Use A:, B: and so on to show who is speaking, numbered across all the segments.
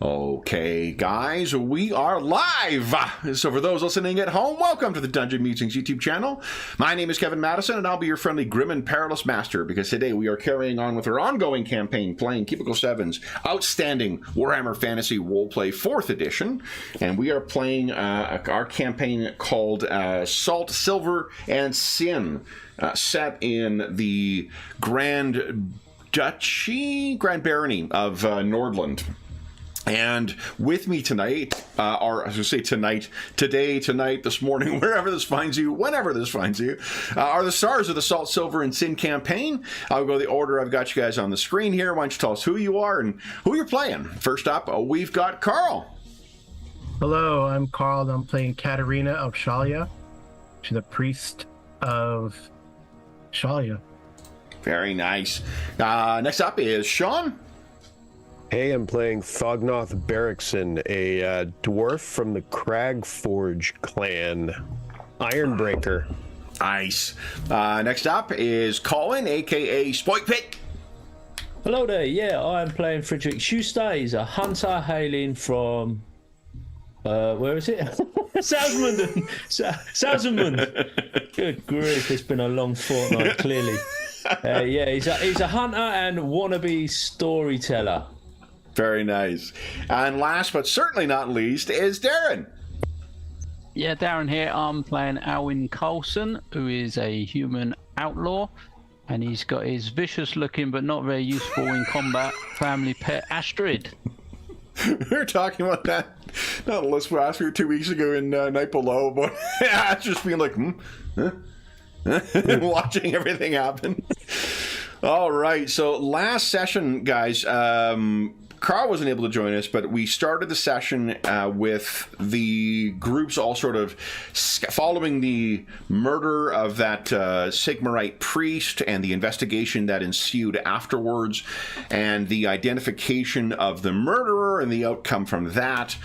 A: Okay, guys, we are live! So for those listening at home, welcome to the Dungeon Musings YouTube channel. My name is Kevin Madison, and I'll be your friendly grim and perilous master, because today we are carrying on with our ongoing campaign, playing Cubicle 7's outstanding Warhammer Fantasy Roleplay 4th edition, and we are playing our campaign called Salt, Silver, and Sin, set in the Grand Barony of Nordland. And with me tonight, today, tonight, this morning, wherever this finds you, whenever this finds you, are the stars of the Salt, Silver, and Sin campaign. I'll go the order I've got you guys on the screen here. Why don't you tell us who you are and who you're playing? First up, we've got Carl.
B: Hello, I'm Carl, and I'm playing Katerina of Shalia. She's a priest of Shalia.
A: Very nice. Next up is Sean.
C: Hey, I'm playing Thognoth Barrickson, a dwarf from the Cragforge clan. Ironbreaker.
A: Nice. Next up is Colin, a.k.a. Spoikpit.
D: Hello there, yeah, I'm playing Frederick Schuster. He's a hunter hailing from... where is it? Southmund. Good grief, it's been a long fortnight, clearly. Yeah, he's a hunter and wannabe storyteller.
A: Very nice. And last but certainly not least is Darren.
E: Yeah, Darren here. I'm playing Alwyn Coulson, who is a human outlaw, and he's got his vicious looking but not very useful in combat family pet Astrid.
A: We were talking about that, not last week or 2 weeks ago in Night Below, but just being like, watching everything happen. All right, so last session, guys, Carl wasn't able to join us, but we started the session with the groups all sort of following the murder of that Sigmarite priest and the investigation that ensued afterwards, and the identification of the murderer and the outcome from that.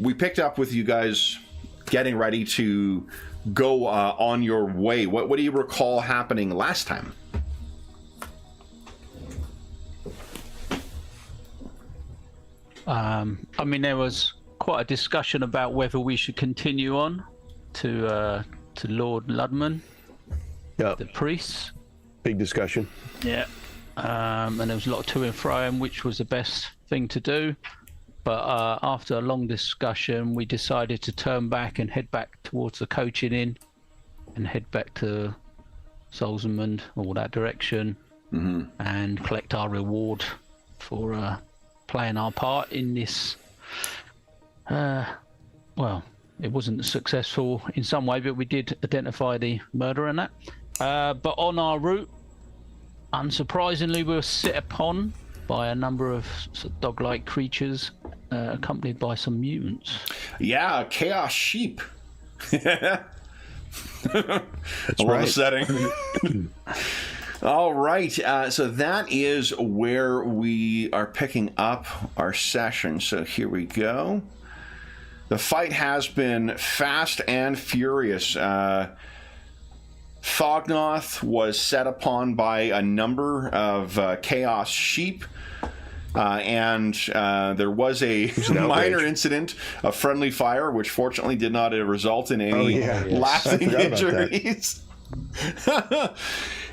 A: We picked up with you guys getting ready to go on your way. What do you recall happening last time?
E: I mean, there was quite a discussion about whether we should continue on to Lord Ludman, the priests.
C: Big discussion.
E: Yeah. And there was a lot of to and fro, and which was the best thing to do. But after a long discussion, we decided to turn back and head back towards the coaching inn and head back to Solzamund, all that direction, and collect our reward for playing our part in this. Well, it wasn't successful in some way, but we did identify the murderer and that. But on our route, unsurprisingly, we were set upon by a number of dog-like creatures, accompanied by some mutants.
A: Yeah, chaos sheep. That's
C: right.
A: Setting. All right, so that is where we are picking up our session. So here we go. The fight has been fast and furious. Thognoth was set upon by a number of chaos sheep. And there was a minor incident of friendly fire, which fortunately did not result in any lasting injuries.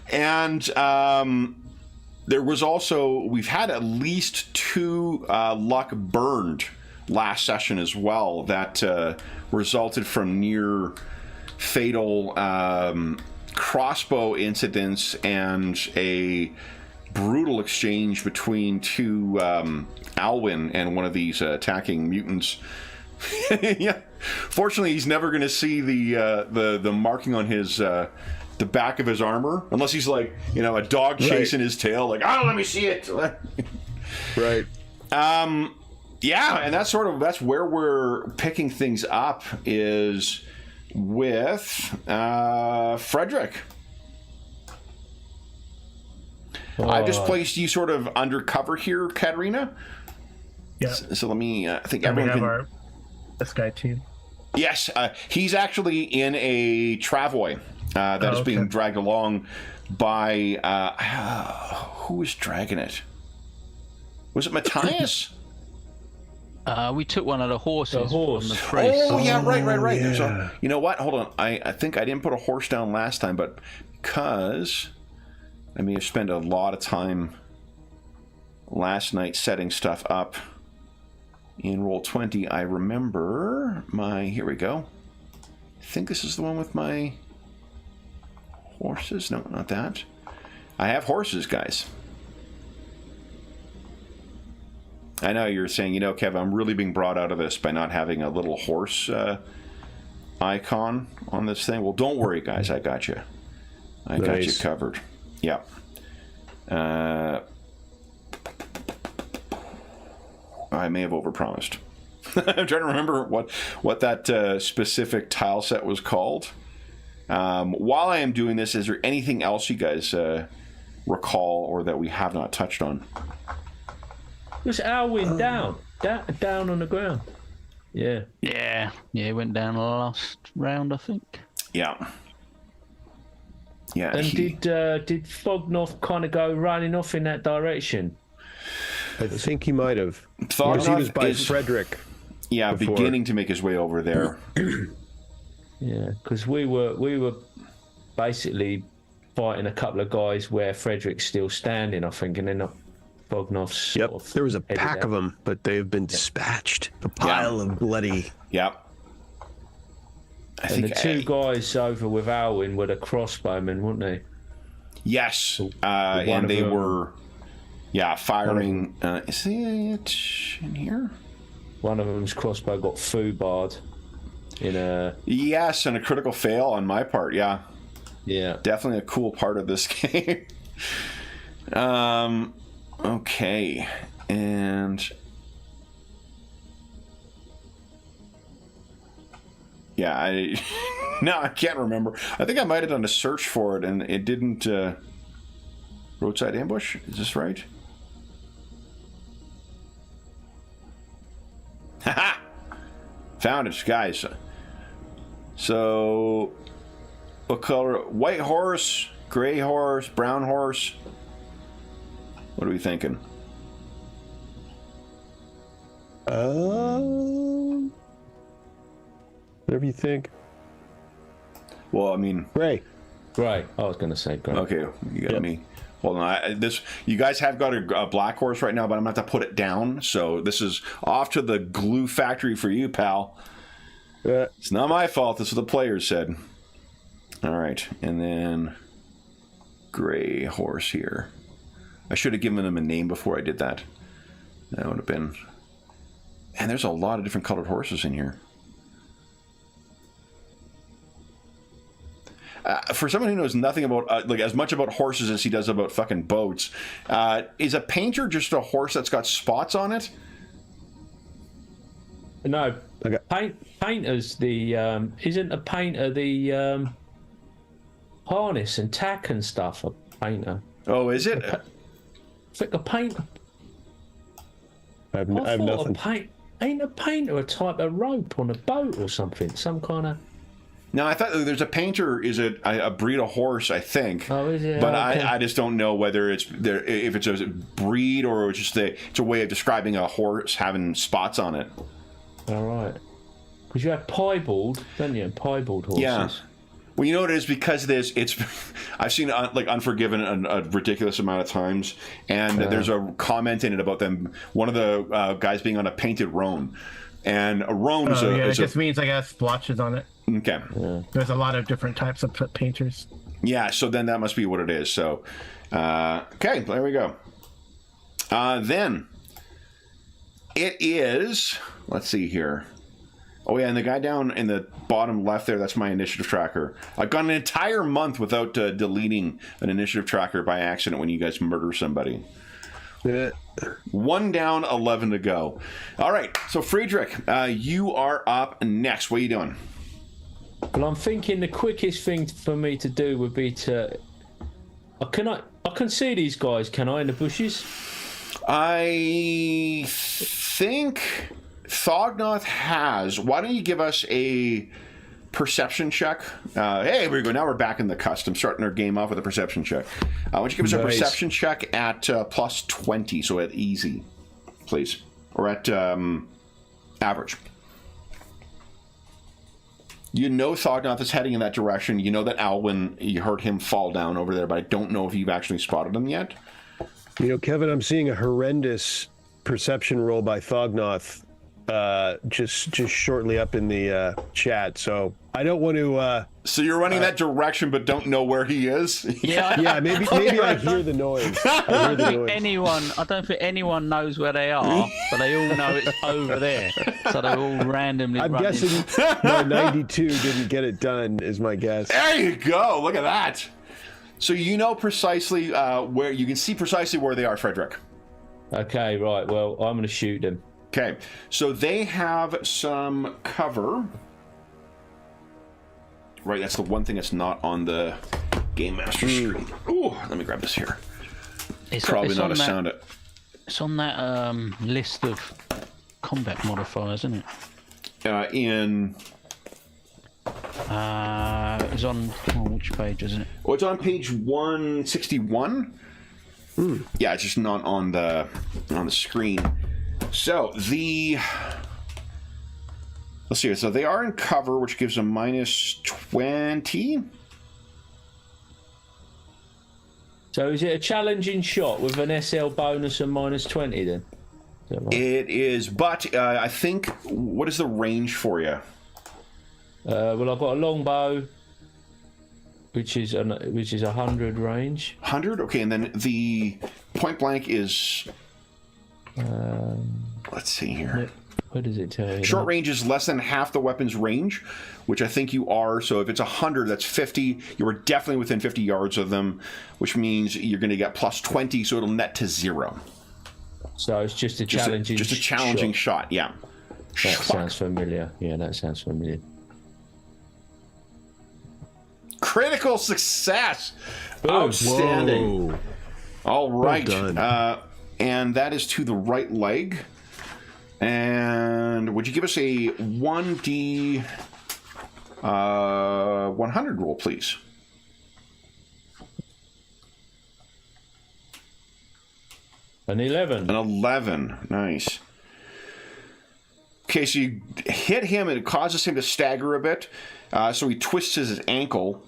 A: And there was also, we've had at least 2 luck burned last session as well that resulted from near fatal crossbow incidents and a brutal exchange between 2 Alwyn and one of these attacking mutants. Yeah, fortunately he's never going to see the marking on his the back of his armor, unless he's like, a dog chasing his tail, like, oh, let me see it.
C: Right.
A: Yeah, and that's where we're picking things up, is with Frederick. I've just placed you sort of undercover here, Katerina.
B: Yeah.
A: So let me, I think
B: And we
A: everyone
B: have
A: can...
B: this guy too.
A: Yes, he's actually in a travoy that is being dragged along by... who was dragging it? Was it Matthias?
E: We took one of the horses
D: The horse.
E: from the priest.
A: Oh yeah, right. There's
C: yeah.
A: you know what? Hold on. I think I didn't put a horse down last time, but because I may have spent a lot of time last night setting stuff up in Roll20. I remember my. Here we go. I think this is the one with my horses. No, not that. I have horses, guys. I know you're saying, you know, Kev, I'm really being brought out of this by not having a little horse icon on this thing. Well, don't worry, guys. I got you. I got you covered. Yeah. I may have overpromised. I'm trying to remember what that specific tile set was called. While I am doing this, is there anything else you guys recall or that we have not touched on?
D: Was Alwyn down on the ground? Yeah.
E: Yeah, it went down the last round, I think.
A: Yeah. Yeah.
D: And did Fognoth kind of go running off in that direction?
C: I think he might have.
A: Thought
C: He was by Frederick.
A: Yeah,
C: before.
A: beginning to make his way over there.
D: Yeah, because we were basically fighting a couple of guys where Frederick's still standing, I think, and then Fognoth's
C: Yep,
D: sort of
C: there was a
D: headed
C: pack
D: out.
C: of them, but they have been dispatched. A pile of bloody.
A: Yep. I
D: And
A: think
D: the two guys over with Alwyn were the crossbowmen, weren't they?
A: Yes,
D: one
A: and
D: of
A: they
D: them-
A: were, firing. Is it in here?
D: One of them's crossbow got foobarred in a...
A: Yes, and a critical fail on my part. Yeah,
D: Yeah.
A: definitely a cool part of this game. Okay, and yeah, I can't remember. I think I might have done a search for it, and it didn't. Roadside ambush. Is this right? Haha! Found it, guys. So, what color? White horse, gray horse, brown horse. What are we thinking?
C: Whatever you think.
A: Well, I mean,
C: Gray.
D: Great. I was going to say great.
A: okay, you got me. Hold on, you guys have got a black horse right now, but I'm going to have to put it down. So this is off to the glue factory for you, pal. It's not my fault. That's what the players said. All right, and then gray horse here. I should have given him a name before I did that. That would have been... And there's a lot of different colored horses in here. For someone who knows nothing about, like, as much about horses as he does about fucking boats, is a painter just a horse that's got spots on it?
D: No,
C: Okay.
D: painter's the... isn't a painter the harness and tack and stuff a painter?
A: Oh, is it?
D: I think a painter...
C: I have
D: I thought
C: nothing.
D: Ain't a painter a type of rope on a boat or something? Some kind of...
A: No, I thought there's a painter is a breed of horse, I think.
D: Oh, is it?
A: But
D: Okay.
A: I just don't know whether it's there, if it's a breed or it's just it's a way of describing a horse having spots on it.
D: All right. Because you have piebald, don't you? Piebald horses.
A: Yeah. Well, you know what it is, because it's I've seen like Unforgiven a ridiculous amount of times, and there's a comment in it about them. One of the guys being on a painted roan, and a roan is
B: it
A: is
B: just means I got splotches on it.
A: okay.
B: There's a lot of different types of painters.
A: Yeah, so then that must be what it is. So, okay, there we go. Then it is. Let's see here. Oh yeah, and the guy down in the bottom left there—that's my initiative tracker. I've gone an entire month without deleting an initiative tracker by accident when you guys murder somebody.
C: Yeah.
A: 1 down, 11 to go. All right, so Friedrich, you are up next. What are you doing?
D: Well, I'm thinking the quickest thing for me to do would be to... I can see these guys, can I, in the bushes?
A: I think Thognoth has. Why don't you give us a perception check? Hey, here we go. Now we're back in the custom, starting our game off with a perception check. Why don't you give us a
C: Nice.
A: perception check at plus 20, so at easy, please. Or at Average. You know Thognoth is heading in that direction. You know that Alwyn, you heard him fall down over there, but I don't know if you've actually spotted him yet.
F: You know, Kevin, I'm seeing a horrendous perception roll by Thognoth just shortly up in the chat. So I don't want to...
A: So you're running that direction, but don't know where he is?
F: Yeah, maybe I hear the noise.
E: I don't think anyone knows where they are, but they all know it's over there. So they're all randomly
F: I'm
E: running.
F: guessing my 92 didn't get it done, is my guess.
A: There you go. Look at that. So you know precisely where... You can see precisely where they are, Frederick.
D: Okay, right. Well, I'm going to shoot them.
A: Okay. So they have some cover... Right, that's the one thing that's not on the Game Master screen. Ooh, let me grab this here.
E: It's
A: Probably not a
E: that,
A: sound.
E: It's on that list of combat modifiers, isn't it? It's on which page, isn't it?
A: Oh, it's on page 161. Yeah, it's just not on the screen. So let's see. So they are in cover, which gives them -20.
D: So is it a challenging shot with an SL bonus and -20 then? Is that right?
A: It is, but I think, what is the range for you?
D: Well, I've got a long bow, which is 100 range.
A: 100? Okay, and then the point blank is... let's see here.
D: What does it tell you?
A: Short range is less than half the weapon's range, which I think you are. So if it's 100, that's 50. You are definitely within 50 yards of them, which means you're going to get +20, so it'll net to 0.
D: So it's just a challenging
A: shot. Yeah.
D: That sounds familiar. Yeah, that sounds familiar.
A: Critical success. Outstanding.
F: Whoa.
A: All right.
F: Well done.
A: And that is to the right leg. And would you give us a 1d 100 roll, please?
D: An 11.
A: An 11. Nice. Okay, so you hit him and it causes him to stagger a bit. So he twists his ankle.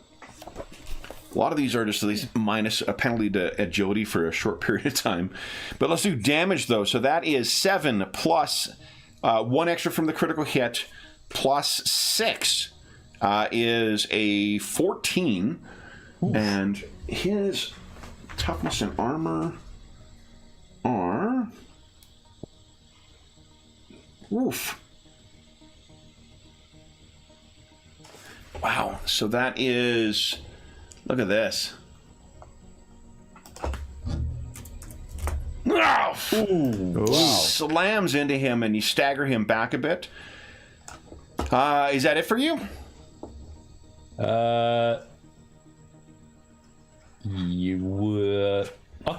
A: A lot of these are just at least minus a penalty to agility for a short period of time. But let's do damage, though. So that is 7 plus 1 extra from the critical hit plus 6 is a 14. Oof. And his toughness and armor are... Oof. Wow. So that is... Look at this. Oh, wow. Slams into him and you stagger him back a bit. Is that it for you?
D: I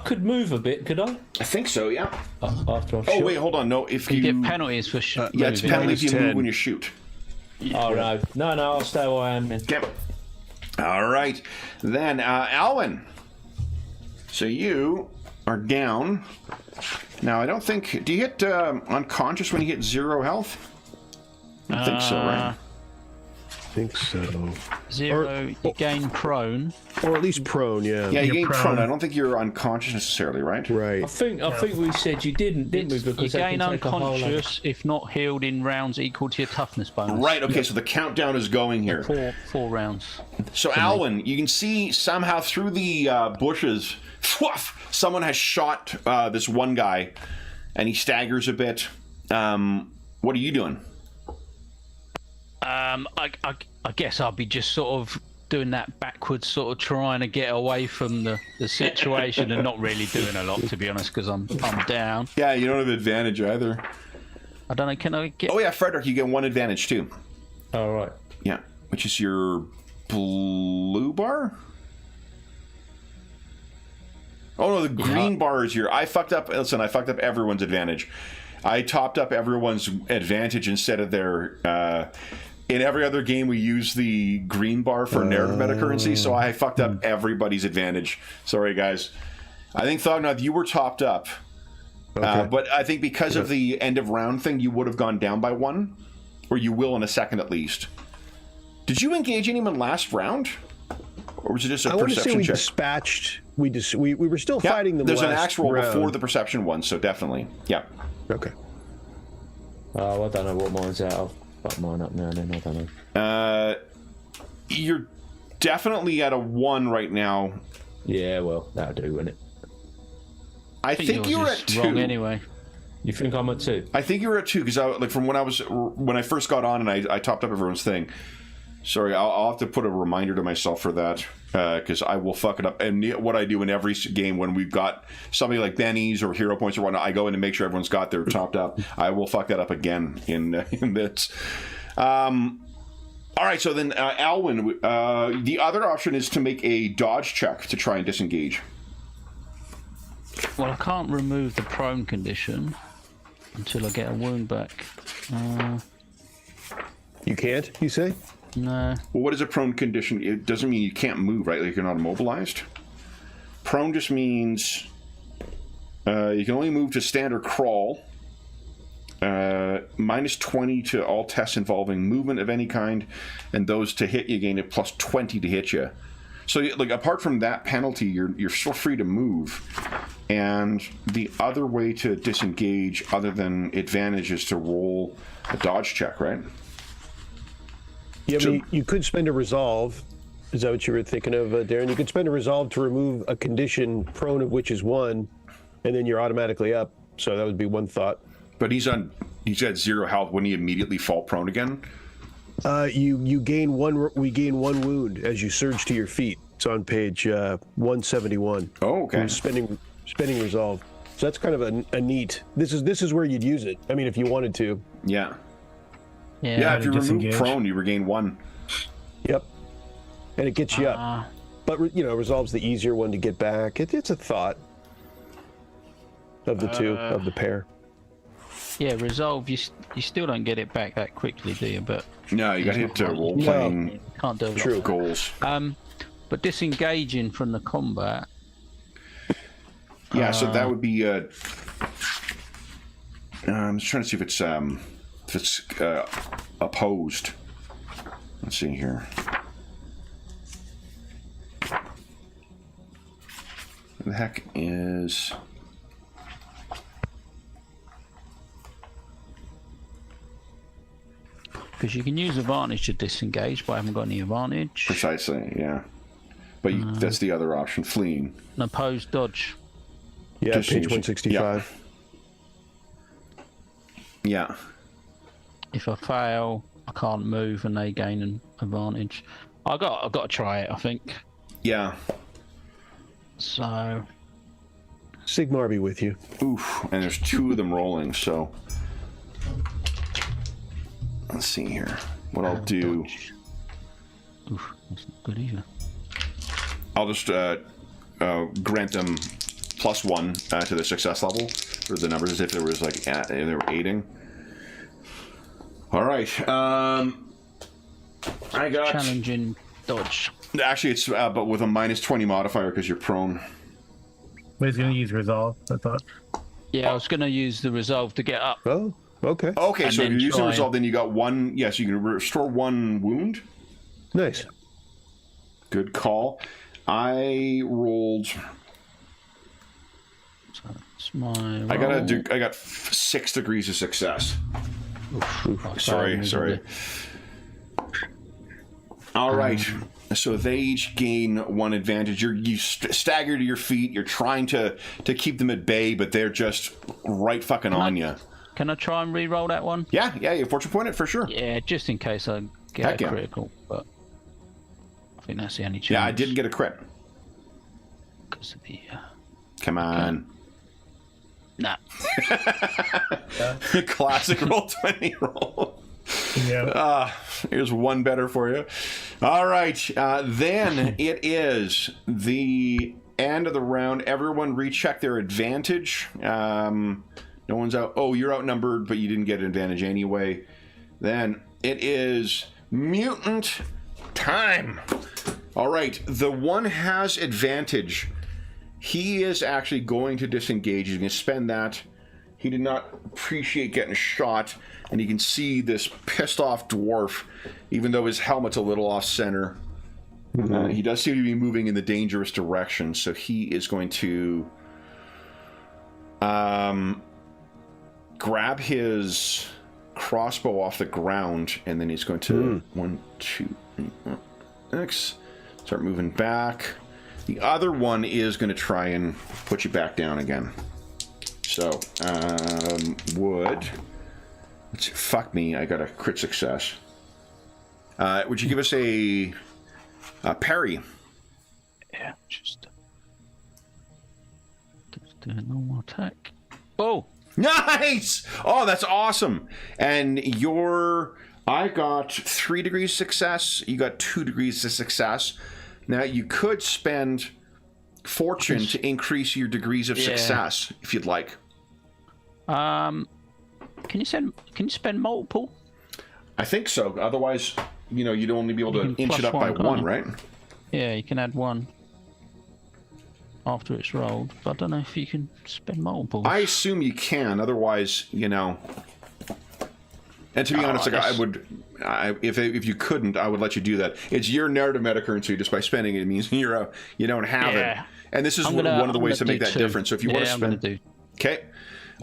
D: could move a bit, could I?
A: I think so, yeah.
D: After I've
A: shot. Wait, hold on. No, if you
E: get penalties for shooting.
A: Yeah, it's penalties if you move when you shoot.
D: Oh, no, I'll stay where I am then.
A: Okay. All right. Then, Alwyn. So you are down. Now, I don't think... Do you hit unconscious when you hit 0 health? I think so, right?
F: I think so.
E: 0, you gain prone.
F: Or at least prone, yeah.
A: Yeah, you gain prone. I don't think you're unconscious necessarily, right?
F: Right.
D: I think we said you didn't we? Because
E: you gain unconscious if not healed in rounds equal to your toughness bonus.
A: Right, okay, so the countdown is going here.
E: 4 rounds.
A: So, Alwyn, you can see somehow through the bushes, someone has shot this one guy, and he staggers a bit. What are you doing?
E: I guess I'll be just sort of doing that backwards, sort of trying to get away from the situation and not really doing a lot, to be honest, because I'm down.
A: Yeah, you don't have advantage either.
E: I don't know, can I get...
A: Oh yeah, Frederick, you get 1 advantage too.
D: All right.
A: Yeah, which is your blue bar? Oh no, the green bar is your... I fucked up everyone's advantage. I topped up everyone's advantage instead of their... in every other game, we use the green bar for narrative meta currency, so I fucked up everybody's advantage. Sorry, guys. I think, Thognoth, you were topped up.
F: Okay.
A: But I think because of the end of round thing, you would have gone down by 1, or you will in a second at least. Did you engage anyone last round, or was it just a
F: I want to say
A: perception
F: we
A: check?
F: dispatched. We were still
A: Yeah,
F: fighting them.
A: there's an
F: last
A: axe roll
F: round.
A: before the perception one, so definitely. Yeah.
F: Okay.
D: Oh, I don't know what mine's at. I'll fuck mine up now. Then I don't know.
A: You're definitely at a 1 right now.
D: Yeah, well, that'll do, won't it?
A: I think you
E: yours
A: were
E: is
A: at 2.
E: wrong anyway.
D: You think I'm at 2?
A: I think you were at 2 because from when I first got on and I topped up everyone's thing. Sorry, I'll have to put a reminder to myself for that because I will fuck it up. And what I do in every game when we've got something like bennies or hero points or whatnot, I go in to make sure everyone's got their topped up. I will fuck that up again in this. All right, so then Alwyn, the other option is to make a dodge check to try and disengage.
E: Well, I can't remove the prone condition until I get a wound back.
F: You can't. You say?
E: No.
A: Well, what is a prone condition? It doesn't mean you can't move, right? Like you're not immobilized. Prone just means you can only move to stand or crawl. -20 to all tests involving movement of any kind, and those to hit you gain a +20 to hit you. So, like, apart from that penalty, you're still free to move. And the other way to disengage, other than advantage, is to roll a dodge check, right?
F: Yeah, I mean, you could spend a resolve. Is that what you were thinking of, Darren? You could spend a resolve to remove a condition, prone of which is 1, and then you're automatically up. So that would be one thought.
A: But he's at 0 health. Wouldn't he immediately fall prone again?
F: You gain 1. We gain 1 wound as you surge to your feet. It's on page 171.
A: Oh, okay.
F: Spending resolve. So that's kind of a neat. This is where you'd use it. I mean, if you wanted to.
A: Yeah.
E: Yeah.
A: If you remove
B: disengage.
A: prone, you regain 1.
F: Yep. And it gets you up. But resolve's the easier one to get back. It's a thought of the two of the pair.
E: Yeah, resolve. You still don't get it back that quickly, do you? But
A: No, you got to hit role playing
E: can't do a lot.
F: True.
A: goals.
E: But disengaging from the combat.
A: Yeah, so that would be. I'm just trying to see if it's opposed. Let's see here. What the heck is?
E: Because you can use advantage to disengage, but I haven't got any advantage.
A: Precisely, yeah. But that's the other option, fleeing.
E: An opposed dodge.
F: Yeah,
A: Just
F: page
A: use-
F: 165.
A: Yeah.
E: If I fail, I can't move, and they gain an advantage. I got to try it, I think.
A: Yeah.
E: So
F: Sigmar be with you.
A: Oof. And there's 2 of them rolling, so. Let's see here. What I'll do.
E: dodge. Oof, that's not good either.
A: I'll just grant them +1 to the success level for the numbers as if there was like they were aiding. All right. I got
E: Challenging dodge.
A: actually it's but with a -20 modifier because you're prone.
B: But he's going to use resolve, I thought.
E: Yeah, I was going to use the resolve to get up.
F: Oh, okay.
A: Okay,
E: And
A: so if
E: then
A: you're using
E: try-
A: resolve, then you got 1. Yes, you can restore 1 wound.
F: Nice.
A: Good call. I rolled.
E: So that's my
A: I
E: roll.
A: got 6 degrees of success.
E: I
A: Sorry.
E: failed.
A: All right. So they each gain 1 advantage. You stagger to your feet. You're trying to keep them at bay, but they're just right fucking on you.
E: Can I try and re-roll that one?
A: Yeah. You fortune point it for sure.
E: Yeah, just in case I get
A: Heck
E: a
A: yeah.
E: critical. But I think that's the only chance.
A: Yeah, I didn't get a crit.
E: Because of the,
A: Come on.
E: nah.
A: Classic roll 20 roll.
B: Yeah.
A: Here's one better for you. All right. Then it is the end of the round. Everyone recheck their advantage. No one's out. Oh, you're outnumbered, but you didn't get an advantage anyway. Then it is mutant time. All right. The one has advantage. He is actually going to disengage. He's going to spend that He did not appreciate getting shot, and you can see this pissed off dwarf, even though his helmet's a little off center. He does seem to be moving in the dangerous direction, so he is going to grab his crossbow off the ground, and then he's going to 1, 2, 3, start moving back. The other one is going to try and put you back down again. So, fuck me, I got a crit success. Would you give us a parry?
E: Yeah, just do a normal attack. Oh!
A: Nice! Oh, that's awesome. And I got 3 degrees of success. You got 2 degrees of success. Now, you could spend fortune to increase your degrees of success, if you'd like.
E: Can you spend multiple?
A: I think so. Otherwise, you'd only be able to inch it up by 1, right?
E: Yeah, you can add 1 after it's rolled, but I don't know if you can spend multiple.
A: I assume you can. Otherwise, And to be honest, if you couldn't, I would let you do that. It's your narrative meta currency. Just by spending it, means you don't have it. And this is one of the ways to make that difference. So if you want to spend, okay,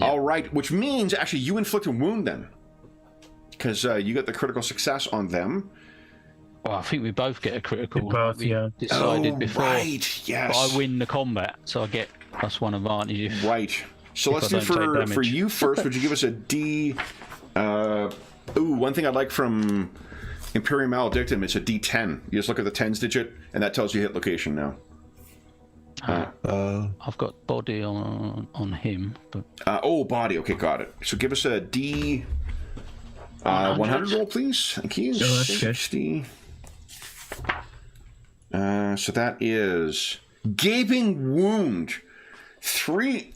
A: all right. Which means actually you inflict a wound then, because you got the critical success on them.
E: Well, I think we both get a critical.
B: We
E: decided before.
A: Right. Yes.
E: But I win the combat, so I get +1 advantage.
A: Right. So let's do for you first. Would you give us a D? One thing I'd like from Imperium Maledictum, it's a D10. You just look at the tens digit, and that tells you hit location now.
E: I've got body on him, but
A: body. Okay, got it. So give us a D 100 roll, please. Thank you. 60. So that is gaping wound, 3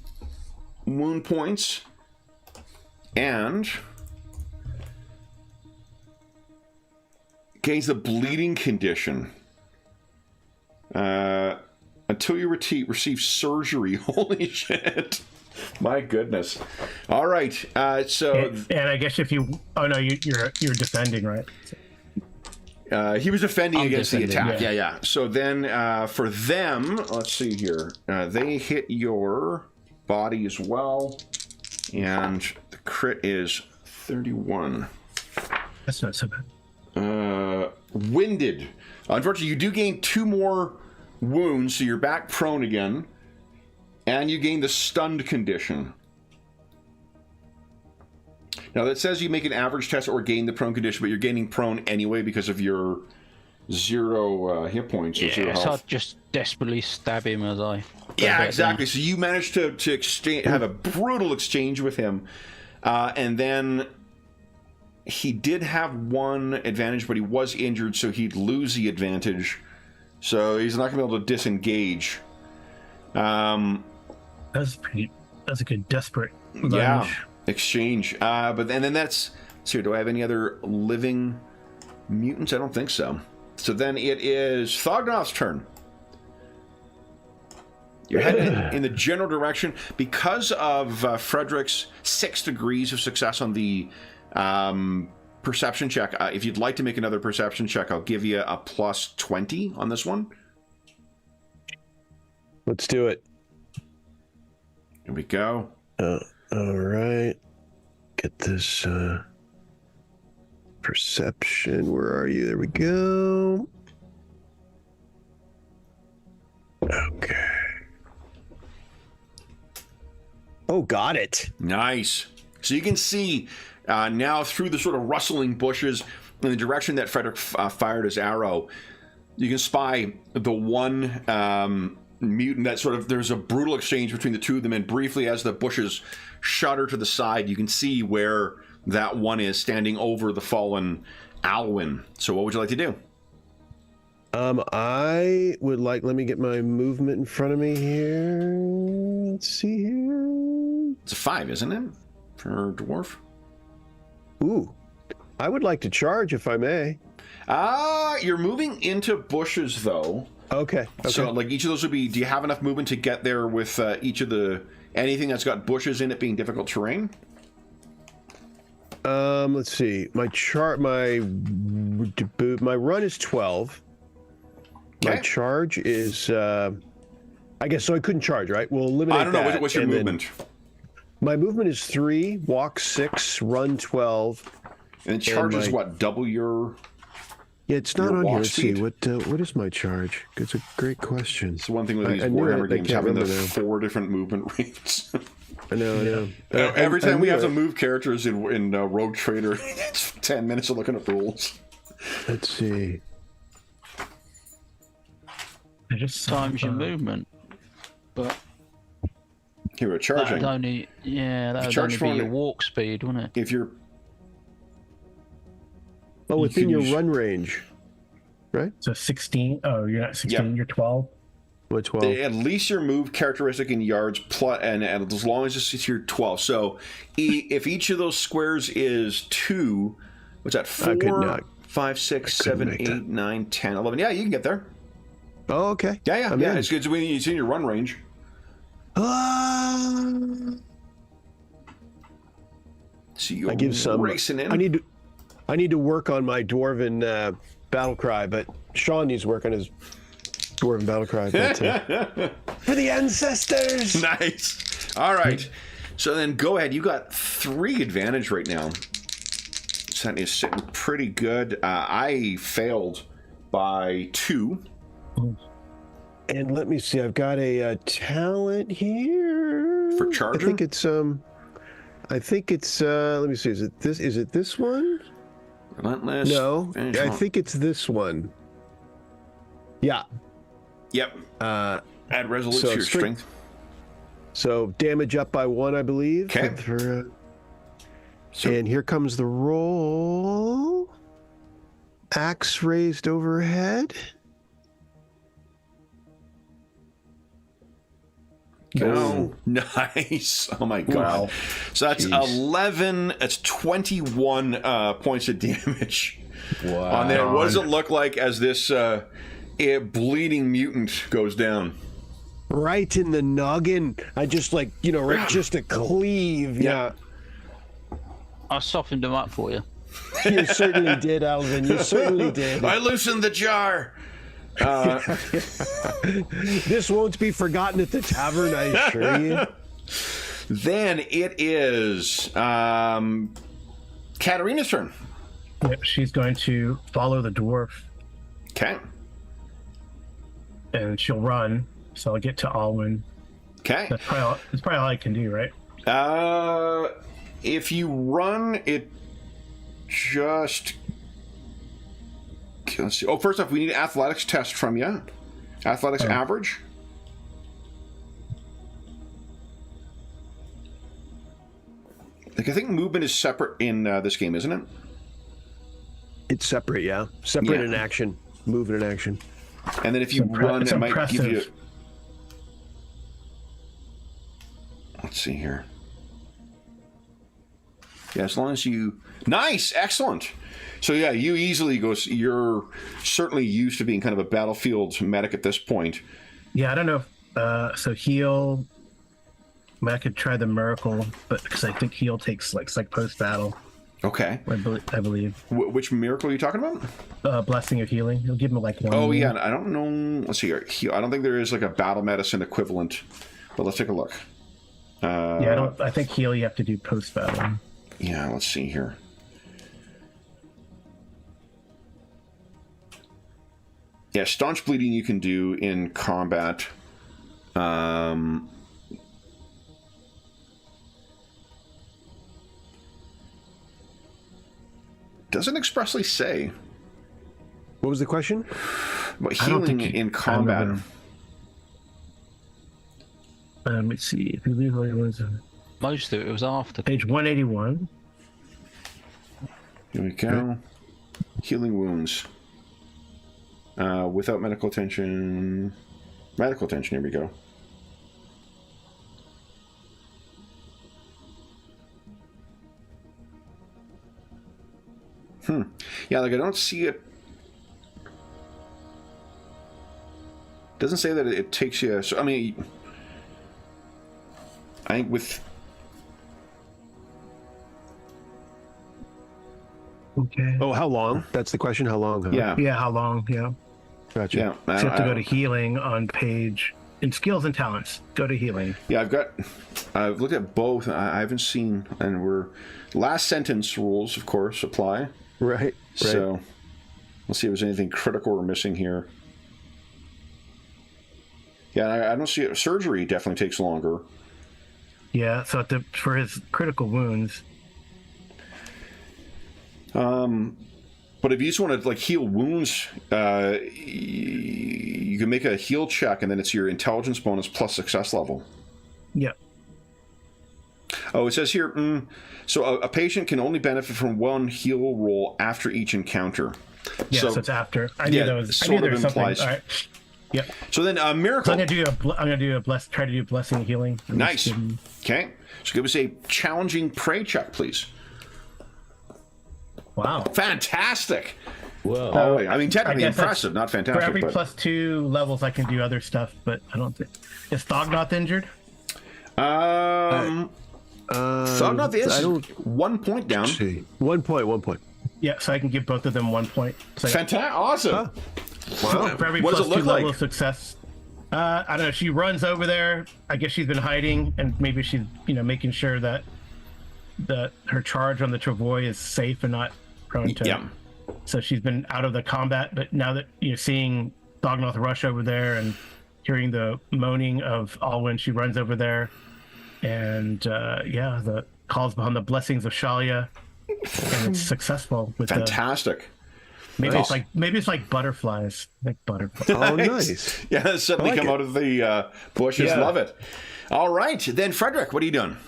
A: wound points, and gains the bleeding condition. Until you receive surgery. Holy shit. My goodness. All right. And
B: I guess if you... Oh, no, you're defending, right?
A: He was defending against the attack.
B: Yeah.
A: Yeah. So then for them, let's see here. They hit your body as well. And the crit is 31.
B: That's not so bad.
A: Winded. Unfortunately, you do gain 2 more wounds, so you're back prone again. And you gain the stunned condition. Now, that says you make an average test or gain the prone condition, but you're gaining prone anyway because of your 0 hit points. Or 0 health.
E: So I'd just desperately stab him as I...
A: Yeah, exactly. So you managed to have a brutal exchange with him. And then he did have 1 advantage, but he was injured, so he'd lose the advantage. So he's not going to be able to disengage.
B: That's a good desperate lunge.
A: Yeah, exchange. But then that's... So do I have any other living mutants? I don't think so. So then it is Thognoth's turn. You're headed in the general direction. Because of Frederick's 6 degrees of success on the perception check, if you'd like to make another perception check, I'll give you a +20 on this one.
F: Let's do it.
A: Here we go.
F: All right. Get this perception. Where are you? There we go. Okay. Oh, got it.
A: Nice. So you can see now through the sort of rustling bushes in the direction that Frederick fired his arrow, you can spy the one mutant that sort of, there's a brutal exchange between the two of them, and briefly as the bushes shudder to the side, you can see where that one is standing over the fallen Alwyn. So what would you like to do?
F: I would like, let me get my movement in front of me here. Let's see here.
A: It's a 5, isn't it? For dwarf?
F: Ooh. I would like to charge if I may.
A: You're moving into bushes though.
F: Okay.
A: So like each of those would be, do you have enough movement to get there with each of the Anything that's got bushes in it being difficult terrain?
F: Let's see. My run is 12. My
A: Okay.
F: charge is I guess so. I couldn't charge, right? We'll eliminate
A: I don't know.
F: that,
A: What's your
F: and then
A: movement?
F: My movement is 3, walk 6, run 12.
A: And charge is
F: my-
A: what? Double your...
F: Yeah, it's not
A: Your
F: on here.
A: walk
F: Let's see.
A: speed?
F: What is my charge? It's a great question.
A: It's one thing with
F: I-
A: these
F: I knew
A: Warhammer
F: it, I
A: games
F: can't
A: having the
F: remember now.
A: 4 different movement rates.
F: I know.
A: Every
F: I
A: time we
F: knew
A: have to
F: it.
A: move characters in Rogue Trader, it's 10 minutes of looking at rules.
F: Let's see.
B: I just
E: Times your movement. But
A: Here we're
E: that
A: charging.
E: would only, that would
A: charge
E: only
A: for
E: be your
A: it.
E: walk speed, wouldn't it?
A: If you're...
F: Oh, within
A: can
F: your
A: use-
F: run range, right?
B: So 16. Oh, you're not 16.
A: Yeah.
B: You're 12.
F: What 12?
A: At least your move characteristic in yards, plus, and as long as it's your 12. So if each of those squares is 2, what's that? 4,
F: could not-
A: 5, 6,
F: I couldn't
A: 7,
F: make
A: 8,
F: that.
A: 9, 10, 11. Yeah, you can get there.
F: Oh, okay.
A: Yeah.
F: I'm in.
A: It's good. It's in your run range. So you're
F: I give some.
A: racing in.
F: I need to work on my dwarven battle cry, but Sean needs to work on his dwarven battle cry. But, for the ancestors.
A: Nice. All right. So then go ahead. You got 3 advantage right now. So that is sitting pretty good. I failed by 2.
F: And let me see. I've got a talent here
A: For charging?
F: I think it's. Let me see. Is it this? Is it this one?
A: Relentless.
F: No,
A: finish
F: I
A: on-
F: think it's this one. Yeah.
A: Yep. Add resolute
F: so
A: to your
F: strength-
A: strength.
F: So damage up by 1, I believe.
A: Okay.
F: And here comes the roll. Axe raised overhead.
A: Go. Nice. Oh my god.
B: Wow.
A: So that's
F: Jeez.
A: 11. That's 21 points of damage.
C: Wow.
A: On there. What does it look like as this bleeding mutant goes down?
F: Right in the noggin. I just right just a cleave. Yeah.
E: I softened them up for you.
F: You certainly did, Alvin. You certainly did.
A: I loosened the jar.
F: This won't be forgotten at the tavern, I assure you.
A: Then it is Katarina's turn.
B: Yep, she's going to follow the dwarf,
A: Okay.
B: and she'll run. So I'll get to Alwyn.
A: Okay.
B: That's probably all I can do, right?
A: If you run, it just... Let's see. Oh, first off, we need an athletics test from you. Athletics average. Like, I think movement is separate in this game, isn't it?
F: It's separate, yeah. Separate
A: Yeah.
F: in action. Moving in action.
A: And then if you run,
B: it's
A: it might give you...
B: impressive.
A: Let's see here. Yeah, as long as you... Nice! Excellent! So yeah, you easily go... You're certainly used to being kind of a battlefield medic at this point.
B: Yeah, I don't know. So heal. I could try the miracle, but because I think heal takes like post battle.
A: Okay.
B: I believe.
A: Which miracle are you talking about?
B: Blessing of healing. He'll give him like 1.
A: Oh, yeah, I don't know. Let's see here. I don't think there is like a battle medicine equivalent, but let's take a look.
B: Yeah, I think heal you have to do post battle.
A: Yeah, let's see here. Yeah, staunch bleeding you can do in combat. Doesn't expressly say.
F: What was the question?
A: But
B: I don't
A: healing
B: think
A: in
B: I
A: combat.
B: remember. Let's see. If you leave what it was
E: Most of it was after.
B: page 181.
A: Here we go. Healing wounds. Without medical attention. Medical attention, here we go. Yeah, like I don't see it. Doesn't say that it takes you. So, I mean, I think with
B: Okay.
F: Oh, how long? That's the question. How long? Huh?
A: yeah.
B: Yeah, how long? Yeah.
F: Gotcha.
A: Yeah,
B: So you have to go to healing on page in skills and talents. Go to healing.
A: yeah. I've looked at both. I haven't seen, and we're last sentence rules, of course, apply.
F: Right.
A: So let's see if there's anything critical we're missing here. Yeah, I don't see it. Surgery definitely takes longer.
B: Yeah. So for his critical wounds.
A: But if you just want to like heal wounds, you can make a heal check, and then it's your intelligence bonus plus success level.
B: Yeah.
A: Oh, it says here, so a patient can only benefit from one heal roll after each encounter.
B: Yeah. So it's after. I knew there was. I knew there was something.
A: implies.
B: All right. Yep.
A: So then, miracle.
B: So I'm gonna do a try to do a blessing healing.
A: Nice. Okay. So give us a challenging prey check, please.
B: Wow.
A: Fantastic.
D: Well,
A: Oh, I mean, technically
B: guess
A: impressive, not fantastic.
B: For every
A: but...
B: +2 levels, I can do other stuff, but I don't think is Thognoth injured.
A: Thognoth is
F: I don't
A: 1 point down.
F: see. 1 point. 1 point.
B: Yeah, so I can give both of them 1 point. So
A: Fantastic. Awesome.
F: Wow.
B: for every
A: What does it
B: +2
A: look
B: level
A: like?
B: of success. I don't know. She runs over there. I guess she's been hiding, and maybe she's making sure that her charge on the Travois is safe and not prone to.
A: Yeah.
B: So she's been out of the combat, but now that you're seeing Thognoth rush over there and hearing the moaning of Alwyn, she runs over there, and the calls upon the blessings of Shalia, and it's successful with
A: Fantastic.
B: maybe
F: Nice.
B: it's like butterflies, like butterflies.
F: Oh, nice.
A: Yeah, suddenly
F: I like
A: come
F: it.
A: out of the bushes.
F: Yeah.
A: Love it. All right, then, Frederick, what are you doing?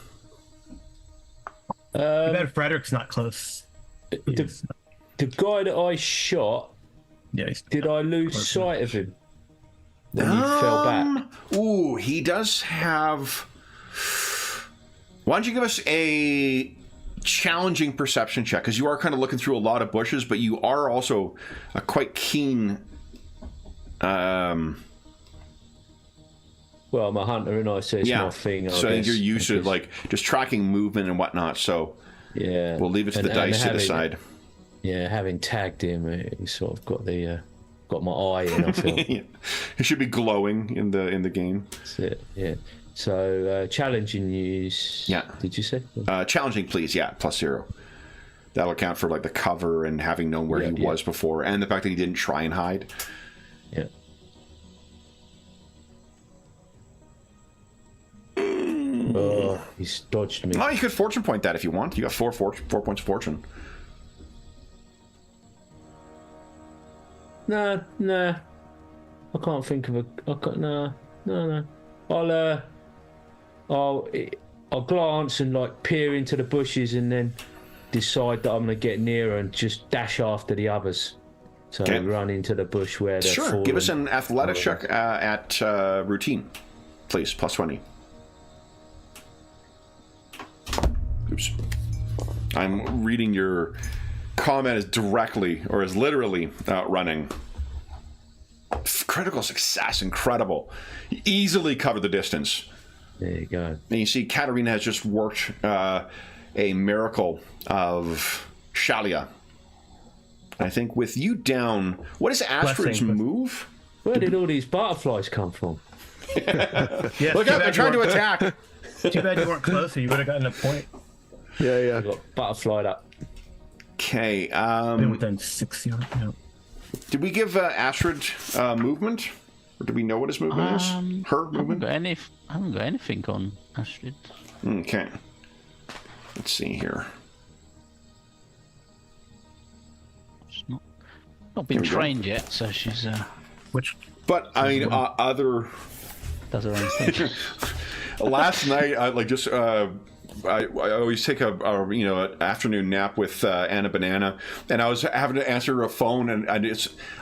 B: I bet Frederick's not close.
D: the guy that I shot,
B: Yeah,
D: did I lose sight of him when he fell back?
A: Ooh, he does have. Why don't you give us a challenging perception check? Because you are kind of looking through a lot of bushes, but you are also a quite keen.
D: Well, I'm a hunter and I say it's
A: Yeah.
D: my thing.
A: So I think
D: guess.
A: you're used to like just tracking movement and whatnot. So
D: Yeah.
A: we'll leave it to the
D: And
A: dice to
D: having-
A: decide.
D: Yeah, having tagged him, he sort of got the got my eye in. I feel.
A: It should be glowing in the game.
D: That's it. Yeah. So challenging news.
A: Yeah.
D: Did you say?
A: Challenging, please. Yeah, +0. That'll account for like the cover and having known where
D: Yeah,
A: he
D: yeah.
A: was before, and the fact that he didn't try and hide.
D: Yeah. Oh, he's dodged me.
A: Oh, you could fortune point that if you want. You got 4 points of fortune.
D: Nah. I can't think of a. No. I'll glance and like peer into the bushes and then decide that I'm gonna get nearer and just dash after the others. So
A: Okay.
D: run into the bush where they're
A: Sure.
D: falling.
A: Give us an athletics check at routine, please. +20. Oops. I'm reading your comment as directly or as literally running. Critical success, incredible. You easily cover the distance.
D: There you go.
A: And you see, Katerina has just worked a miracle of Shalia. I think with you down, what is Astrid's
B: Blessing.
A: move?
D: Where did all these butterflies come from?
B: Yeah,
A: Look out, they're trying to attack.
B: Too bad you weren't closer. You would have gotten a point.
F: Yeah.
D: I got butterflied up.
A: Okay.
B: Been within 6 yards. Yeah.
A: Did we give Astrid movement? Or do we know what his movement is? Her movement?
E: I haven't got anything on Astrid.
A: Okay. Let's see here.
E: She's not been
A: Here we go.
E: trained yet, so she's
B: Which
A: But, I mean, other...
E: does her own thing.
A: Last night, I always take an afternoon nap with Anna Banana, and I was having to answer a phone, and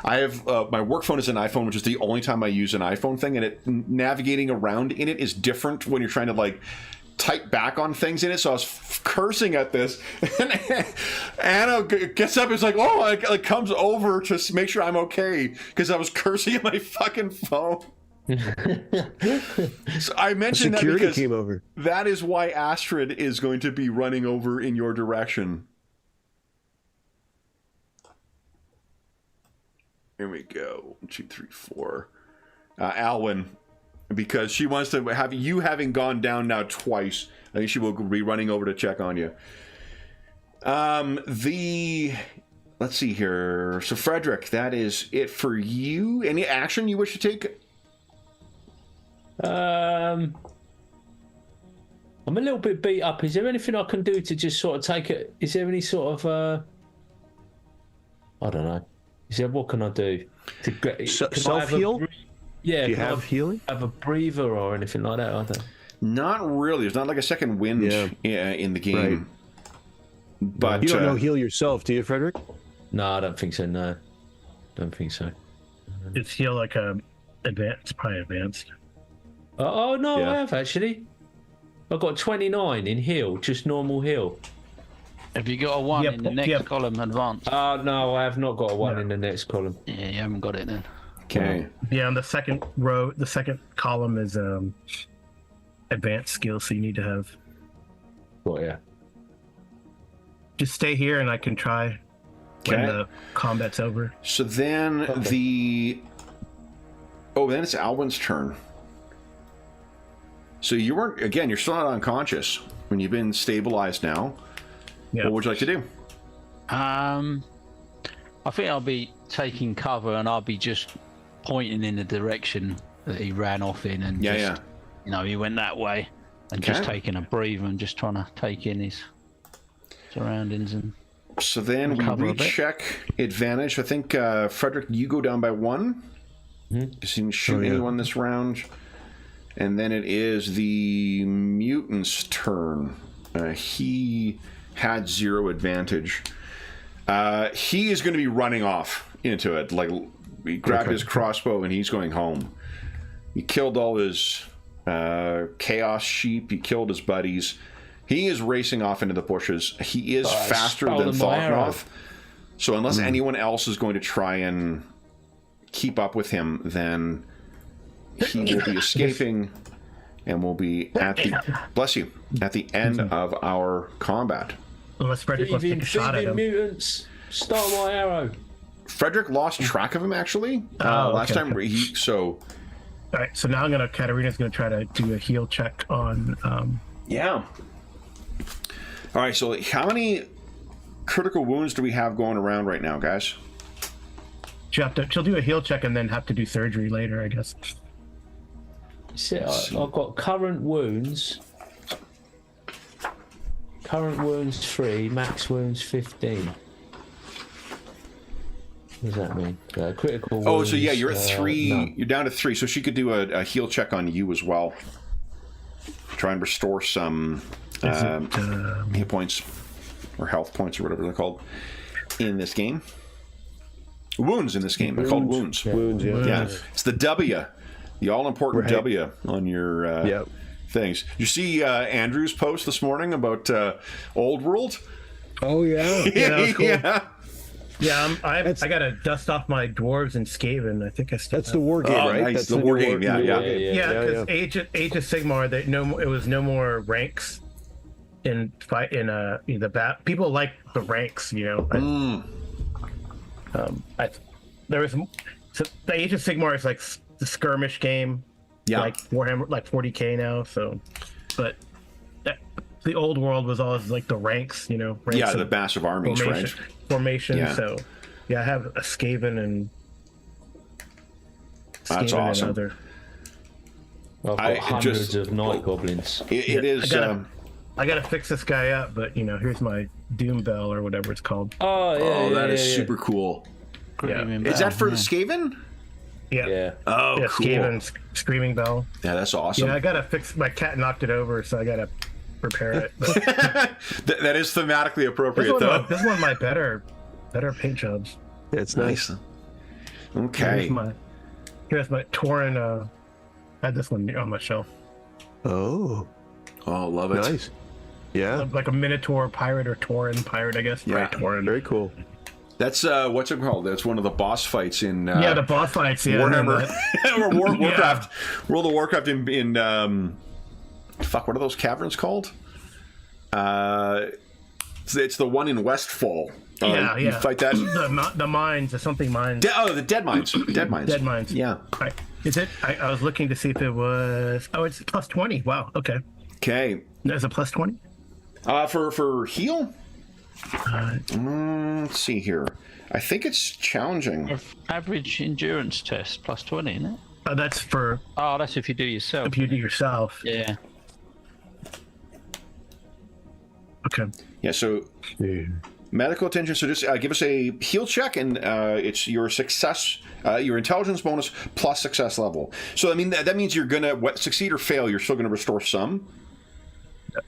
A: I have my work phone is an iPhone, which is the only time I use an iPhone thing, and navigating around in it is different when you're trying to like type back on things in it. So I was cursing at this, and Anna gets up and is like, "Oh," like comes over to make sure I'm okay because I was cursing at my fucking phone. So I mentioned that
F: Security
A: because
F: came over.
A: that is why Astrid is going to be running over in your direction. Here we go. 1, 2, 3, 4. Alwyn, because she wants to have you having gone down now twice. I think she will be running over to check on you. Let's see here. So Frederick, that is it for you. Any action you wish to take?
D: I'm a little bit beat up. Is there anything I can do to just sort of take it? Is there any sort of I don't know. Is there what can I do to get
F: self heal?
D: Yeah,
F: Do you have healing?
D: Have a breather or anything like that? I don't.
A: Not really. There's not like a second wind in the game.
F: Right.
A: But
F: You don't know heal yourself, do you, Frederick?
D: No, I don't think so. No, don't think so.
B: It's heal like a advanced, probably advanced.
D: Oh no,
F: Yeah.
D: I have actually. I got 29 in heal, just normal heal.
E: Have you got a 1 in the next column advanced?
D: No, I have not got a 1 in the next column.
E: Yeah, you haven't got it then.
A: Okay.
B: Yeah, on the second row, the second column is advanced skills, so you need to have.
D: Well, yeah.
B: Just stay here, and I can try when the combat's over.
A: So then then it's Alwyn's turn. So you weren't, again, you're still not unconscious when you've been stabilized now.
B: Yeah.
A: What would you like to do?
E: I think I'll be taking cover and I'll be just pointing in the direction that he ran off in, and you know, he went that way, and just taking a breather and just trying to take in his surroundings. And
A: so then we recheck advantage. I think Frederick, you go down by 1. You didn't shoot anyone this round. And then it is the mutant's turn. He had 0 advantage. He is going to be running off into it. Like, he grabbed his crossbow and he's going home. He killed all his chaos sheep. He killed his buddies. He is racing off into the bushes. He is faster than Thognoth. So unless anyone else is going to try and keep up with him, then he will be escaping and will be at the end of our combat.
B: Unless Frederick wants to take a shot at him.
D: Mutants, start my arrow.
A: Frederick lost track of him actually. Last time. All
B: right, so now Katarina's gonna try to do a heal check on.
A: Yeah. All right. So how many critical wounds do we have going around right now, guys?
B: She'll do a heal check and then have to do surgery later, I guess.
D: I've got current wounds. Current wounds 3, max wounds 15. What does that mean? Critical wounds.
A: Oh, so yeah, you're at 3.
D: No.
A: You're down to 3. So she could do a heal check on you as well. Try and restore some hit points or health points or whatever they're called in this game. Wounds in this game. They're called wounds.
F: Wounds, yeah.
A: It's the W. The all-important W on your things. You see Andrew's post this morning about Old World?
F: Oh, yeah.
B: Yeah, that was cool. Yeah, I got to dust off my dwarves and Skaven. I think I still
F: That's the war game, right?
A: Nice.
F: That's
A: The war game, yeah.
B: Yeah, because Age of Sigmar, it was no more ranks in the bat. People like the ranks, you know. There was so the Age of Sigmar is like the skirmish game, like Warhammer, like 40k now. So, but the old world was always like the ranks, you know. Ranks
A: the massive armies,
B: formation.
A: Yeah.
B: So, yeah, I have a Skaven and.
A: That's awesome.
B: Other.
D: I've got hundreds of night goblins.
A: It is.
B: I gotta fix this guy up, but you know, here's my Doom Bell or whatever it's called.
A: That is super cool.
B: Yeah.
A: Is that for the Skaven?
B: Yeah.
A: Oh,
B: yeah,
A: cool.
B: Skaven's Screaming Bell.
A: Yeah, that's awesome.
B: Yeah, I gotta fix. My cat knocked it over, so I gotta repair it. But
A: that is thematically appropriate, though.
B: This is one of my better paint jobs.
F: It's nice.
A: Okay.
B: Here's my Tauren. I had this one on my shelf.
F: Oh,
A: love it.
F: Nice. Yeah.
B: Like a Minotaur pirate or Tauren pirate, I guess.
A: Yeah.
B: Right, Tauren.
F: Very cool.
A: That's what's it called? That's one of the boss fights in
B: the boss fights. Yeah,
A: Warhammer or Warcraft,
B: Yeah.
A: World of Warcraft in fuck. What are those caverns called? It's the one in Westfall.
B: Yeah.
A: You fight that.
B: The mines, or something mines.
A: The Dead Mines. Dead Mines.
B: Dead mines.
A: Yeah.
B: Right. Is it? I was looking to see if it was. Oh, it's plus 20. Wow. Okay.
A: Okay.
B: There's a plus 20.
A: For heal. Let's see here. I think it's challenging.
E: Average endurance test plus 20, isn't it?
B: That's for
E: Oh, that's if you do yourself.
B: if you do yourself.
E: Yeah.
B: Okay.
A: Yeah. So medical attention. So just give us a heal check, and it's your success, your intelligence bonus plus success level. So I mean that means you're gonna succeed or fail. You're still gonna restore some.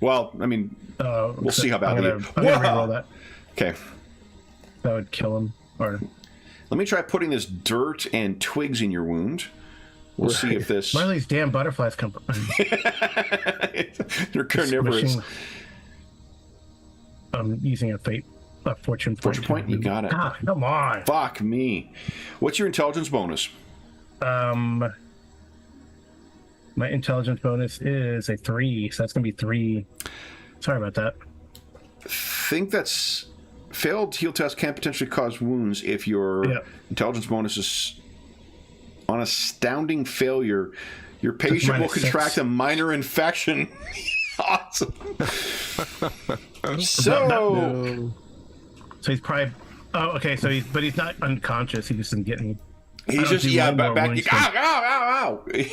A: Well, I mean, we'll see how badly.
B: I'm gonna reroll that.
A: Okay.
B: That would kill him. Or
A: Let me try putting this dirt and twigs in your wound. We'll see if this.
B: where do these damn butterflies come from?
A: They're carnivorous.
B: I'm using a fortune point.
A: Fortune point? You got it.
B: Ah, come on.
A: Fuck me. What's your intelligence bonus?
B: My intelligence bonus is a 3, so that's gonna be 3. Sorry about that.
A: Think that's failed heal test can potentially cause wounds if your intelligence bonus is on astounding failure. Your patient will contract
B: -6.
A: a minor infection. Awesome. So
B: he's probably. Oh, okay. So he's not unconscious. He just isn't getting.
A: he's just back. Ow! He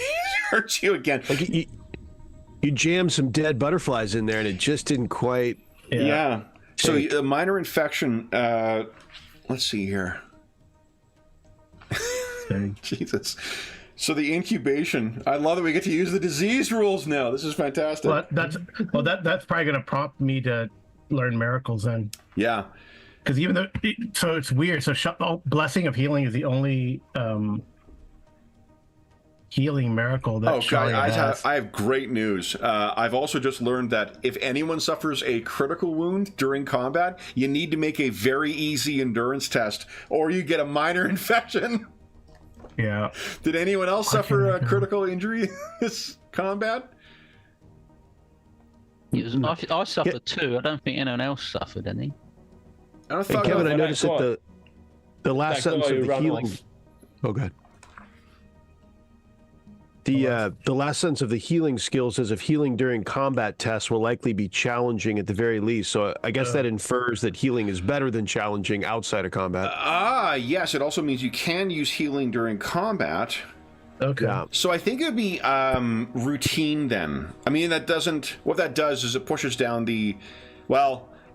A: hurts you again.
F: Like you jammed some dead butterflies in there, and it just didn't quite.
A: Yeah. So a minor infection. Let's see here. Jesus. So the incubation. I love that we get to use the disease rules now. This is fantastic.
B: Well, that's probably going to prompt me to learn miracles then.
A: Yeah.
B: Because even though, so it's weird. So Blessing of Healing is the only healing miracle that Sharia has.
A: I have great news. I've also just learned that if anyone suffers a critical wound during combat, you need to make a very easy endurance test, or you get a minor infection.
B: Yeah.
A: Did anyone else suffer a critical injury this combat?
E: I suffered 2. I don't think anyone else suffered any.
A: I
F: Hey, Kevin, I noticed that the last sentence of the healing. Oh, good. The last sentence of the healing skill says if healing during combat tests will likely be challenging at the very least. So I guess that infers that healing is better than challenging outside of combat.
A: Yes. It also means you can use healing during combat.
B: Okay.
F: Yeah.
A: So I think it would be routine then. I mean, what that does is it pushes down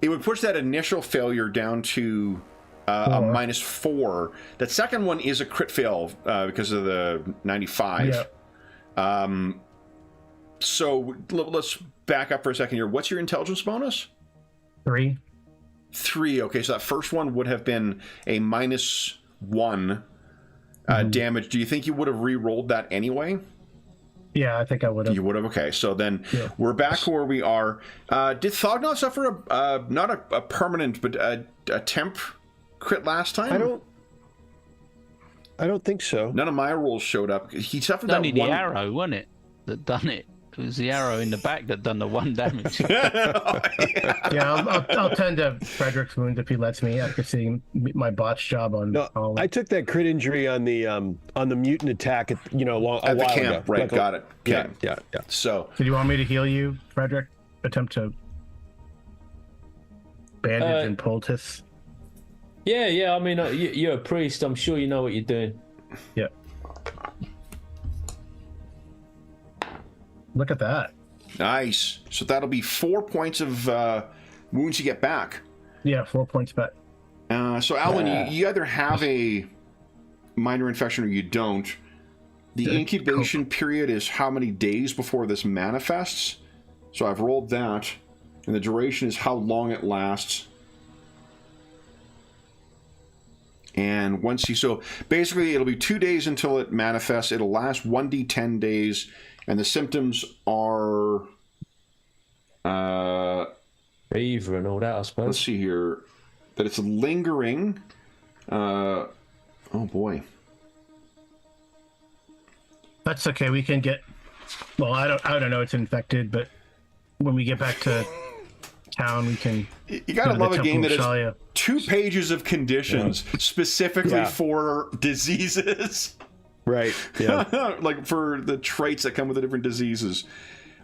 A: it would push that initial failure down to a -4. That second one is a crit fail because of the 95.
B: Yeah.
A: So let's back up for a second here. What's your intelligence bonus?
B: 3.
A: 3. Okay, so that first one would have been a -1 damage. Do you think you would have re-rolled that anyway?
B: Yeah, I think I would have.
A: You would have. Okay, so then we're back to where we are. Did Thognot suffer not a permanent, but a temp crit last time?
F: I don't think so.
A: None of my rolls showed up. He suffered that
E: Only
A: one.
E: the arrow, wasn't it, that done it? It was the arrow in the back that done the 1 damage.
B: Yeah, I'll tend to Frederick's wounds if he lets me after seeing my botch job on.
F: No, I took that crit injury on the mutant attack at a
A: At
F: while
A: the camp,
F: ago.
A: right? Got it. Okay.
F: Yeah.
A: So
B: Did you want me to heal you, Frederick? Attempt to bandage and poultice.
D: Yeah. I mean, you're a priest. I'm sure you know what you're doing.
B: Yeah. Look at that.
A: nice. So that'll be 4 points of wounds you get back.
B: Yeah, 4 points back.
A: So Alwyn, you either have a minor infection or you don't. The incubation period is how many days before this manifests? So I've rolled that, and the duration is how long it lasts. And so basically it'll be 2 days until it manifests. It'll last 1d10 days, and the symptoms are
D: Fever and all that, I suppose.
A: let's see here, that it's lingering, Oh boy.
B: That's okay. We can get. Well, I don't know. It's infected, but when we get back to town, we can.
A: You gotta
B: go to
A: love
B: the
A: a game that
B: Temple of
A: has
B: Shalia.
A: 2 pages of conditions specifically for diseases.
F: Right. Yeah.
A: Like for the traits that come with the different diseases.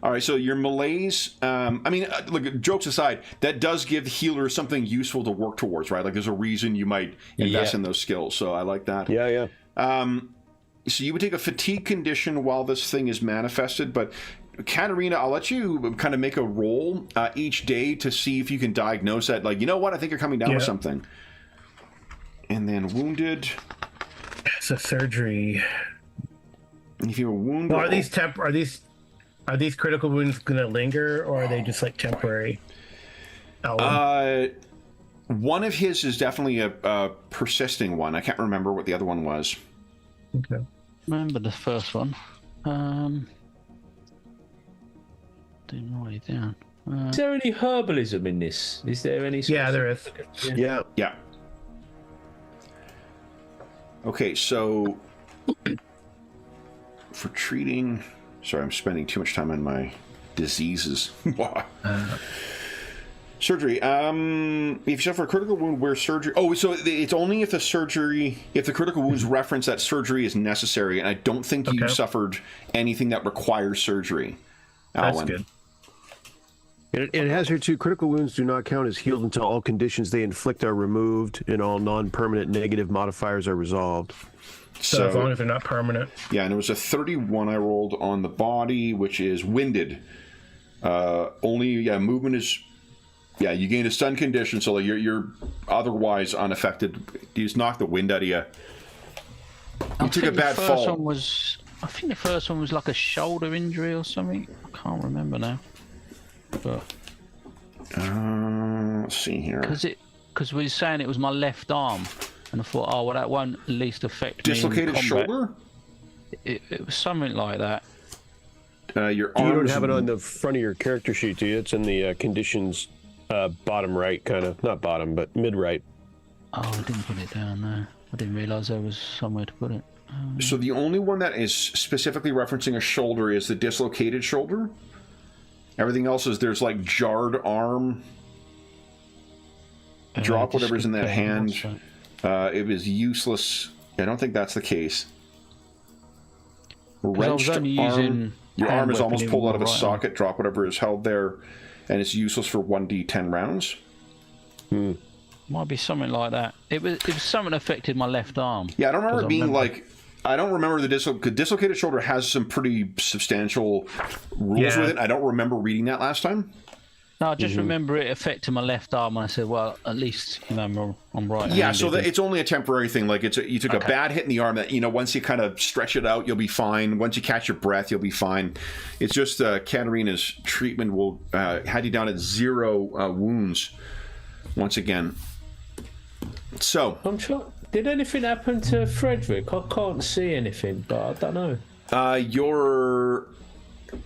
A: All right, so your malaise. I mean, look, jokes aside, that does give healers something useful to work towards, right? Like, there's a reason you might invest in those skills. So I like that.
F: Yeah.
A: So you would take a fatigue condition while this thing is manifested, but Katarina, I'll let you kind of make a roll each day to see if you can diagnose that. Like, you know what? I think you're coming down with something. And then wounded.
B: It's a surgery.
A: If you're wounded,
B: Well, are these critical wounds going to linger, or are they just like temporary?
A: One of his is definitely a persisting one. I can't remember what the other one was.
B: Okay.
E: Remember the first one. Didn't write it down.
D: Is there any herbalism in this? Is there any?
B: Yeah, there is.
F: Yeah.
A: Okay, so for treating... Sorry, I'm spending too much time on my diseases. Surgery. If you suffer a critical wound where surgery... Oh, so it's only if the critical wounds reference that surgery is necessary, and I don't think you suffered anything that requires surgery, Alan.
B: That's good.
F: It has here too, critical wounds do not count as healed until all conditions they inflict are removed and all non-permanent negative modifiers are resolved.
B: So as long as they're not permanent.
A: Yeah, and it was a 31 I rolled on the body, which is winded. Movement is... Yeah, you gain a stun condition, so like you're otherwise unaffected. You just knock the wind out of you. You took a bad fall.
E: I think the first one was like a shoulder injury or something. I can't remember now. But
A: let's see here.
E: Because we were saying it was my left arm, and I thought, oh well, that won't at least affect
A: dislocated
E: me in combat.
A: shoulder.
E: It was something like that.
A: Your arm.
F: You don't have it on the front of your character sheet, do you? It's in the conditions bottom right, kind of. Not bottom, but mid right.
E: Oh, I didn't put it down there. I didn't realise there was somewhere to put it.
A: So the only one that is specifically referencing a shoulder is the dislocated shoulder. Everything else is there's like jarred arm. Drop whatever's in that hand. It was useless. I don't think that's the case. Wrenched arm. Your arm is almost pulled out of a socket. Drop whatever is held there, and it's useless for 1d10 rounds.
E: Might be something like that. It was something that affected my left arm.
A: Yeah, I don't remember it being like... I don't remember the dislocated shoulder has some pretty substantial rules with it. I don't remember reading that last time.
E: No, I just remember it affected my left arm, and I said, well, at least I'm right.
A: Yeah, so it's only a temporary thing. Like you took a bad hit in the arm that, once you kind of stretch it out, you'll be fine. Once you catch your breath, you'll be fine. It's just Katarina's treatment will had you down at 0 wounds once again. So
D: I'm sure. Did anything happen to Frederick? I can't see anything, but I don't know.
A: Your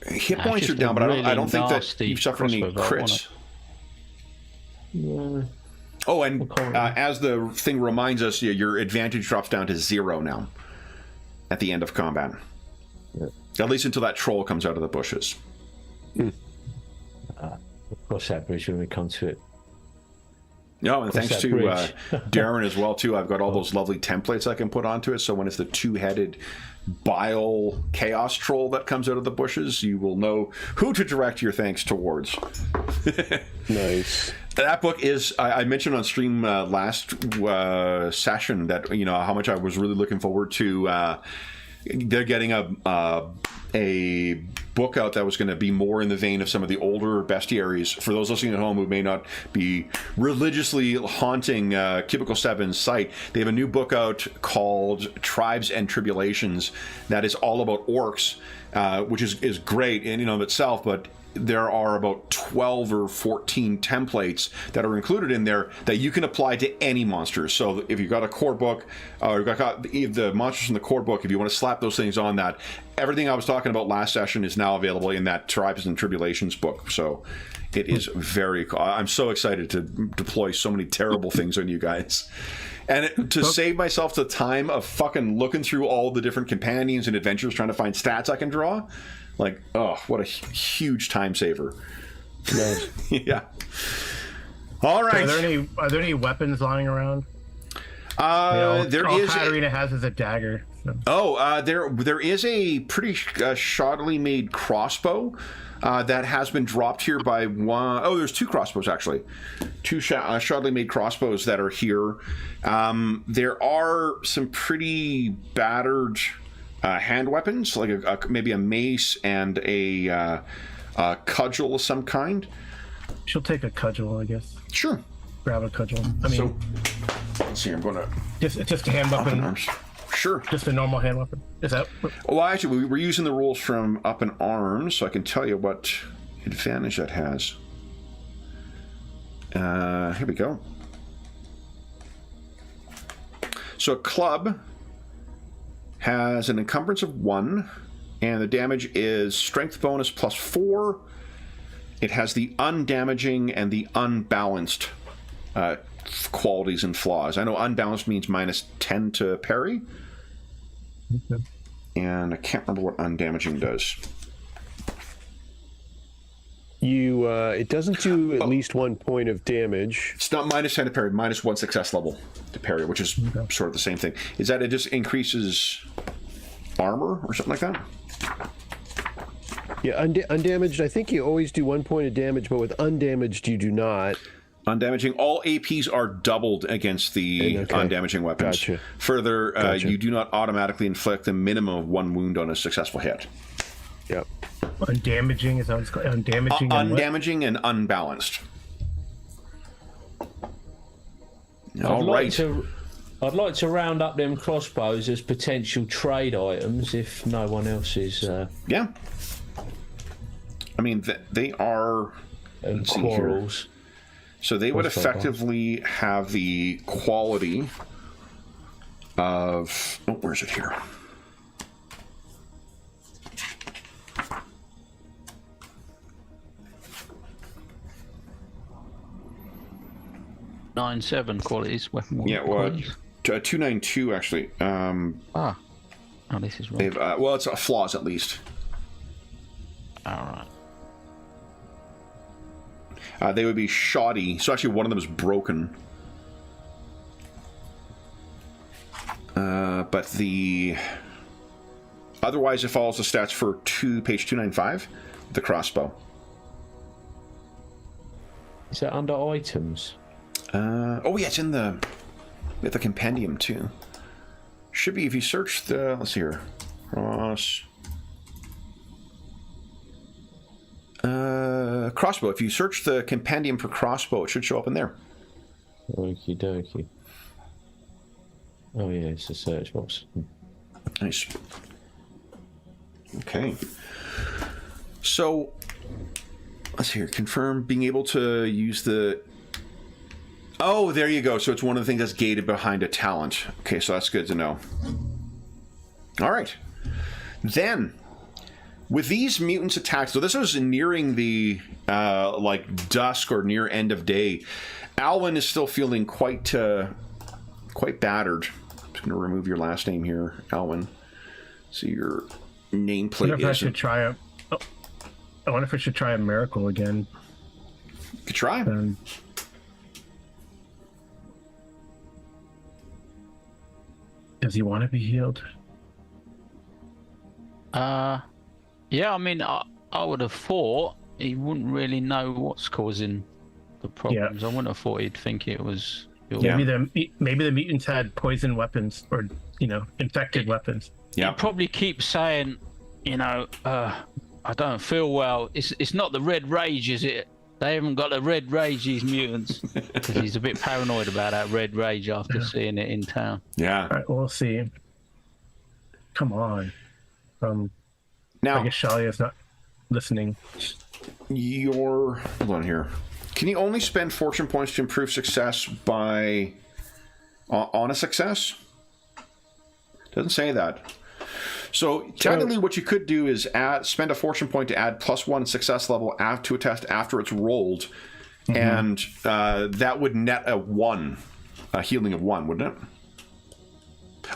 A: hit points are down, but I don't think that you've suffered any crits.
D: Yeah.
A: Oh, and as the thing reminds us, your advantage drops down to 0 now at the end of combat. Yeah. At least until that troll comes out of the bushes.
D: We'll cross that bridge when we come to it.
A: No, and thanks to Darren as well, too. I've got all those lovely templates I can put onto it, so when it's the 2-headed bile chaos troll that comes out of the bushes, you will know who to direct your thanks towards.
F: Nice.
A: That book is, I mentioned on stream last session that, how much I was really looking forward to. They're getting a book out that was going to be more in the vein of some of the older bestiaries. For those listening at home who may not be religiously haunting Cubicle 7's site, they have a new book out called Tribes and Tribulations that is all about orcs, which is great in and of itself, but there are about 12 or 14 templates that are included in there that you can apply to any monsters. So if you've got a core book, or you've got the monsters in the core book, if you want to slap those things on that, everything I was talking about last session is now available in that Tribes and Tribulations book. So it is very cool. I'm so excited to deploy so many terrible things on you guys. And to save myself the time of fucking looking through all the different companions and adventures trying to find stats I can draw, like, oh, what a huge time saver.
F: Nice.
A: Yeah. All right.
B: Are there any weapons lying around?
A: There
B: all
A: is.
B: Katarina has is a dagger. So.
A: Oh, there is a pretty shoddily made crossbow that has been dropped here by one. Oh, there's two crossbows actually, two shoddily made crossbows that are here. There are some pretty battered hand weapons, like maybe a mace and a cudgel of some kind.
B: She'll take a cudgel, I guess.
A: Sure.
B: Grab a cudgel. I mean,
A: So, let's see. I'm going to
B: just a hand weapon.
A: arms. Sure.
B: Just a normal hand weapon. Is that?
A: Well, actually, we're using the rules from Up in Arms, so I can tell you what advantage that has. Here we go. So a club has an encumbrance of 1, and the damage is strength bonus +4. It has the undamaging and the unbalanced qualities and flaws. I know unbalanced means -10 to parry.
B: Okay.
A: And I can't remember what undamaging does.
F: It doesn't do at least 1 point of damage.
A: It's not -10 to parry, -1 success level to parry, which is sort of the same thing. Is that it just increases armor or something like that?
F: Yeah, undamaged, I think you always do 1 point of damage, but with undamaged you do not.
A: Undamaging, all APs are doubled against the undamaging weapons.
F: Gotcha.
A: Further,
F: Gotcha.
A: you do not automatically inflict a minimum of 1 wound on a successful hit.
F: Yep.
B: Undamaging is that what it's called? Undamaging.
A: Undamaging and unbalanced. All right.
D: I'd like to round up them crossbows as potential trade items if no one else is.
A: Yeah. I mean, they are.
D: And quarrels.
A: So they would effectively have the quality of. Oh, where is it here?
E: Nine seven qualities, weapon.
A: Yeah, well,
E: qualities.
A: 292 actually.
E: Oh, this is wrong.
A: They've well, it's flaws at least.
E: All
A: right. They would be shoddy. So actually, one of them is broken. But the otherwise, it follows the stats for page 295. The crossbow.
D: Is that under items?
A: Oh yeah, it's in the compendium too. Should be if you search the. Let's see here. Crossbow. If you search the compendium for crossbow, it should show up in there.
D: Okie dokie. Oh yeah, it's a search box.
A: Nice. Okay. So let's see here. Confirm being able to use the. Oh, there you go. So it's one of the things that's gated behind a talent. Okay, so that's good to know. All right. Then, with these mutants attacked, so this was nearing the like dusk or near end of day. Alwyn is still feeling quite battered. I'm just going to remove your last name here, Alwyn. So your nameplate.
B: I wonder if I should try a. Oh, I wonder if I should try a miracle again.
A: You could try.
B: Does he want to be healed?
E: right. Yeah, I mean, I would have thought he wouldn't really know what's causing the problems. I wouldn't have thought he'd think it was.
B: Maybe the mutants had poison weapons or infected weapons.
A: Yeah.
E: He probably keeps saying, I don't feel well. It's not the red rage, is it? They haven't got the red rage, these mutants. Because he's a bit paranoid about that red rage after seeing it in town.
A: Yeah.
B: All right, we'll see. Come on.
A: Now,
B: I guess Shalia's not listening.
A: Hold on here. Can you only spend fortune points to improve success by on a success? Doesn't say that. So technically, what you could do is spend a fortune point to add +1 success level to a test after it's rolled, and that would net a 1 a healing of 1, wouldn't it?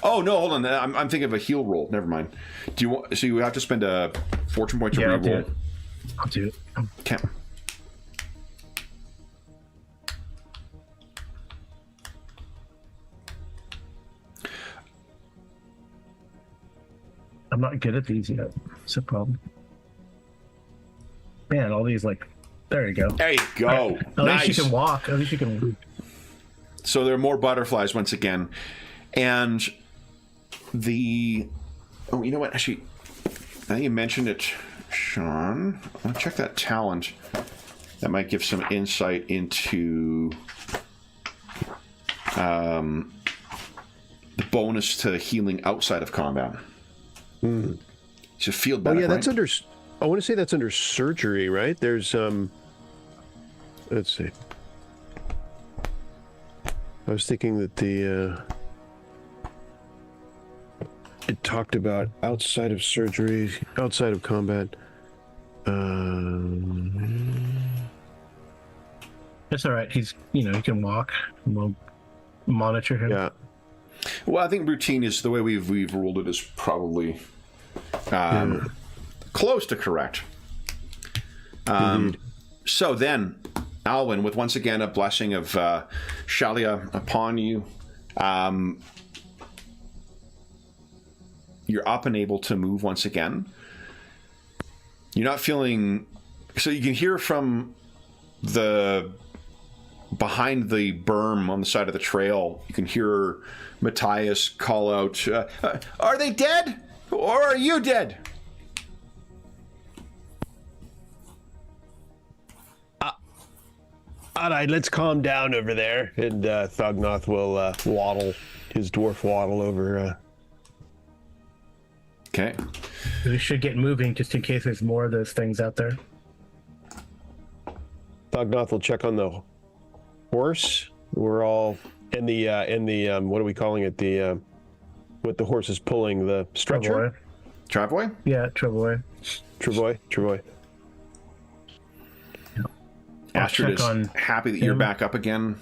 A: Oh no, hold on. I'm thinking of a heal roll. Never mind. Do you want? So you have to spend a fortune point to reroll.
B: I'll do it.
A: Okay.
B: I'm not good at these yet. It's a problem. Man, all these there you go.
A: There you go.
B: At
A: Nice.
B: least you can walk. At least you can.
A: So there are more butterflies once again, and you know what? Actually, now you mentioned it, Sean. I'll check that talent. That might give some insight into the bonus to healing outside of combat. So feel better.
F: Oh yeah,
A: right?
F: that's under. I want to say that's under surgery, right? There's let's see. I was thinking that it talked about outside of surgery, outside of combat.
B: It's all right. He's he can walk. And we'll monitor him.
F: Yeah.
A: Well, I think routine is the way we've ruled it is probably close to correct. So then, Alwyn, with once again a blessing of Shalia upon you, you're up and able to move once again. You're not feeling... So you can hear from behind the berm on the side of the trail, you can hear Matthias call out, are they dead? Or are you dead?
F: All right, let's calm down over there. And Thognoth will waddle, his dwarf waddle over.
A: Okay.
B: We should get moving just in case there's more of those things out there.
F: Thognoth will check on the horse. We're all in the what are we calling it? The what the horse is pulling, the stretcher.
B: Travoy?
A: Travoy?
B: Yeah, Travoy.
F: Travoy.
A: Astrid is happy that you're back up again.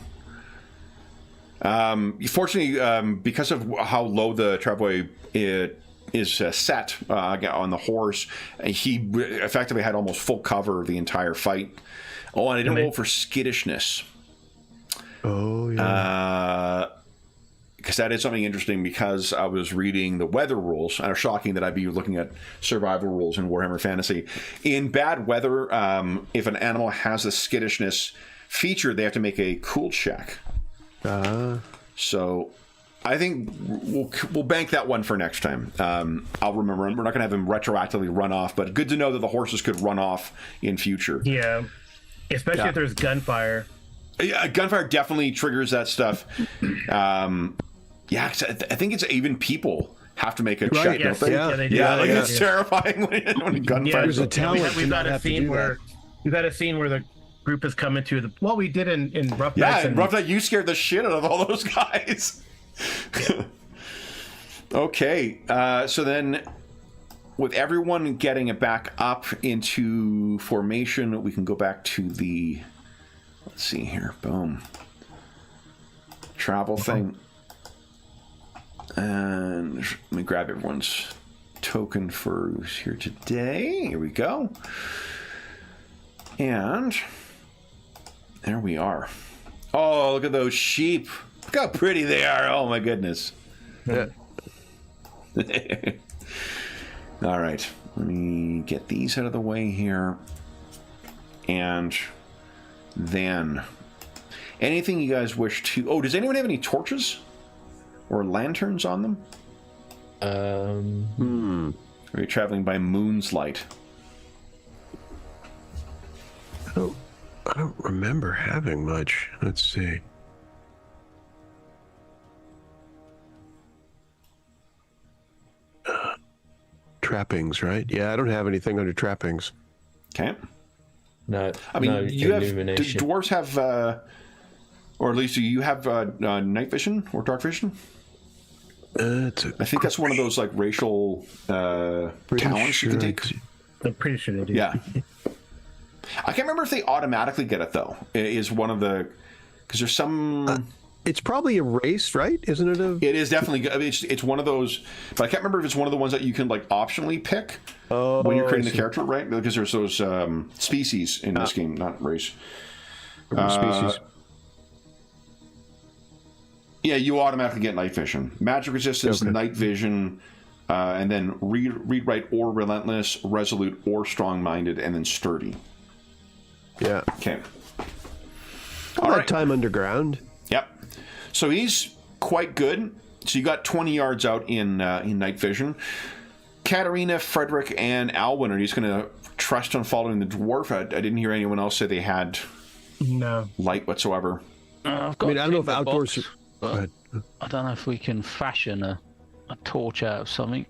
A: Fortunately, because of how low the Travoy is set on the horse, he effectively had almost full cover the entire fight. Oh, and I didn't roll for skittishness.
F: Oh, yeah.
A: Because that is something interesting, because I was reading the weather rules, and it's shocking that I'd be looking at survival rules in Warhammer Fantasy. In bad weather, if an animal has a skittishness feature, they have to make a cool check. So I think we'll bank that one for next time. I'll remember. We're not going to have him retroactively run off, but good to know that the horses could run off in future.
B: Yeah, especially if there's gunfire.
A: Yeah, gunfire definitely triggers that stuff. Yeah, I think it's even people have to make a check,
B: Yes,
A: don't they?
B: yeah, they do.
A: Yeah, it's terrifying when gunfire.
F: There's a talent.
B: We've got a scene where the group is coming to the. Well, we did in Rough Nights.
A: Yeah, in Rough Night, you scared the shit out of all those guys. Okay, so then, with everyone getting it back up into formation, we can go back to the. Let's see here. Boom. Travel thing. And let me grab everyone's token for who's here today. Here we go. And there we are. Oh, look at those sheep. Look how pretty they are. Oh, my goodness.
F: Yeah.
A: All right. Let me get these out of the way here. And then anything you guys wish to... Oh, does anyone have any torches? Or lanterns on them? Are you traveling by moon's light?
F: I don't remember having much. Let's see. Trappings, right? Yeah, I don't have anything under trappings.
A: Okay.
D: No,
A: I mean,
D: no
A: you have...
D: illumination.
A: Do dwarves have... or at least do you have night vision or dark vision? I think that's one of those like racial talents you can take.
B: I'm pretty sure they do.
A: Yeah. I can't remember if they automatically get it though. Is one of the... Because there's some...
F: It's probably erased, right? Isn't it?
A: It is definitely. I mean, it's one of those, but I can't remember if it's one of the ones that you can like optionally pick when you're creating the character, right? Because there's those species in this game, not race.
F: Species.
A: Yeah, you automatically get night vision, magic resistance, night vision, and then read, write, or relentless, resolute, or strong-minded, and then sturdy.
F: Yeah.
A: Okay.
F: All right. Time underground.
A: Yep. So he's quite good. So you got 20 yards out in night vision. Katarina, Frederick, and Alwyn are just going to trust on following the dwarf. I didn't hear anyone else say they had light whatsoever.
E: I've got
F: I mean, I don't know if outdoors.
E: But I don't know if we can fashion a torch out of something.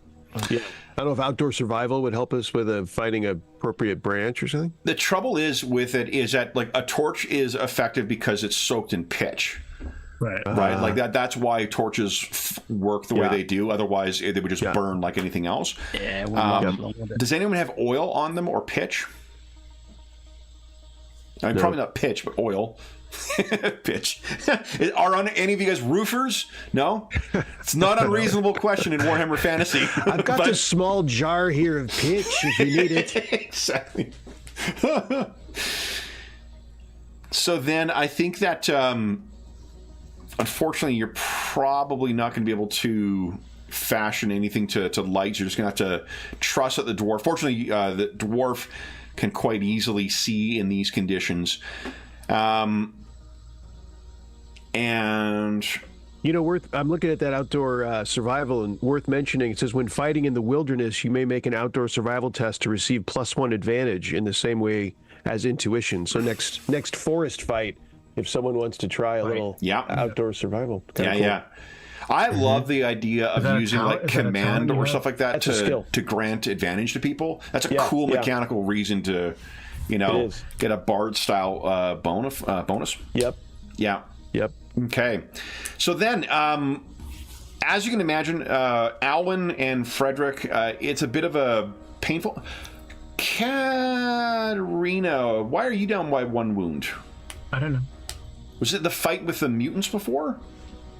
F: Yeah. I don't know if outdoor survival would help us with finding an appropriate branch or something.
A: The trouble is with it is that like a torch is effective because it's soaked in pitch.
B: Right.
A: Right. Like that's why torches work the way they do. Otherwise, they would just burn like anything else.
E: Yeah.
A: Does anyone have oil on them or pitch? I mean, probably not pitch, but oil. Pitch. Are any of you guys roofers? No? It's not an unreasonable question in Warhammer Fantasy.
F: I've got this small jar here of pitch if you need it.
A: Exactly. So then I think that unfortunately you're probably not going to be able to fashion anything to light. You're just going to have to trust that the dwarf. Fortunately, the dwarf can quite easily see in these conditions. And
F: you know, I'm looking at that outdoor survival, and worth mentioning, it says when fighting in the wilderness, you may make an outdoor survival test to receive +1 advantage in the same way as intuition. So next forest fight, if someone wants to try a little outdoor survival.
A: Yeah. I love the idea of using like command or stuff like that to grant advantage to people. That's a cool mechanical reason to, get a bard style bonus.
F: Yep.
A: Yeah.
F: Yep.
A: Okay. So then, as you can imagine, Alwyn and Frederick, it's a bit of a painful. Katarina, why are you down by 1 wound?
B: I don't know.
A: Was it the fight with the mutants before?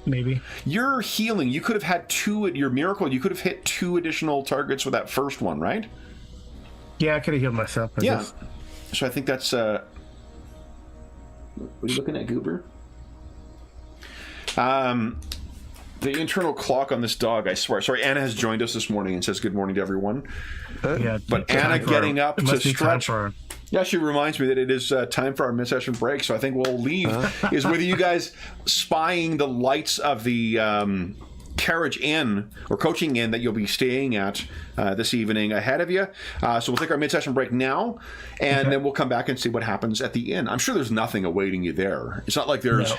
B: Maybe.
A: You're healing. You could have had your miracle. You could have hit 2 additional targets with that first one, right?
B: Yeah, I could have healed myself. I guess.
A: So I think that's. What are you looking at, Goober? The internal clock on this dog, I swear. Sorry, Anna has joined us this morning and says good morning to everyone. But Anna getting up to stretch. Yeah, she reminds me that it is time for our mid-session break, so I think we'll leave is with you guys spying the lights of the carriage inn or coaching inn that you'll be staying at this evening ahead of you. So we'll take our mid-session break now, and then we'll come back and see what happens at the inn. I'm sure there's nothing awaiting you there. It's not like there's,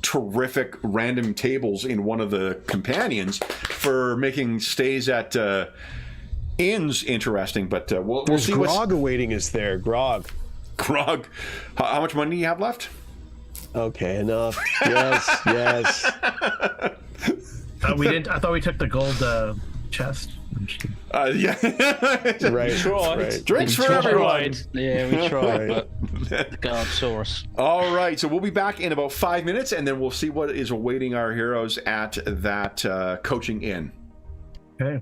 A: terrific random tables in one of the companions for making stays at inns interesting, but we'll see.
F: Grog awaiting us there. Grog.
A: How much money do you have left?
F: Okay, enough. Yes.
B: We didn't. I thought we took the gold chest.
A: Yeah.
F: Right.
A: Drinks for everyone.
E: Yeah, we tried, but God saw us.
A: All right, so we'll be back in about 5 minutes, and then we'll see what is awaiting our heroes at that coaching inn.
B: Okay.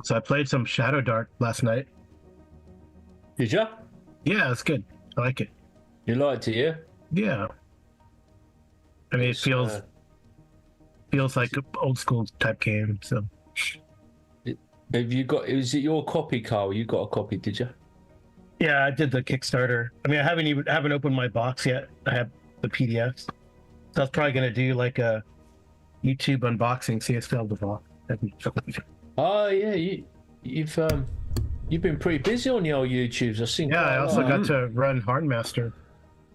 B: So I played some Shadow Dark last night.
D: Did you?
B: Yeah, it's good. I like it.
D: You liked it, yeah?
B: Yeah. I mean, it feels like an old school type game. So.
D: Have you got? Is it your copy, Carl? You got a copy, did you?
B: Yeah, I did the Kickstarter. I mean, I haven't opened my box yet. I have the PDFs. So I was probably gonna do like a YouTube unboxing. See, I still have the box.
D: Oh yeah, you've been pretty busy on your YouTubes. I've seen.
B: Yeah, I also got to run Hardmaster.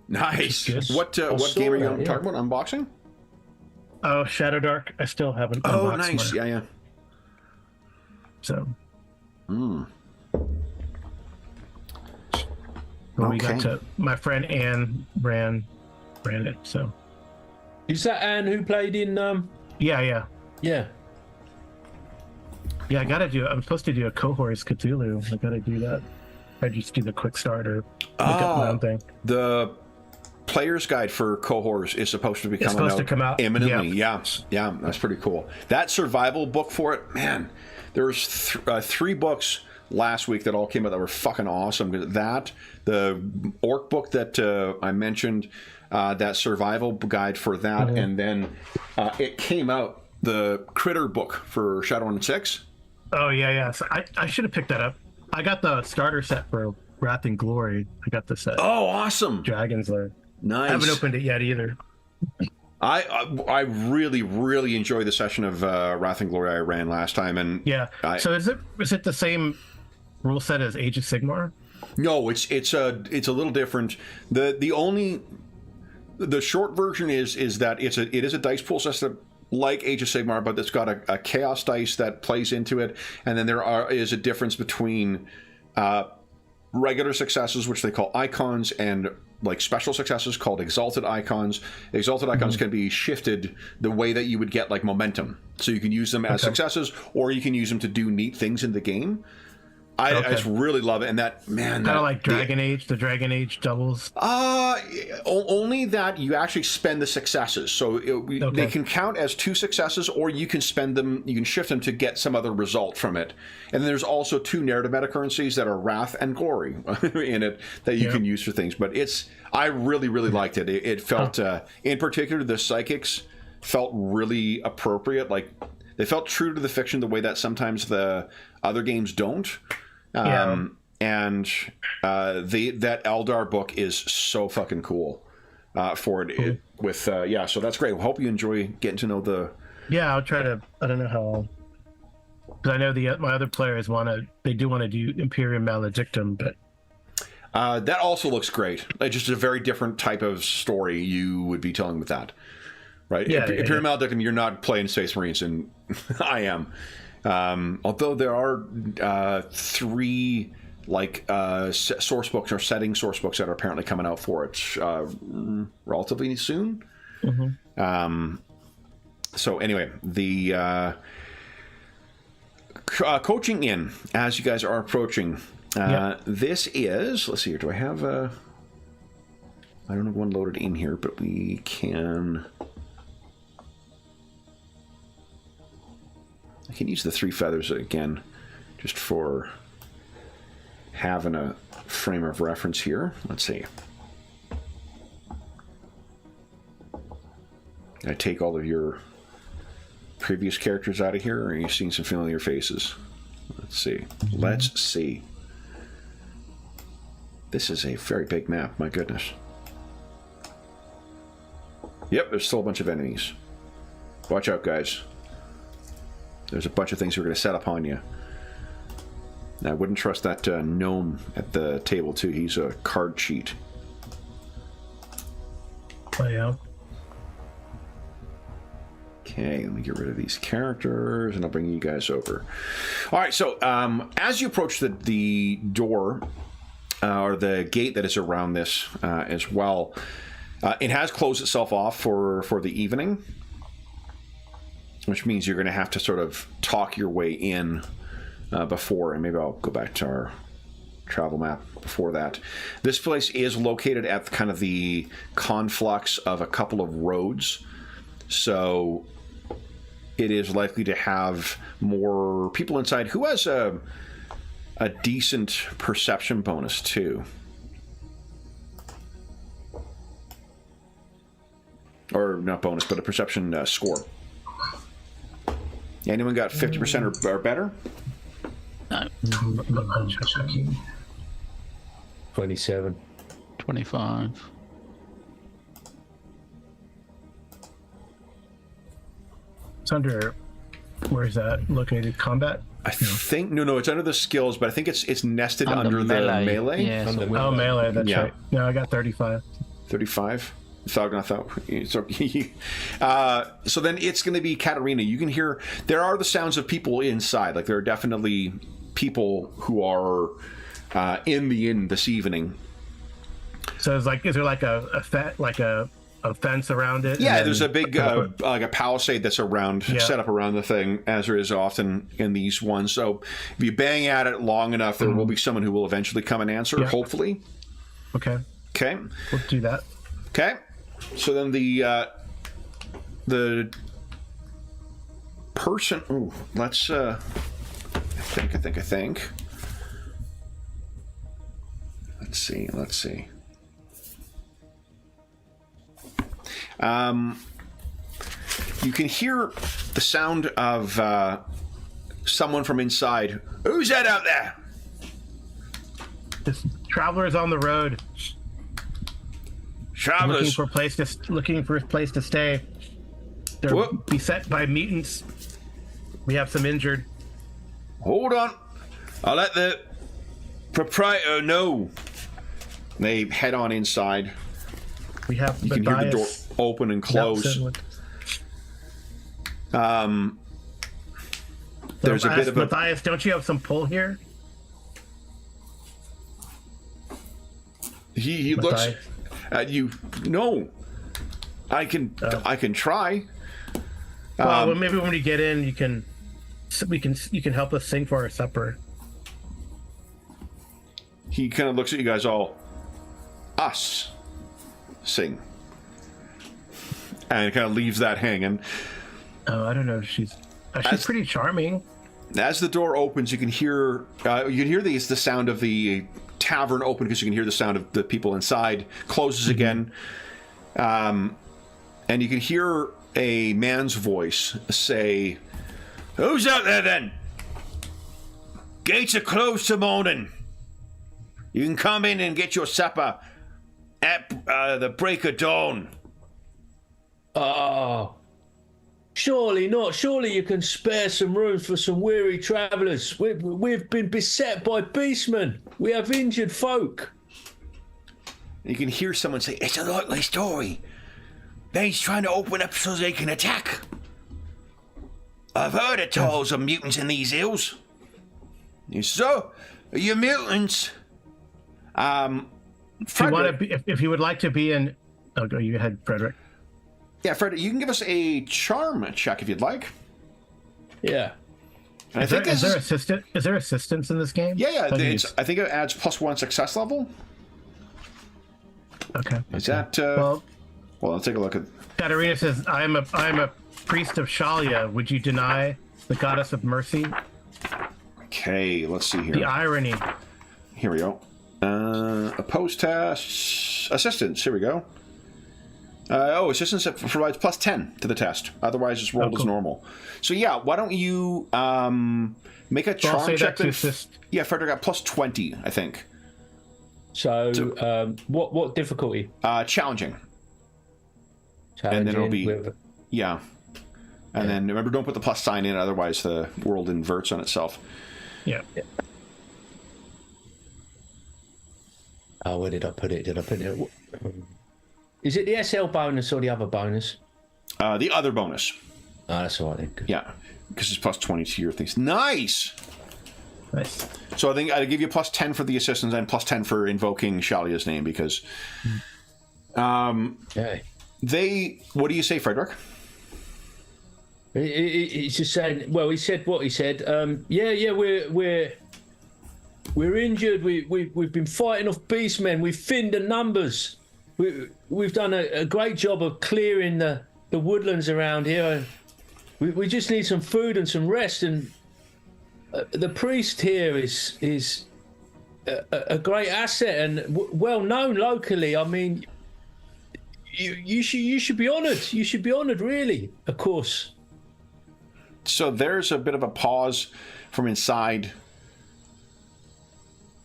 A: Nice.
B: Good.
A: What game are you talking about? Unboxing?
B: Oh, Shadow Dark. I still haven't.
A: Oh,
B: unboxed
A: nice.
B: mine.
A: Yeah.
B: So.
A: Hmm.
B: Well, we got to my friend Anne ran it. So.
D: Is that Anne who played in?
B: Yeah.
D: Yeah.
B: Yeah, I gotta do it. I'm supposed to do a Cohorts Cthulhu. I gotta do that. I just do the quick start or make up my own thing.
A: The player's guide for Cohorts is supposed to come out imminently. Yeah, that's pretty cool. That survival book for it, man. There was 3 books last week that all came out that were fucking awesome. That, the orc book that I mentioned, that survival guide for that, and then it came out, the critter book for Shadowrun 6.
B: Oh yeah. So I should have picked that up. I got the starter set for Wrath and Glory. I got the set.
A: Oh, awesome!
B: Dragon's Lair.
A: Nice.
B: I haven't opened it yet either.
A: I really, really enjoyed the session of Wrath and Glory I ran last time, and
B: Yeah. So is it the same rule set as Age of Sigmar?
A: no, it's a little different. The short version is that it is a dice pool system like Age of Sigmar, but it's got a chaos dice that plays into it, and then is a difference between regular successes, which they call icons, and like special successes called exalted icons. Exalted icons can be shifted the way that you would get like momentum, so you can use them as successes, or you can use them to do neat things in the game. I just really love it, and that man,
B: Kind of like Dragon Age, the Dragon Age doubles.
A: Only that you actually spend the successes, so they can count as 2 successes, or you can spend them. You can shift them to get some other result from it. And then there's also 2 narrative meta currencies that are Wrath and Glory in it that you can use for things. But I really, really liked it. It felt, in particular, the psychics felt really appropriate. Like they felt true to the fiction the way that sometimes the other games don't. And that Eldar book is so fucking cool for it. So that's great. Hope you enjoy getting to know the.
B: Yeah, I'll try to. I don't know how. Because I know my other players they do want to do Imperium Maledictum, but.
A: That also looks great. It's just a very different type of story you would be telling with that, right?
B: Yeah,
A: Imperium Maledictum, you're not playing Space Marines, and I am. Although there are 3 source books or setting source books that are apparently coming out for it relatively soon. So anyway, the coaching in as you guys are approaching. This is, let's see here. Do I have I don't have one loaded in here, but we can. I can use the 3 feathers again, just for having a frame of reference here. Let's see. I take all of your previous characters out of here, or are you seeing some familiar faces? Let's see. Let's see. This is a very big map, my goodness. Yep, there's still a bunch of enemies. Watch out, guys. There's a bunch of things we're going to set up on you. And I wouldn't trust that gnome at the table, too. He's a card cheat.
B: Oh, yeah.
A: Okay, let me get rid of these characters, and I'll bring you guys over. All right, so as you approach the door, or the gate that is around this as well, it has closed itself off for the evening, which means you're going to have to sort of talk your way in before, and maybe I'll go back to our travel map before that. This place is located at kind of the conflux of a couple of roads, so it is likely to have more people inside. Who has a decent perception bonus too? Or not bonus, but a perception score. Anyone got 50% or better?
E: No.
D: 27.
E: 25.
B: It's under. Where is that located? Combat?
A: I think no, it's under the skills, but I think it's nested under the
E: melee. Yeah,
A: under
B: melee. That's right. No, I got 35.
A: 35. So then it's going to be Katarina. You can hear there are the sounds of people inside. Like there are definitely people who are in the inn this evening.
B: So is there like a fence around it?
A: Yeah, there's a big like a palisade that's set up around the thing, as there is often in these ones. So if you bang at it long enough, there will be someone who will eventually come and answer. Hopefully.
B: Okay. We'll do that.
A: Okay. So then the person. Ooh, let's. I think. Let's see. You can hear the sound of someone from inside. Who's that out there?
B: Travelers on the road,
A: Travelers.
B: looking for a place to stay. They're
A: Whoop.
B: beset by mutants. We have some injured.
A: Hold on. I'll let the proprietor know. They head on inside.
B: We have
A: You can hear the door open and close. There's a bit of a...
B: Matthias, don't you have some pull here?
A: He looks at you. No. I can try.
B: Well, maybe when we get in, you can help us sing for our supper.
A: He kind of looks at you guys all. Us sing. And kind of leaves that hanging.
B: Oh, I don't know. She's pretty charming.
A: As the door opens, you can hear the sound of the tavern open because you can hear the sound of the people inside. Closes again, and you can hear a man's voice say, "Who's out there then? Gates are closed till morning. You can come in and get your supper at the break of dawn."
D: Oh, surely not. Surely you can spare some room for some weary travellers. We've been beset by beastmen. We have injured folk.
A: You can hear someone say, "It's a likely story. They's trying to open up so they can attack. I've heard of tales of mutants in these hills." So, are you mutants?
B: If you would like to be in, oh, go you ahead, Frederick.
A: Yeah, Frederick, you can give us a charm check if you'd like.
D: Yeah.
A: And
B: Is there assistance in this game?
A: Yeah. I think it adds +1 success level.
B: Okay.
A: Is that?
B: Well,
A: let's take a look at.
B: Katarina says, "I'm a priest of Shalia. Would you deny the goddess of mercy?"
A: Okay, let's see here.
B: The irony.
A: Here we go. Oppose test assistance. Here we go. Assistance that provides +10 to the test. Otherwise, it's rolled as normal. So yeah, why don't you make a charm check? Yeah, Frederick got +20, I think.
D: So, what difficulty?
A: Challenging. And then it'll be yeah. And then remember, don't put the plus sign in, otherwise the world inverts on itself.
B: Yeah.
D: Oh, where did I put it? Is it the SL bonus or the other bonus?
A: The other bonus.
D: Oh, that's all right then. Good.
A: Yeah, because it's +20 to your things. Nice!
B: Nice.
A: So I think I'd give you +10 for the assistance and +10 for invoking Shalia's name because...
D: Okay.
A: What do you say, Frederick?
D: He's just saying. Well, he said what he said. We're injured. We've been fighting off beastmen. We've thinned the numbers. We've done a great job of clearing the woodlands around here. We just need some food and some rest. And the priest here is a great asset and well known locally. I mean, you should be honoured. You should be honoured, really. Of course.
A: So there's a bit of a pause from inside.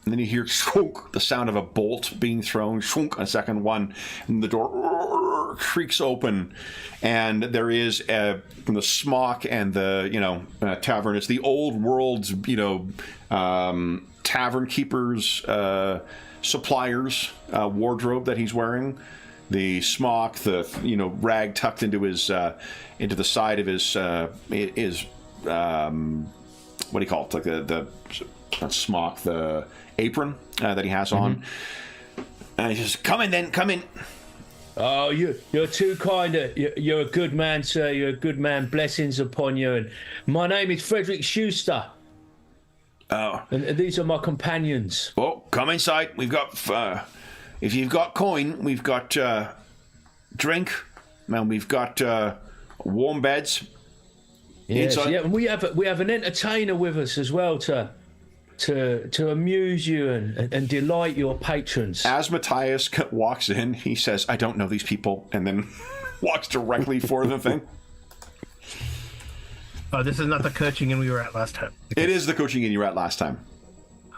A: And then you hear shunk, the sound of a bolt being thrown, shunk, a second one, and the door creaks open, and there is from the smock and the tavern. It's the old world's tavern keeper's supplier's wardrobe that he's wearing. The smock, the rag tucked into his into the side of his what do you call it? Like the not smock, the apron that he has on. And he says, "Come in, then. Come in."
D: Oh, you're too kind. You're a good man, sir. You're a good man. Blessings upon you. And my name is Frederick Schuster.
A: Oh.
D: And these are my companions.
A: Oh, come inside. We've got, if you've got coin, we've got drink, and we've got warm beds.
D: Yes,
A: inside.
D: yeah. And we have an entertainer with us as well to amuse you and delight your patrons.
A: As Matthias walks in, he says, "I don't know these people," and then walks directly for the thing.
B: Oh, this is not the coaching inn we were at last time.
A: It is the coaching inn you were at last time.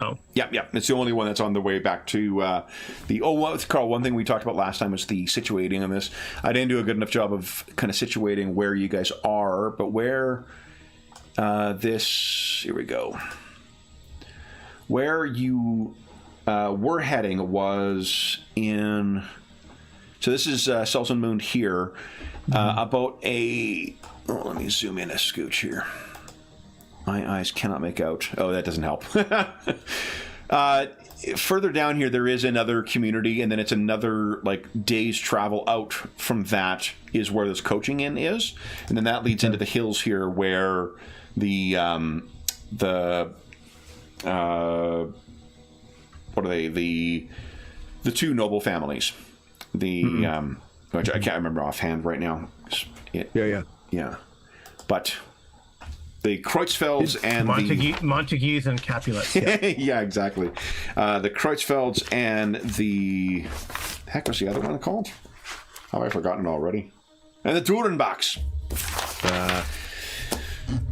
B: Oh,
A: Yeah. It's the only one that's on the way back to the. Oh, well, Carl. One thing we talked about last time was the situating on this. I didn't do a good enough job of kind of situating where you guys are, but where this. Here we go. Where you were heading was in. So this is Sultan Moon here. About a. Oh, let me zoom in a scooch here. My eyes cannot make out. Oh, that doesn't help. Further down here, there is another community, and then it's another day's travel out from that is where this coaching inn is, and then that leads into the hills here, where the what are they? The two noble families. Which I can't remember offhand right now. Yeah. But the Creutzfelds and
B: Montagues and Capulets. Yeah.
A: Yeah, exactly. The Creutzfelds and the heck was the other one called? Have I forgotten already? And the Durenbachs.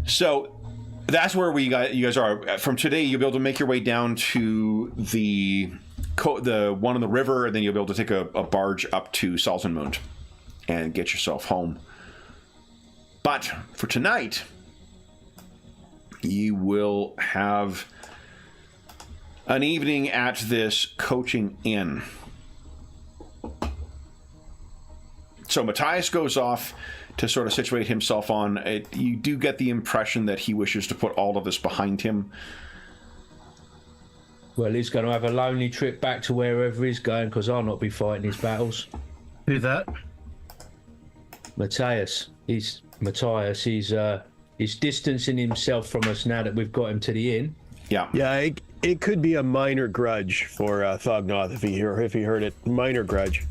A: So that's where you guys are. From today, you'll be able to make your way down to the one on the river, and then you'll be able to take a barge up to Salzenmund and get yourself home. But for tonight, you will have an evening at this coaching inn. So Matthias goes off to sort of situate himself on it. You do get the impression that he wishes to put all of this behind him.
D: Well, he's going to have a lonely trip back to wherever he's going, because I'll not be fighting his battles.
B: Who's that?
D: Matthias. He's distancing himself from us now that we've got him to the inn.
A: Yeah.
F: Yeah, it could be a minor grudge for Thognoth if he heard it. Minor grudge.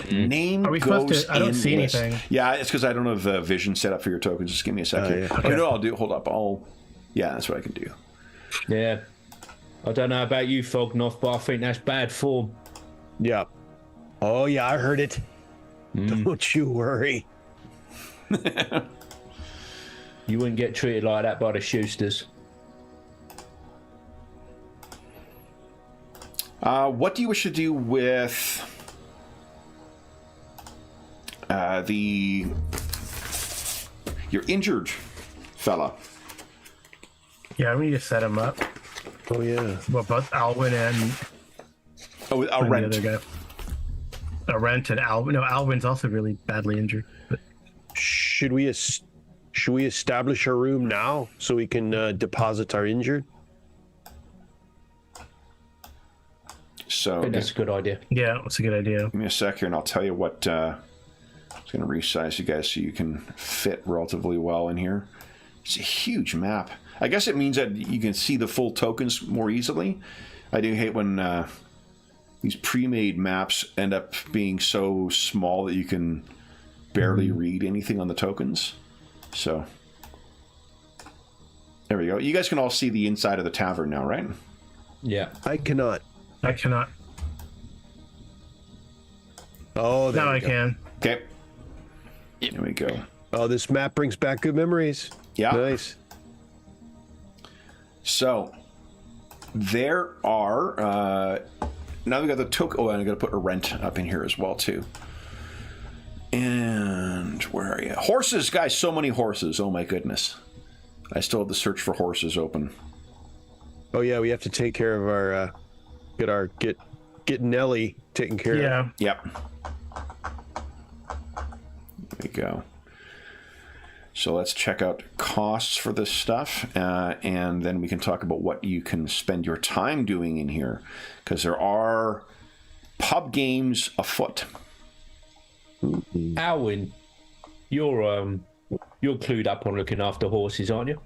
A: Name
B: Are we
A: goes
B: supposed to? I don't see
A: list.
B: anything.
A: Yeah, it's because I don't have the vision set up for your tokens. Just give me a second.
F: Yeah.
A: Okay. Oh, no, I'll do. Hold up. Yeah, that's what I can do.
D: Yeah. I don't know about you, Thognoth, but I think that's bad form.
F: Yeah. Oh, yeah, I heard it. Don't you worry.
D: You wouldn't get treated like that by the Schusters.
A: What do you wish to do with your injured fella?
B: Yeah, we need to set him up.
F: Oh, yeah.
B: Well, both Alwyn and
A: Rent.
B: the other guy. Rent and Alwyn. No, Alwyn's also really badly injured. But
F: Should we establish our room now so we can deposit our injured?
A: So
D: I think that's a good idea.
B: yeah, that's a good idea.
A: give me a sec here, and I'll tell you what. I'm just going to resize you guys so you can fit relatively well in here. It's a huge map. I guess it means that you can see the full tokens more easily. I do hate when these pre-made maps end up being so small that you can barely read anything on the tokens. So there we go. You guys can all see the inside of the tavern now, right?
D: Yeah.
F: I cannot.
B: I cannot.
F: Oh, there
B: Now
F: we
B: I
F: go.
B: can.
A: Okay. There we go.
F: Oh, this map brings back good memories.
A: Yeah.
F: Nice.
A: So there are now we got the token. Oh, and I got to put a rent up in here as well too. And where are you? Horses, guys! So many horses. Oh my goodness! I still have the search for horses open.
F: Oh, yeah, we have to take care of our get Nelly taken care of.
B: Yeah.
A: Yep. There we go. So let's check out costs for this stuff, and then we can talk about what you can spend your time doing in here, because there are pub games afoot.
D: Alwyn, you're clued up on looking after horses, aren't you?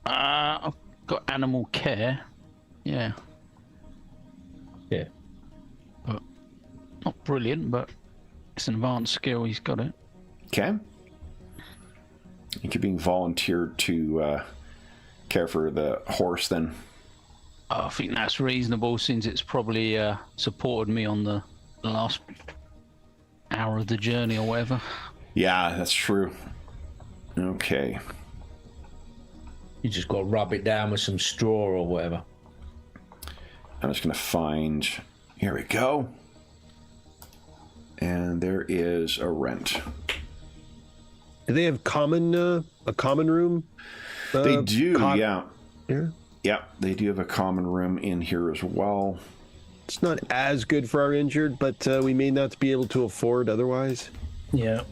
E: I've got animal care. Yeah.
D: Yeah.
E: But not brilliant, but it's an advanced skill. He's got it.
A: Okay. You're being volunteered to care for the horse, then.
E: I think that's reasonable, since it's probably supported me on the last hour of the journey or whatever.
A: Yeah, that's true. Okay.
D: You just got to rub it down with some straw or whatever.
A: I'm just going to find... Here we go. And there is a rent.
F: Do they have a common room?
A: They do, yeah.
F: Yeah.
A: Yeah, they do have a common room in here as well.
F: It's not as good for our injured, but we may not be able to afford otherwise.
B: Yeah.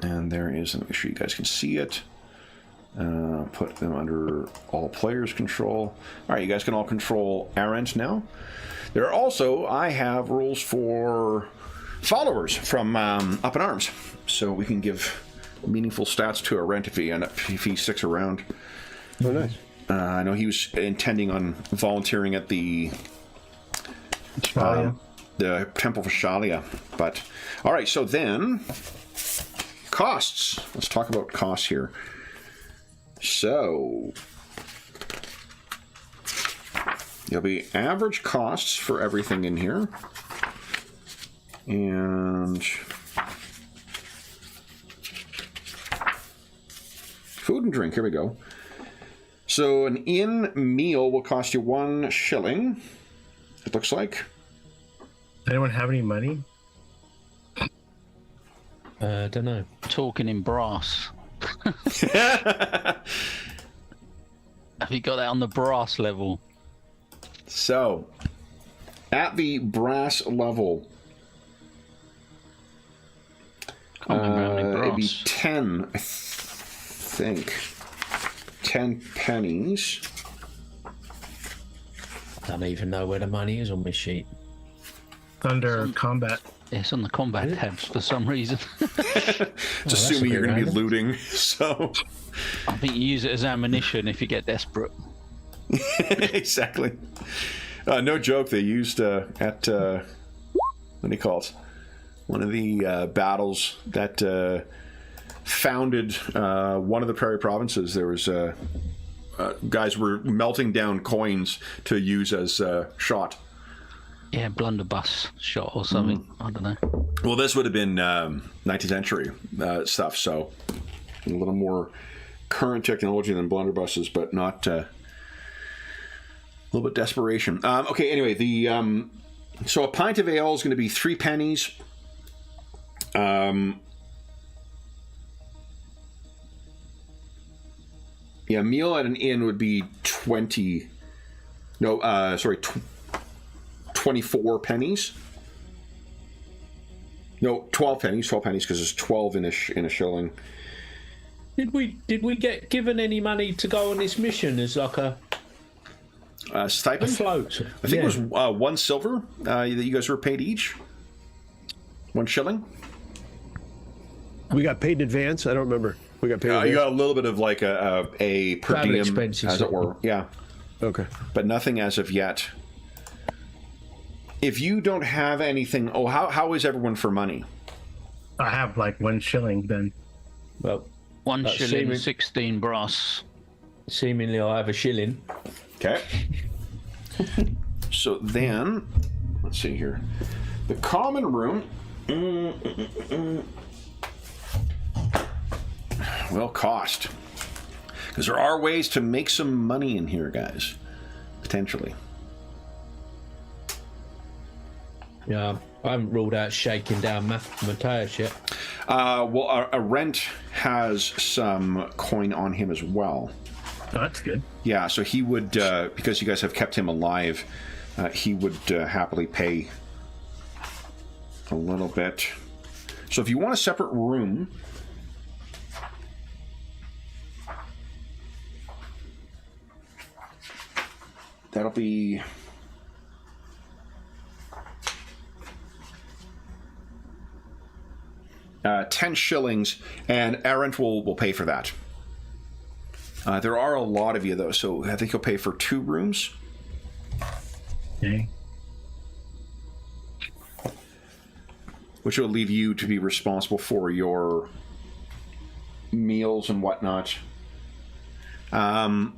A: And there is, let me make sure you guys can see it. Put them under all players' control. All right, you guys can all control Arendt now. There are also, I have rules for followers from Up in Arms, so we can give meaningful stats to Arendt if he sticks around.
F: Oh, nice.
A: I know he was intending on volunteering at the Temple for Shalia, but all right. So then, costs. Let's talk about costs here. So there'll be average costs for everything in here, and food and drink. Here we go. So an inn meal will cost you 1 shilling, it looks like.
B: Does anyone have any money?
D: I don't know.
E: Talking in brass. Have you got that on the brass level?
A: So, at the brass level,
E: Can't remember how many
A: it'd be
E: brass.
A: 10, I think. 10 pennies.
D: I don't even know where the money is on my sheet.
B: Under combat.
E: It's on the combat tabs for some reason.
A: Just assuming you're going to be looting, so...
E: I think you use it as ammunition if you get desperate.
A: Exactly. No joke, they used at... what do you call it? One of the battles that founded one of the Prairie provinces. There was... guys were melting down coins to use as shot.
E: Yeah, blunderbuss shot or something. I don't know.
A: Well, this would have been 19th century stuff, so a little more current technology than blunderbusses, but not a little bit desperation. Okay, anyway, the so a pint of ale is going to be 3 pennies. Yeah, meal at an inn would be 20. No, sorry, 24 pennies. No, 12 pennies. 12 pennies because there's 12 in a shilling.
D: Did we get given any money to go on this mission as like a
A: Stipend?
D: float?
A: I think it was 1 silver that you guys were paid each. 1 shilling.
F: We got paid in advance. I don't remember. We got paid. In
A: You
F: advance?
A: got a little bit of like a per
D: Travel
A: diem,
D: expenses.
A: as it were. Yeah,
F: Okay.
A: but nothing as of yet. If you don't have anything, how is everyone for money?
B: I have like 1 shilling then.
D: Well,
E: 1
D: That's
E: shilling,
D: seeming-
E: 16 brass.
D: seemingly I have a shilling.
A: Okay. So then, let's see here. The common room will cost. Because there are ways to make some money in here, guys. Potentially.
D: Yeah, I haven't ruled out shaking down Matthias yet.
A: Well, a rent has some coin on him as well.
B: Oh, that's good.
A: Yeah, so he would, because you guys have kept him alive, he would happily pay a little bit. So if you want a separate room, that'll be... $10 shillings, and Arendt will pay for that. There are a lot of you, though, so I think he'll pay for 2 rooms.
B: Okay.
A: Which will leave you to be responsible for your meals and whatnot. I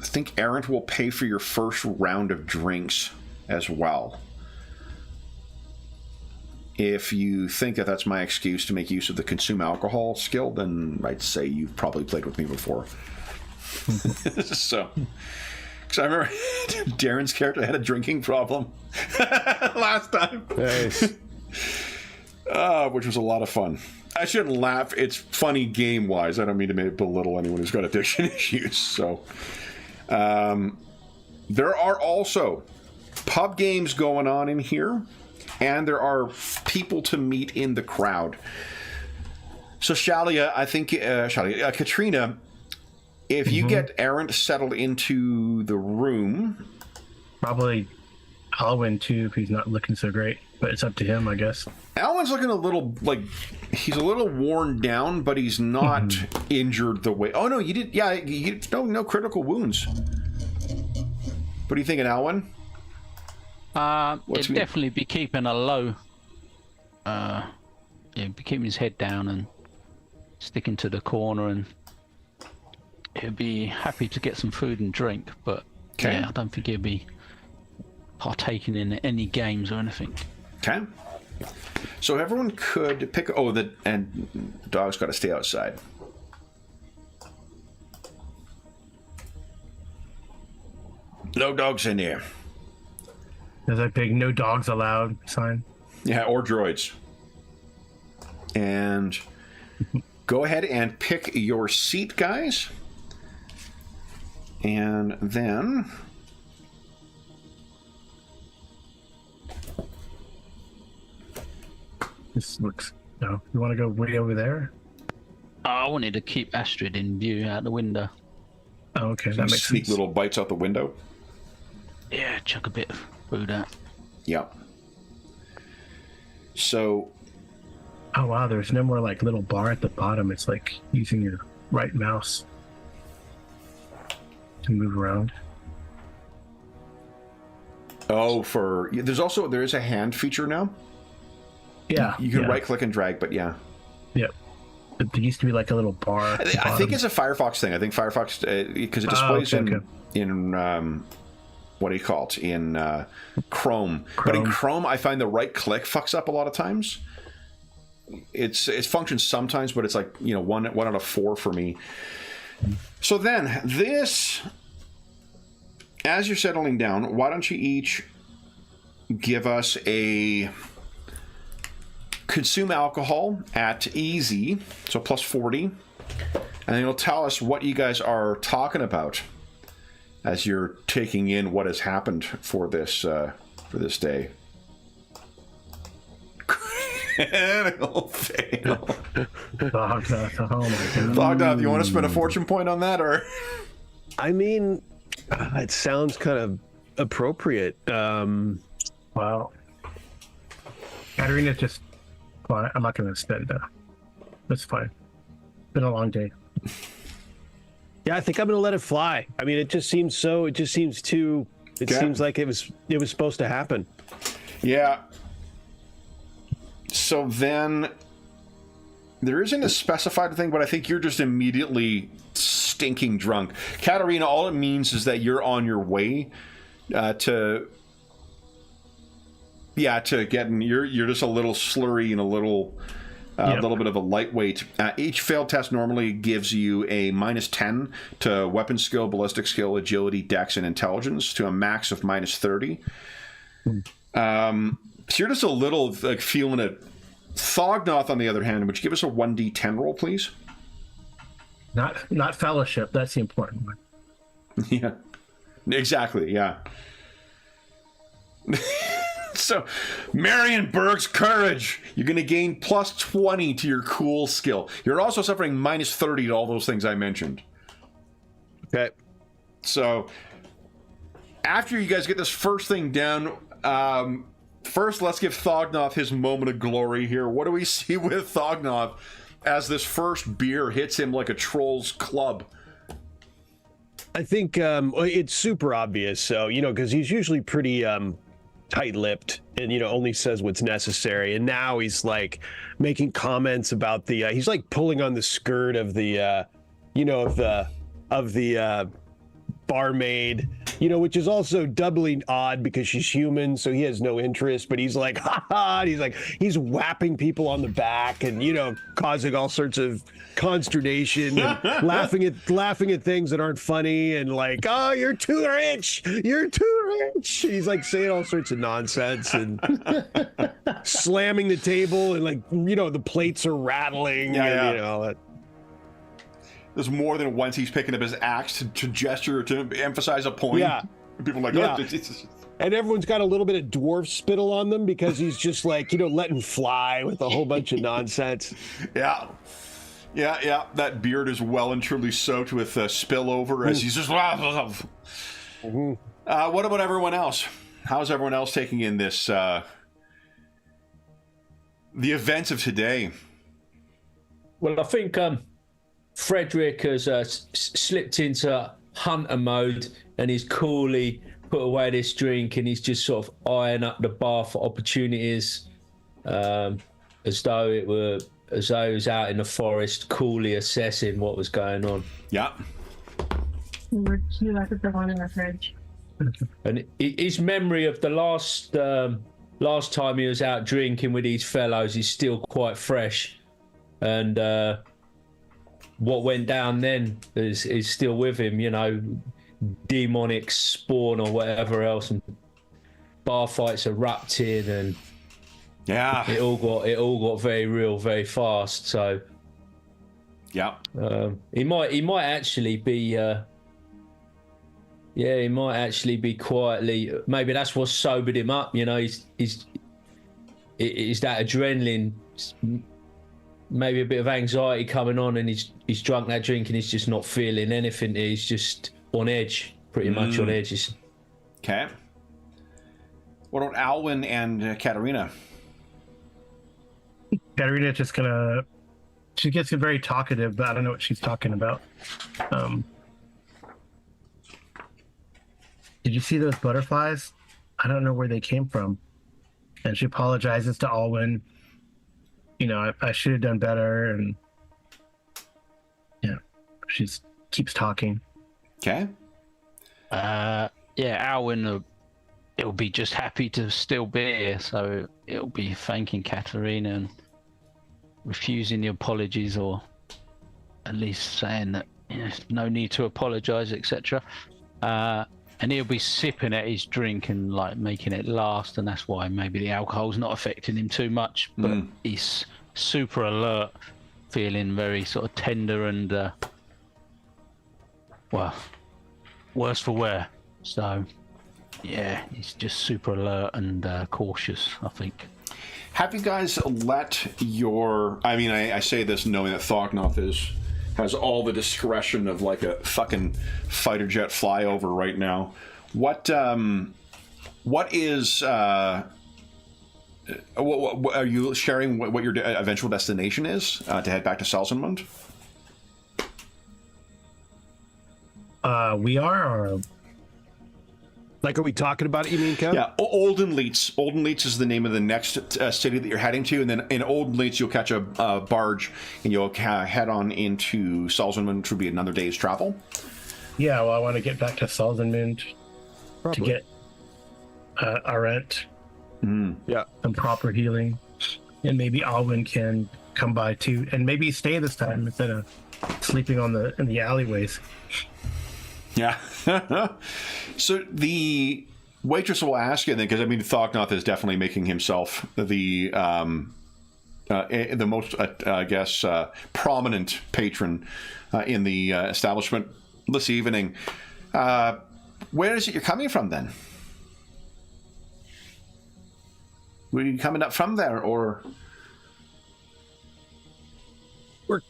A: think Arendt will pay for your first round of drinks as well. If you think that that's my excuse to make use of the consume alcohol skill, then I'd say you've probably played with me before. So, because I remember Darren's character had a drinking problem last time.
F: Nice.
A: Which was a lot of fun. I shouldn't laugh. It's funny game-wise. I don't mean to belittle anyone who's got addiction issues. So, there are also pub games going on in here, and there are people to meet in the crowd. So, Shalia, Katrina, if you get Errant settled into the room...
B: Probably Alwyn, too, if he's not looking so great. But it's up to him, I guess.
A: Alwyn's looking a little, he's a little worn down, but he's not injured the way... Oh, no, you did... Yeah, no critical wounds. What are you thinking, Alwyn?
E: It'd definitely be keeping a low... be keeping his head down and sticking to the corner, and he'd be happy to get some food and drink, but yeah, I don't think he'd be partaking in any games or anything.
A: Okay. So everyone could pick... and dog's got to stay outside. No dogs in here.
B: There's a big no dogs allowed sign.
A: Yeah, or droids. And go ahead and pick your seat, guys. And then...
B: This looks... No, you want to go way over there?
E: I wanted to keep Astrid in view out the window.
B: Oh, okay, that makes
A: sneak
B: sense.
A: little bites out the window.
E: Yeah, chuck a bit of food out.
A: Yeah. So...
B: Oh, wow, there's no more, little bar at the bottom. It's like using your right mouse to move around.
A: Oh, there is a hand feature now?
B: Yeah.
A: You can right-click and drag, but yeah.
B: Yep. But there used to be a little bar.
A: I think it's a Firefox thing. I think Firefox, because it displays in what do you call it? In Chrome. But in Chrome, I find the right-click fucks up a lot of times. It functions sometimes, but it's one out of 4 for me. So then, this, as you're settling down, why don't you each give us a consume alcohol at easy, so plus 40, and then you'll tell us what you guys are talking about as you're taking in what has happened for this day. Critical fail.
B: Thognoth, oh my god.
A: Thognoth, you want to spend a fortune point on that, or?
F: I mean, it sounds kind of appropriate.
B: Wow. Katarina's just... Well, I'm not going to spend that. That's fine. Been a long day.
F: Yeah, I think I'm going to let it fly. I mean, it just seems too... It seems like it was supposed to happen.
A: Yeah. So then, there isn't a specified thing, but I think you're just immediately stinking drunk. Katarina, all it means is that you're on your way to getting... You're just a little slurry and a little bit of a lightweight. Each failed test normally gives you a -10 to weapon skill, ballistic skill, agility, dex, and intelligence to a max of -30. So you're just a little feeling it. Thognoth, on the other hand, would you give us a 1d10 roll, please?
B: Not fellowship. That's the important one.
A: Yeah, exactly. Yeah. So, Marion Berg's courage. You're going to gain plus 20 to your cool skill. You're also suffering -30 to all those things I mentioned.
F: Okay.
A: So, after you guys get this first thing down, first let's give Thognoth his moment of glory here. What do we see with Thognoth as this first beer hits him like a troll's club?
F: I think it's super obvious. So, because he's usually pretty... tight-lipped and only says what's necessary, and now he's making comments about the he's pulling on the skirt of the of the barmaid which is also doubly odd because she's human, so he has no interest, but he's like, ha ha, and he's whapping people on the back and, causing all sorts of consternation and laughing at things that aren't funny and like, oh, you're too rich. He's like saying all sorts of nonsense and slamming the table and like, the plates are rattling and,
A: There's more than once he's picking up his axe to gesture, to emphasize a point.
F: Yeah.
A: People are like,
F: Yeah.
A: oh,
F: and everyone's got a little bit of dwarf spittle on them because he's just like, letting fly with a whole bunch of nonsense.
A: Yeah. That beard is well and truly soaked with spillover as he's just.
F: Mm-hmm.
A: What about everyone else? How's everyone else taking in this? The events of today.
D: Well, I think Frederick has slipped into hunter mode and he's coolly put away this drink and he's just sort of eyeing up the bar for opportunities, as though he was out in the forest, coolly assessing what was going on.
A: Yeah.
G: Would you like to put one in the fridge?
D: And his memory of the last time he was out drinking with these fellows is still quite fresh, and what went down then is still with him. Demonic spawn or whatever else, and bar fights erupted, and
A: Yeah.
D: it all got very real very fast. So
A: Yeah.
D: he might actually be. He might actually be quietly. Maybe that's what sobered him up. He's that adrenaline, maybe a bit of anxiety coming on, and he's drunk that drink and he's just not feeling anything. He's just on edge, pretty much on edge.
A: Okay. What about Alwyn and Katerina?
B: Katerina just she gets very talkative, but I don't know what she's talking about. Did you see those butterflies? I don't know where they came from. And she apologizes to Alwyn. I should have done better. And she keeps talking.
A: Okay.
E: Alwyn will be just happy to still be here, so it'll be thanking Katerina and refusing the apologies, or at least saying that no need to apologize, etc. And he'll be sipping at his drink and like making it last, and that's why maybe the alcohol's not affecting him too much. But he's super alert, feeling very sort of tender and worse for wear. So yeah, he's just super alert and cautious, I think.
A: Have you guys let your... I mean, I say this knowing that Thognoth has all the discretion of like a fucking fighter jet flyover right now. What is... what are you sharing what your eventual destination is to head back to Salzenmund?
B: We are... Or...
F: Like, are we talking about it, you mean, Kev?
A: Yeah, Oldenleitz. Oldenleitz is the name of the next city that you're heading to, and then in Oldenleitz you'll catch a barge and you'll head on into Salzenmund, which will be another day's travel.
B: Yeah, well, I want to get back to Salzenmund to get Arendt, some proper healing, and maybe Alwyn can come by too, and maybe stay this time instead of sleeping in the alleyways.
A: Yeah. So the waitress will ask you then, because I mean, Thognoth is definitely making himself the most, I guess, prominent patron in the establishment this evening. Where is it you're coming from then? Were you coming up from there, or?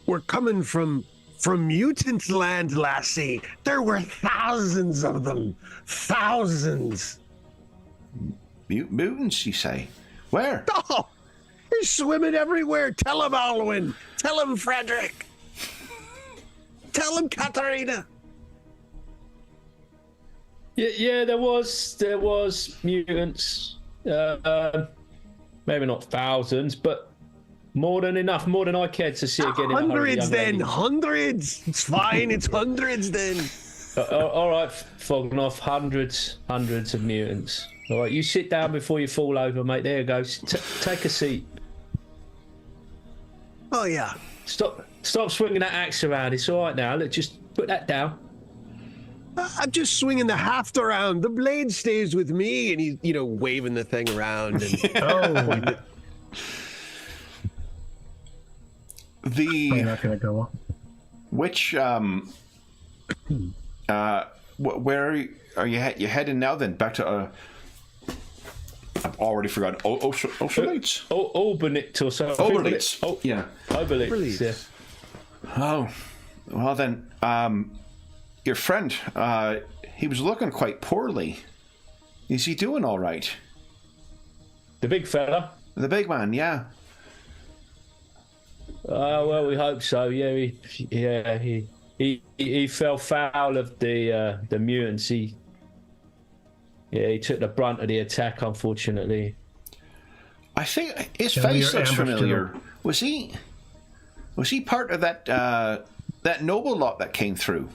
F: We're coming from mutant land, lassie. There were thousands of them. Thousands.
A: Mutants, you say? Where?
F: Oh, they're swimming everywhere. Tell him, Alwyn. Tell him, Frederick. Tell him, Katerina.
D: Yeah, there was mutants. Maybe not thousands, but more than enough, more than I cared to see again.
F: Hundreds then, hundreds. It's fine, it's hundreds then.
D: All right, Fognoff, hundreds of mutants. All right, you sit down before you fall over, mate. There you go. Take a seat.
C: Oh yeah.
D: Stop swinging that axe around. It's all right now. Look, just put that down.
F: I'm just swinging the haft around. The blade stays with me, and he's, waving the thing around. And
B: Probably not gonna go well.
A: Which where are you heading now? Then back to I've already forgotten. Austerlitz?
D: Oberlitz or something.
A: Oberlitz. Oh, yeah.
D: Oberlitz. Yeah.
A: Oh, well then, your friend, he was looking quite poorly. Is he doing all right?
D: The big fella.
A: The big man, yeah.
D: Well, we hope so. Yeah, he fell foul of the mutants. He took the brunt of the attack, unfortunately.
A: I think his
B: Yeah,
A: face
B: you're
A: looks
B: ambushed
A: familiar. Was he part of that noble lot that came through?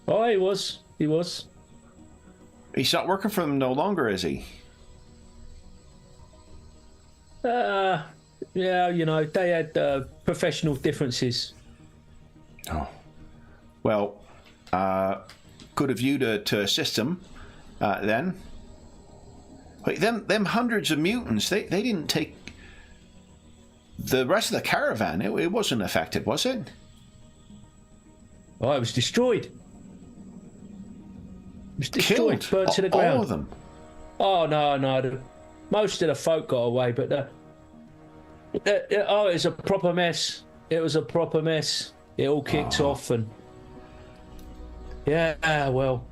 D: Oh, he was.
A: He's not working for them no longer, is he?
D: Yeah, they had professional differences.
A: Oh. Well, good of you to assist him, then. Wait, them hundreds of mutants, they didn't take the rest of the caravan. It wasn't affected, was it?
D: Oh, it was destroyed. It was destroyed,
A: Killed?
D: burnt to the ground.
A: All of them?
D: Oh, no. Most of the folk got away, but it was a proper mess. It was a proper mess. It all kicked off, and well.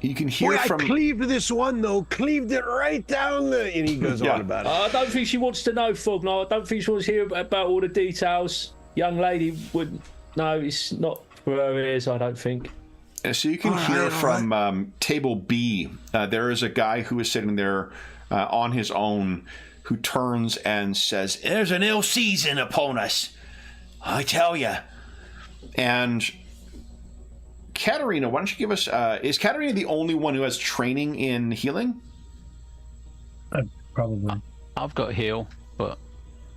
A: You can hear
F: I
A: from...
F: cleaved this one, though. Cleaved it right down the... And he goes on about it.
D: I don't think she wants to know, Fognar. I don't think she wants to hear about all the details. Young lady wouldn't... No, it's not for her ears, I don't think.
A: So you can hear from Table B, there is a guy who is sitting there on his own who turns and says, "There's an ill season upon us, I tell you." And Katerina, why don't you give us... is Katerina the only one who has training in healing?
B: Probably.
E: I've got heal, but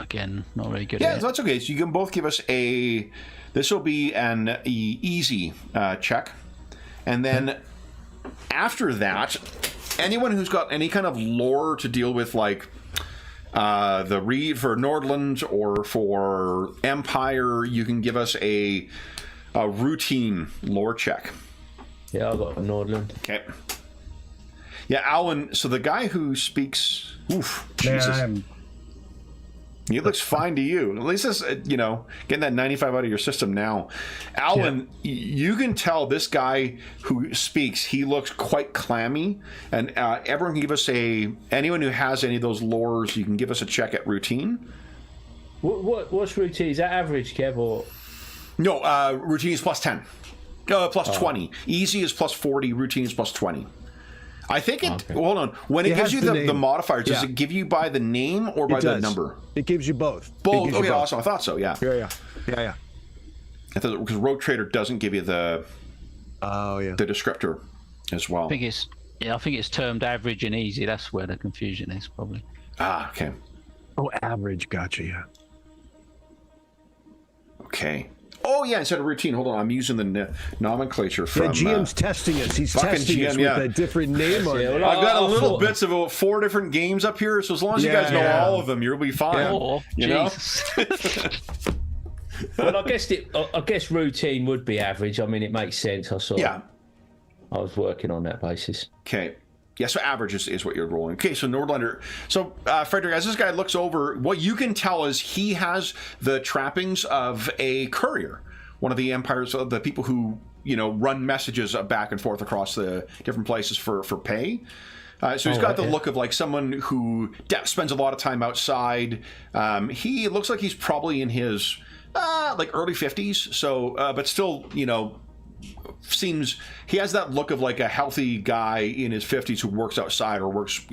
E: again, not very good
A: Yeah,
E: at it.
A: that's okay. So you can both give us a... This will be an easy check. And then after that, anyone who's got any kind of lore to deal with, like the Reed for Nordland or for Empire, you can give us a routine lore check.
D: Yeah, I got Nordland.
A: Okay. Yeah, Alan. So the guy who speaks, Jesus, he looks fine to you. At least this, getting that 95 out of your system now. Alan, you can tell this guy who speaks, he looks quite clammy. And everyone can give us anyone who has any of those lores, you can give us a check at routine.
D: What's routine? Is that average, Kev, or?
A: No, routine is plus 10. Plus 20. Easy is plus 40, routine is plus 20. I think it... Okay. Hold on. When it gives you the modifier, does it give you by the name or by the number?
F: It gives you both.
A: Both? Okay, awesome. I thought so, yeah.
F: Yeah.
A: I thought because Rogue Trader doesn't give you the descriptor as well.
E: I think it's termed average and easy. That's where the confusion is, probably.
A: Ah, okay.
F: Oh, average. Gotcha, yeah.
A: Okay. Oh, yeah, instead of routine. Hold on, I'm using the nomenclature from...
F: Yeah, GM's testing us. He's testing us with a different name on it.
A: I've got a little bits of about 4 different games up here, so as long as you guys know all of them, you'll be fine.
E: Yeah. Oh,
A: you know?
D: Well, I guess routine would be average. I mean, it makes sense. I was working on that basis.
A: Okay. Yeah, so average is what you're rolling. Okay, so Nordlander. So, Frederick, as this guy looks over, what you can tell is he has the trappings of a courier. One of the Empire's, the people who, run messages back and forth across the different places for pay. So he's got the look of like someone who spends a lot of time outside. He looks like he's probably in his, early 50s. So, but still, seems he has that look of like a healthy guy in his 50s who works outside or works,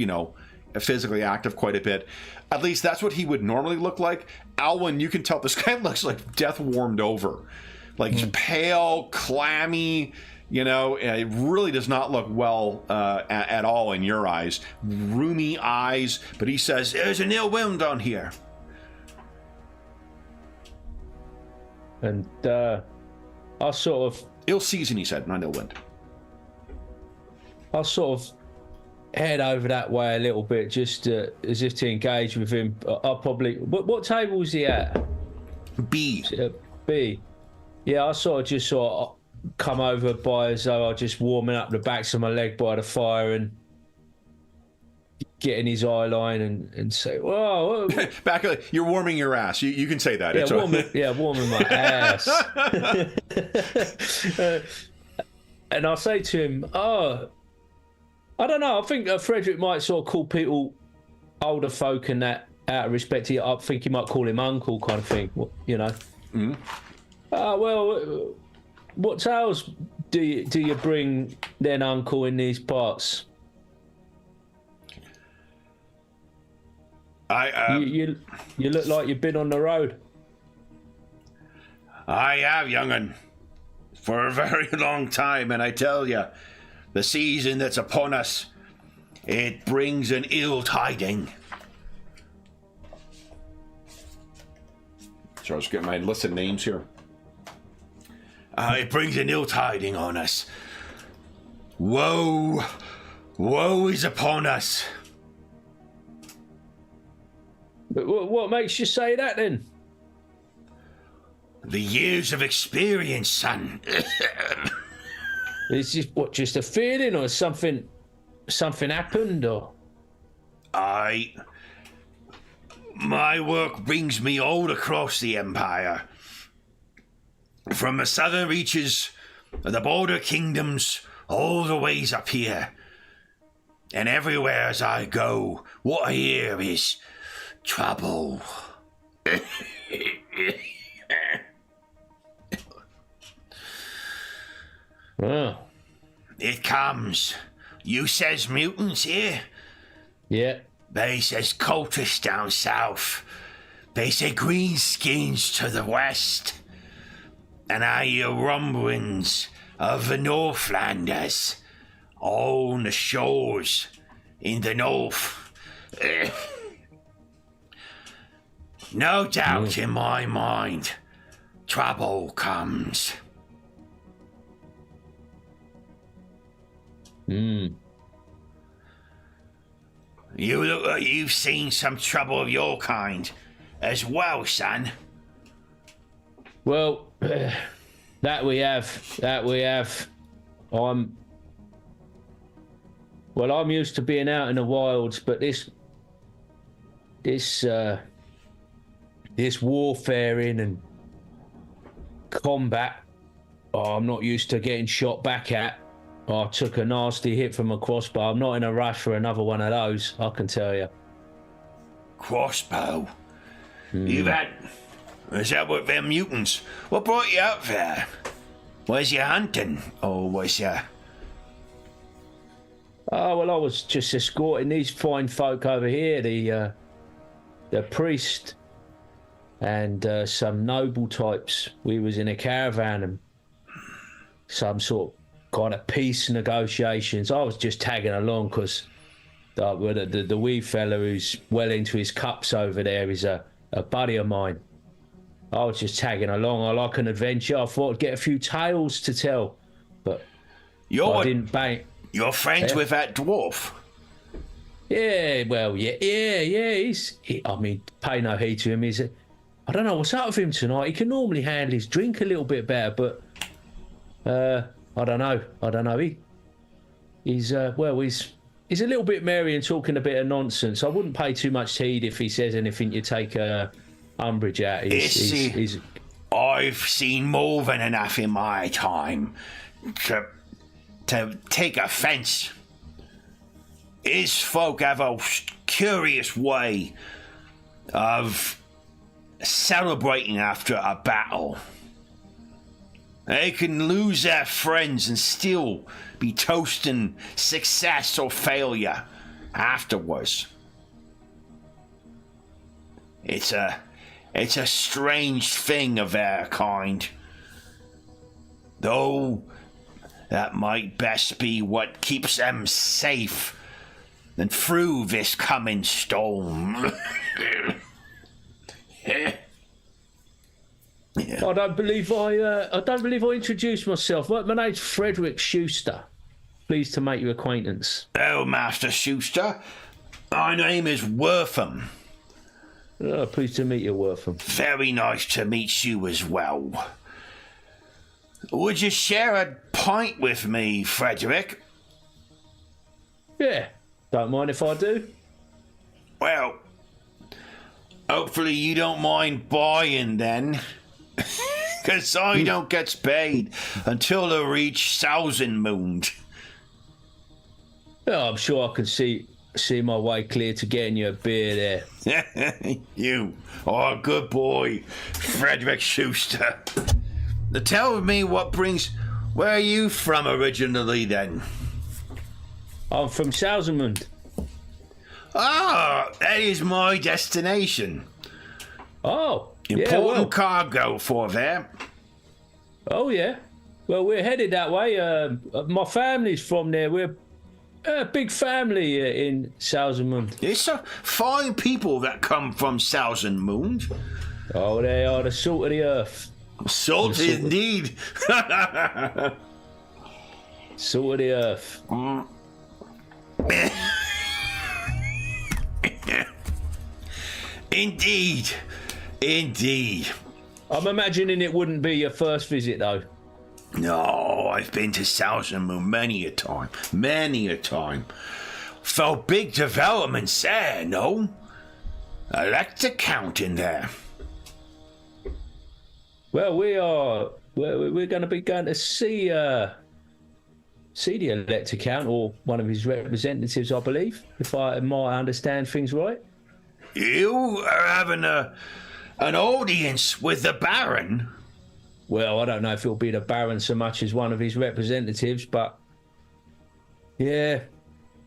A: physically active quite a bit. At least that's what he would normally look like. Alwyn, you can tell this guy looks like death warmed over. like just pale, clammy. You know, it really does not look well at all in your eyes. Roomy eyes, but he says, "There's an ill wind on here."
D: And I'll sort of...
A: Ill season, he said, not ill wind.
D: I'll sort of head over that way a little bit, just as if to engage with him. I'll probably... What table is he at?
A: B.
D: B. Yeah, I'll sort of come over by as though I'm just warming up the backs of my leg by the fire and getting his eye line and say, "Whoa!"
A: Back, you're warming your ass. You can say that.
D: Yeah, warming my ass. And I'll say to him, "Oh, I don't know. I think Frederick might sort of call people, older folk, and that out of respect. I think he might call him uncle, kind of thing. You know."
A: Mm-hmm.
D: Well, what tales do you bring then, uncle, in these parts? You look like you've been on the road.
A: I have, young'un, for a very long time, and I tell you, the season that's upon us, it brings an ill tiding. So I was getting my list of names here. It brings an ill tiding on us. Woe is upon us.
D: But what makes you say that then?
A: The years of experience, son.
D: Is this just a feeling, or something happened, or?
A: My work brings me all across the Empire. From the southern reaches of the border kingdoms all the ways up here. And everywhere as I go, what I hear is trouble.
D: Oh.
A: It comes. You says mutants here?
D: Yeah.
A: They says cultists down south. They say greenskins to the west. And I hear rumblings of the Northlanders on the shores in the north. No doubt in my mind, trouble comes. You look like you've seen some trouble of your kind as well, son.
D: Well, that we have. I'm used to being out in the wilds, but this warfaring and combat, I'm not used to getting shot back at. I took a nasty hit from a crossbow. I'm not in a rush for another one of those, I can tell you.
A: Crossbow? You've had... Is that what them mutants? What brought you out there? Was you hunting, or was you...
D: Oh, well, I was just escorting these fine folk over here, the priest and some noble types. We was in a caravan and some sort of kind of peace negotiations. I was just tagging along because the wee fella who's well into his cups over there is a buddy of mine. I was just tagging along. I like an adventure. I thought I'd get a few tales to tell, but I didn't bang.
A: You're friends with that dwarf?
D: Yeah, well, yeah. I mean, pay no heed to him. I don't know what's up with him tonight. He can normally handle his drink a little bit better, but I don't know. He's a little bit merry and talking a bit of nonsense. I wouldn't pay too much heed if he says anything you take umbrage at.
A: I've seen more than enough in my time to take offence. His folk have a curious way of celebrating after a battle. They can lose their friends and still be toasting success or failure afterwards. It's a strange thing of their kind. Though that might best be what keeps them safe and through this coming storm.
D: I don't believe I introduced myself. My name's Frederick Schuster. Pleased to make your acquaintance.
A: Oh, Master Schuster, my name is Wortham.
D: Oh, pleased to meet you, Wortham.
A: Very nice to meet you as well. Would you share a pint with me, Frederick?
D: Yeah, don't mind if I do.
A: Well, hopefully you don't mind buying then. Because I don't get paid until I reach Thousand Moon.
D: Yeah, I'm sure I can see my way clear to getting you a beer there.
A: You are a good boy, Frederick Schuster. Now tell me where are you from originally then?
D: I'm from Sousamund.
A: Ah, that is my destination.
D: Oh,
A: Important cargo for there.
D: Oh, yeah. Well, we're headed that way. My family's from there. We're a big family in Sousamund.
A: It's a fine people that come from Sousamund.
D: Oh, they are the salt of the earth.
A: Salt indeed.
D: Salt of the earth.
A: Indeed. Indeed.
D: I'm imagining it wouldn't be your first visit, though.
A: No, I've been to Sousamund many a time. Many a time. Felt big developments there, no? I like to count in there.
D: Well, we're going to be going to see the Elector Count, or one of his representatives, I believe, if I might understand things right.
A: You are having an audience with the Baron?
D: Well, I don't know if it'll be the Baron so much as one of his representatives, but yeah,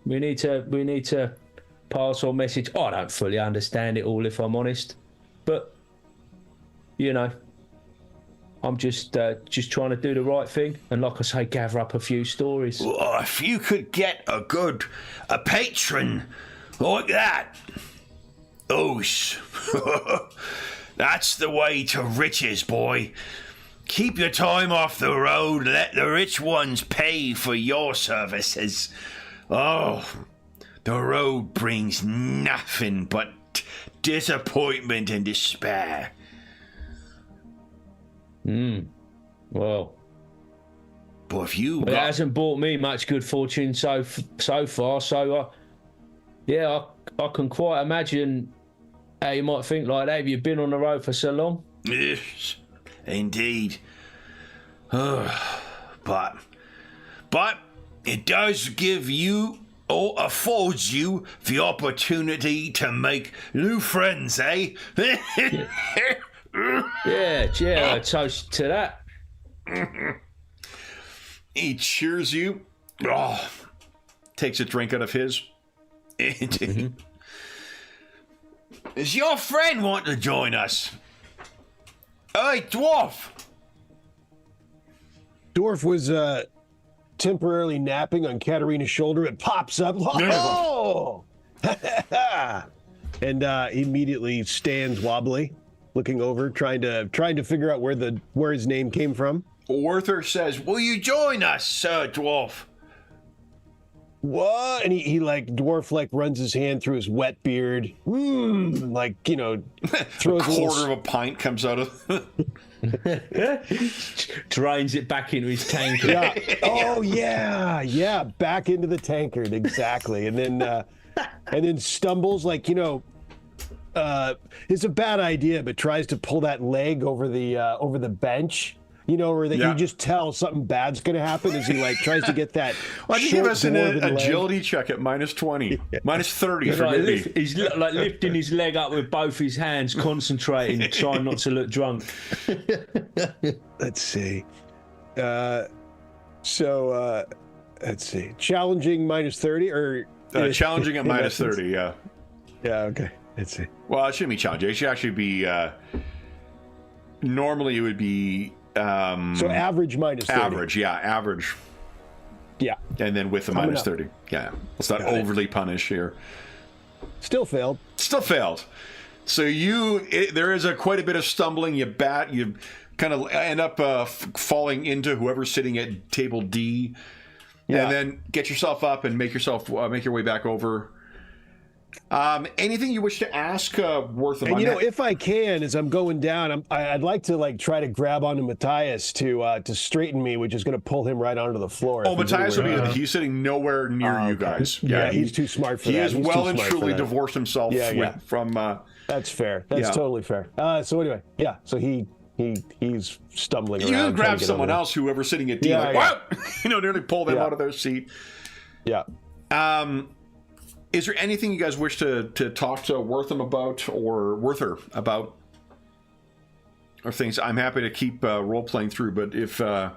D: we need to pass our message. I don't fully understand it all, if I'm honest, but you know, I'm just trying to do the right thing, and like I say, gather up a few stories.
A: Well, if you could get a patron like that, that's the way to riches, boy. Keep your time off the road. Let the rich ones pay for your services. Oh, the road brings nothing but disappointment and despair.
D: Well,
A: but if you
D: it hasn't brought me much good fortune so far. So, I can quite imagine how you might think like that if you've been on the road for so long.
A: Yes, indeed. But it does give you, or affords you, the opportunity to make new friends, eh?
D: Yeah, toast to that.
A: He cheers you. Oh, takes a drink out of his. Does your friend want to join us? Hey, dwarf.
F: Dwarf was temporarily napping on Katarina's shoulder. It pops up. Oh! And he immediately stands wobbly, looking over, trying to figure out where his name came from.
A: Arthur says, "Will you join us, Sir Dwarf?"
F: What? And he dwarf runs his hand through his wet beard, throws
A: a quarter of a pint comes out of
D: drains it back into his tankard.
F: Yeah. Oh yeah, back into the tankard, exactly. And then stumbles it's a bad idea, but tries to pull that leg over the bench. You just tell something bad's going to happen as he tries to get that.
A: Why don't you give us an agility check at -20, -30 for me?
D: He's lifting his leg up with both his hands, concentrating, trying not to look drunk.
F: Let's see. Let's see. Challenging -30 or
A: challenging at -30. Yeah.
F: Yeah. Okay. Let's see.
A: Well, it shouldn't be challenging. It should actually be. Normally, it would be
F: So average minus 30.
A: Average, yeah, average.
F: Yeah.
A: And then with the minus 30. Yeah. Let's not overly punish here.
F: Still failed.
A: Still failed. So there is quite a bit of stumbling. You kind of end up falling into whoever's sitting at table D, and then get yourself up and make your way back over. Anything you wish to ask worth of?
F: And if I can, as I'm going down, I'd like to try to grab onto Matthias to straighten me, which is going to pull him right onto the floor.
A: Oh, Matthias he's sitting nowhere near you guys.
F: Yeah, he's too smart for that.
A: He has well and truly divorced himself from.
F: That's fair. That's totally fair. So anyway, so he's stumbling around.
A: You can grab someone else, whoever's sitting at D, wow! Nearly pull them out of their seat.
F: Yeah.
A: Is there anything you guys wish to talk to Wortham about or Werther about? Or things? I'm happy to keep role-playing through, but if...
F: I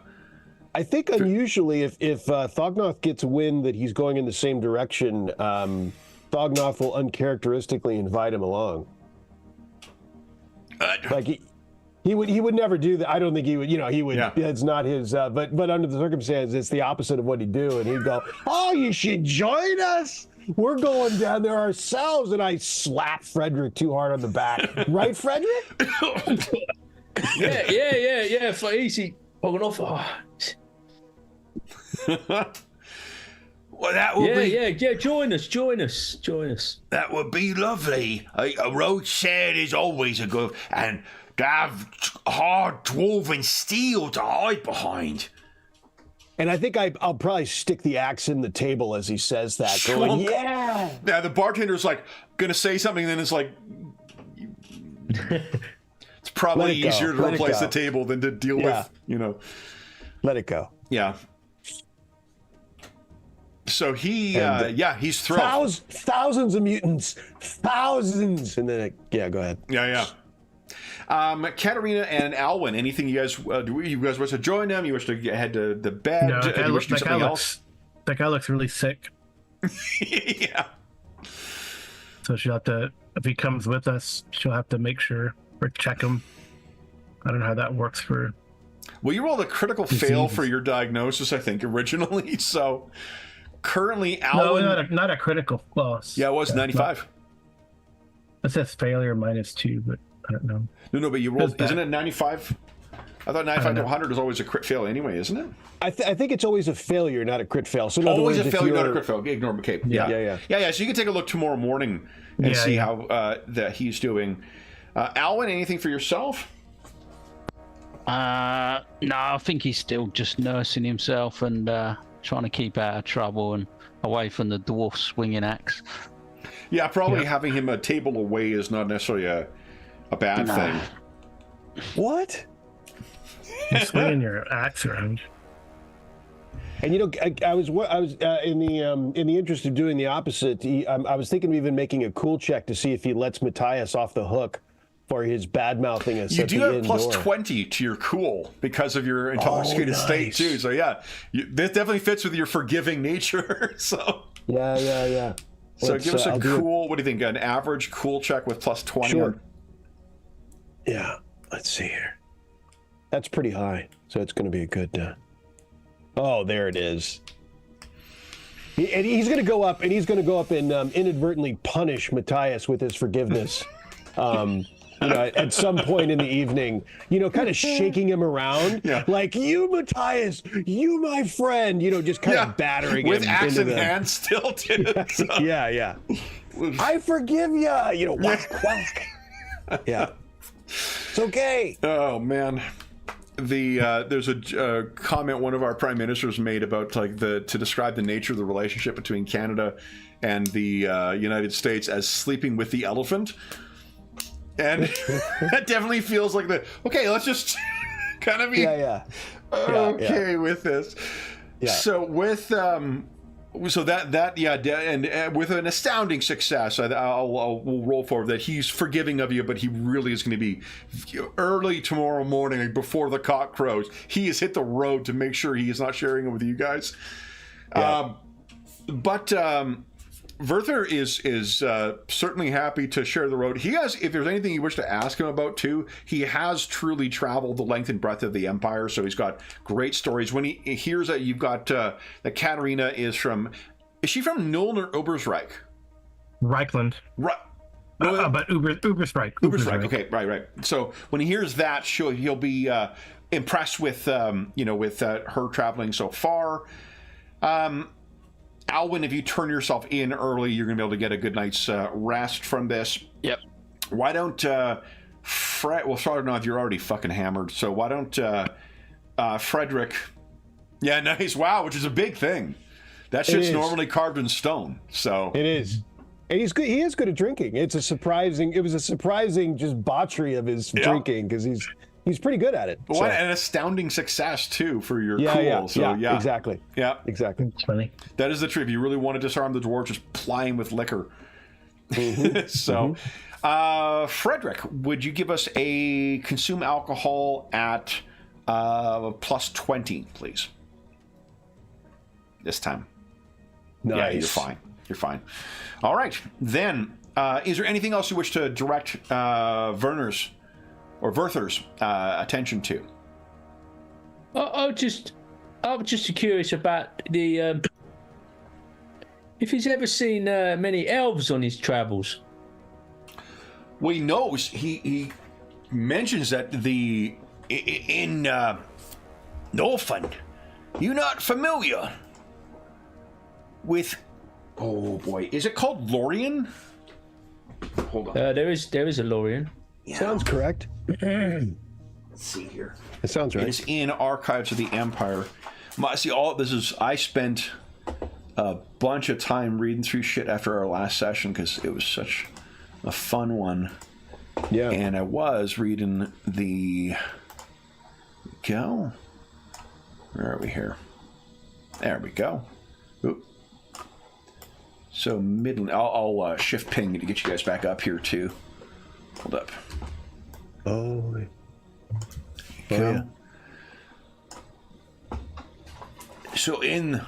F: think unusually, if Thognoth gets wind that he's going in the same direction, Thognoth will uncharacteristically invite him along. He would never do that. I don't think he would. He would. Yeah. It's not his. But under the circumstances, it's the opposite of what he'd do, and he'd go, "Oh, you should join us. We're going down there ourselves." And I slap Frederick too hard on the back. Right, Frederick?
D: Yeah. For easy. Pulling off. Oh.
A: Well, that would be...
D: Yeah, join us.
A: That would be lovely. A road shared is always a good... And to have hard dwarven steel to hide behind.
F: And I think I'll probably stick the axe in the table as he says that. Going, yeah!
A: Now, the bartender's going to say something, and then it's like... It's probably easier to replace the table than to deal with,
F: Let it go.
A: Yeah. So he's thrilled.
F: Thousands of mutants. Thousands. And then, go ahead.
A: Yeah. Katarina and Alwyn, anything you guys, do you guys wish to join them? You wish to head to the bed?
B: No,
A: you wish to do something else?
B: That guy looks really sick.
A: Yeah.
B: So she'll have to, if he comes with us, she'll have to make sure or check him. I don't know how that works for...
A: Well, you rolled a critical fail for your diagnosis, I think, originally. So currently, Alwyn...
B: No, not a critical loss.
A: Yeah, it was 95.
B: It says failure -2, but I don't know.
A: No, but you rolled... Isn't it 95? I thought 95 to 100 is always a crit fail anyway, isn't it?
F: I think it's always a failure, not a crit fail. So
A: always a failure, not a crit fail. Ignore McCabe. Yeah. So you can take a look tomorrow morning and see how that he's doing. Alwyn, anything for yourself?
E: No, I think he's still just nursing himself and trying to keep out of trouble and away from the dwarf swinging axe.
A: Yeah, probably having him a table away is not necessarily a bad thing.
F: What?
B: You're swinging your axe around.
F: And I was in the interest of doing the opposite. I was thinking of even making a cool check to see if he lets Matthias off the hook for his bad mouthing us.
A: You do have plus 20 to your cool because of your intoxicated state too. So this definitely fits with your forgiving nature. So
F: yeah.
A: So give us a cool. What do you think? An average cool check with plus 20.
F: Sure. Yeah. Let's see here. That's pretty high. So it's going to be a good. Oh, there it is. And he's going to go up, and inadvertently punish Matthias with his forgiveness. At some point in the evening, kind of shaking him around, like, you, Matthias, you, my friend, just kind of battering him.
A: With axe in hand still, too.
F: Yeah. I forgive you, whack, whack. Yeah. It's okay.
A: Oh, man. There's a comment one of our prime ministers made about to describe the nature of the relationship between Canada and the United States as sleeping with the elephant. And that definitely feels like let's just kind of be okay with this. Yeah. So with and with an astounding success, we'll roll forward that he's forgiving of you, but he really is going to be early tomorrow morning before the cock crows. He has hit the road to make sure he is not sharing it with you guys.
F: Yeah.
A: Werther is certainly happy to share the road. He has, if there's anything you wish to ask him about too, he has truly traveled the length and breadth of the Empire, so he's got great stories. When he hears that you've got that Katarina is she from Nuln or Obersreich?
B: Reichland.
A: Right.
B: But Ubersreich.
A: Ubersreich. Okay, right. So when he hears that, he'll be impressed with her traveling so far. Alwyn, if you turn yourself in early, you're going to be able to get a good night's rest from this.
E: Yep.
A: Why don't Fred? Well, sorry, not you're already fucking hammered. So why don't Frederick? Yeah, nice. Wow, which is a big thing. That shit's normally carved in stone. So
F: it is. And he's good. He is good at drinking. It was a surprising just botchery of his drinking because he's pretty good at it.
A: Well, an astounding success too for your cool.
F: Yeah, exactly.
A: Yeah,
F: exactly.
B: It's funny.
A: That is the trick. If you really want to disarm the dwarf, just ply him with liquor. Frederick, would you give us a consume alcohol at plus 20, please? This time.
F: Nice.
A: Yeah, you're fine. All right, then. Is there anything else you wish to direct Werther's attention to?
D: I'm just curious about the if he's ever seen many elves on his travels.
A: Well, he knows. He mentions that in Northern, you're not familiar with. Oh boy, is it called Lorien? Hold on.
D: There is a Lorien.
A: Yeah.
F: Sounds correct.
A: Let's see here.
F: It sounds right.
A: It's in Archives of the Empire. See, all this is. I spent a bunch of time reading through shit after our last session because it was such a fun one.
F: Yeah.
A: And I was reading the. Go. Where are we here? There we go. Oop. So I'll shift ping to get you guys back up here too. Hold up.
F: Oh.
A: Okay. So in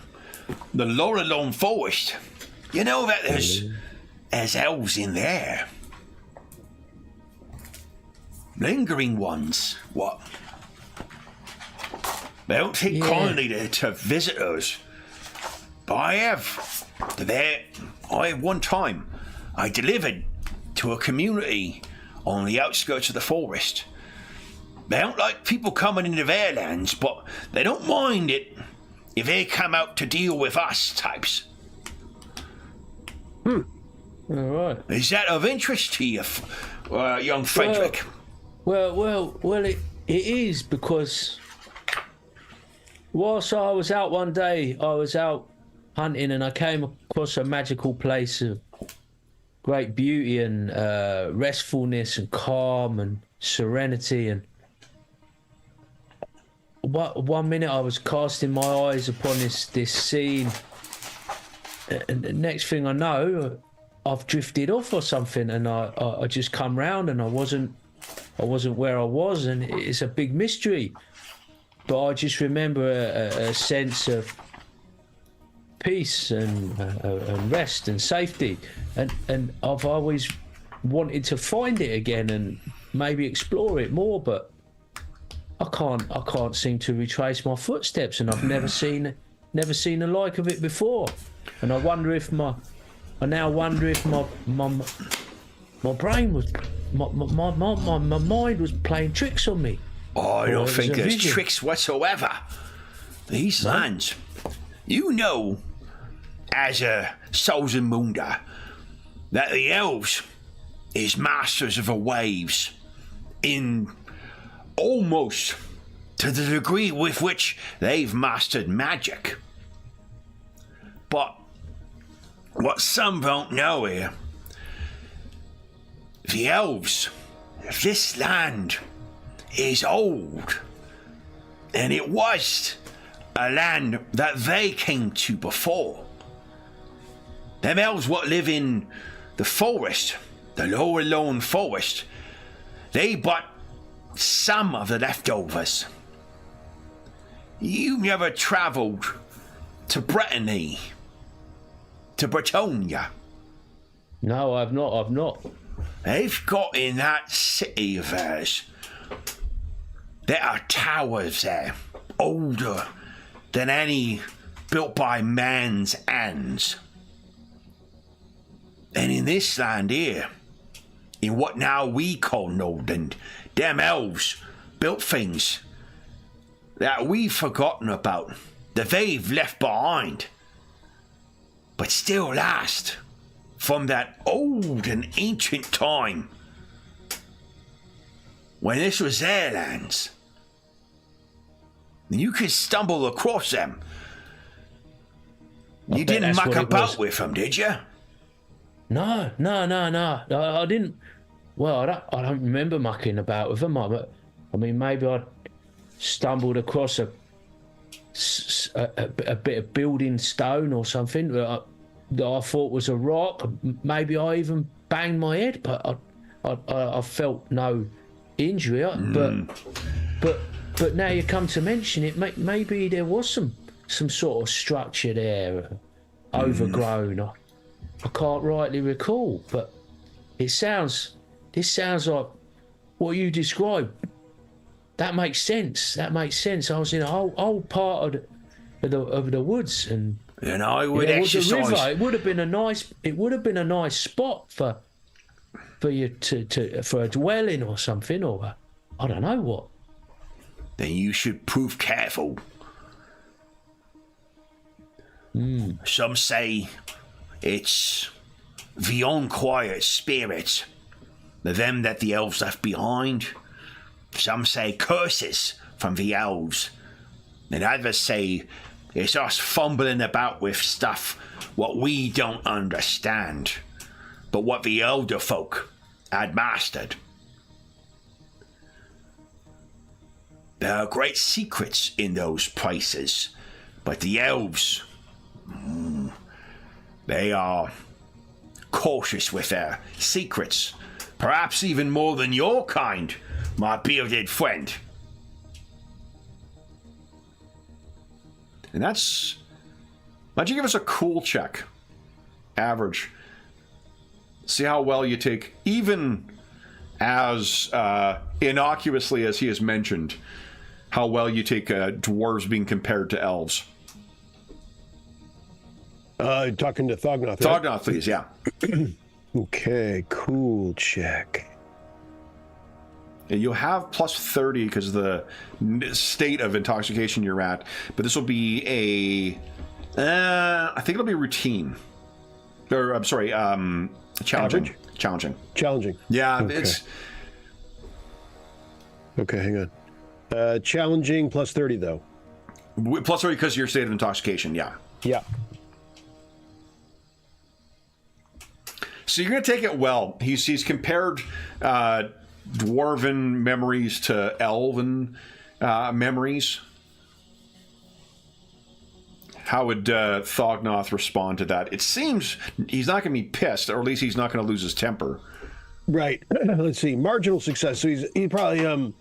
A: the Lorelone Forest, you know that there's elves in there. Lingering ones. What? They don't take kindly to visitors. But I have. One time, I delivered to a community on the outskirts of the forest. They don't like people coming into their lands, but they don't mind it if they come out to deal with us types.
D: All right.
A: Is that of interest to you, young Frederick?
D: Well, it is because whilst I was out one day, I was out hunting and I came across a magical place of great beauty and restfulness and calm and serenity. And one minute I was casting my eyes upon this scene, and the next thing I know, I've drifted off or something, and I just come round and I wasn't where I was, and it's a big mystery. But I just remember a sense of peace and rest and safety, and I've always wanted to find it again and maybe explore it more, but I can't seem to retrace my footsteps, and I've never seen the like of it before. And I wonder if my brain was my mind was playing tricks on me.
A: Oh, I don't think there's
D: vision.
A: tricks whatsoever. These lands, you know, as a Solzamunda, that the elves is masters of the waves in almost to the degree with which they've mastered magic. But what some don't know here, the elves of this land is old, and it was a land that they came to before. Them elves what live in the forest, the lower lone forest, they but some of the leftovers. You never travelled to Brittany, to Bretonia,
D: No, I've not.
A: They've got in that city of theirs. There are towers there, older than any built by man's hands. And in this land here, in what now we call Northern, them elves built things that we've forgotten about, that they've left behind, but still last from that old and ancient time when this was their lands. And you could stumble across them. You didn't muck about with them, did you?
D: No. I didn't. Well, I don't remember mucking about with them. I mean, maybe I stumbled across a bit of building stone or something that I thought was a rock. Maybe I even banged my head, but I felt no injury. But now you come to mention it, maybe there was some sort of structure there, overgrown. I can't rightly recall, but this sounds like what you described. That makes sense. I was in a whole part of the woods, and
A: I would exercise.
D: A river. It would have been a nice spot for you for a dwelling or something, or I don't know what.
A: Then you should prove careful. Some say it's the unquiet spirits, them that the elves left behind. Some say curses from the elves, and others say it's us fumbling about with stuff what we don't understand, but what the elder folk had mastered. There are great secrets in those places, but the elves, they are cautious with their secrets, perhaps even more than your kind, my bearded friend. And that's... Why don't you give us a cool check? Average. See how well you take, even as innocuously as he has mentioned, how well you take dwarves being compared to elves.
F: Talking to Thognoth.
A: Right? Thognoth, please, yeah.
F: Okay, cool check.
A: You'll have plus 30 because of the state of intoxication you're at, but this will be I think it'll be routine. Or, I'm sorry, challenging.
F: Average? Challenging.
A: Yeah,
F: okay.
A: It's...
F: Okay, hang on. Challenging plus 30, though.
A: Plus 30 because of your state of intoxication, yeah.
F: Yeah.
A: So you're going to take it well. He's compared dwarven memories to elven memories. How would Thognoth respond to that? It seems he's not going to be pissed, or at least he's not going to lose his temper.
F: Right. Let's see. Marginal success. So he probably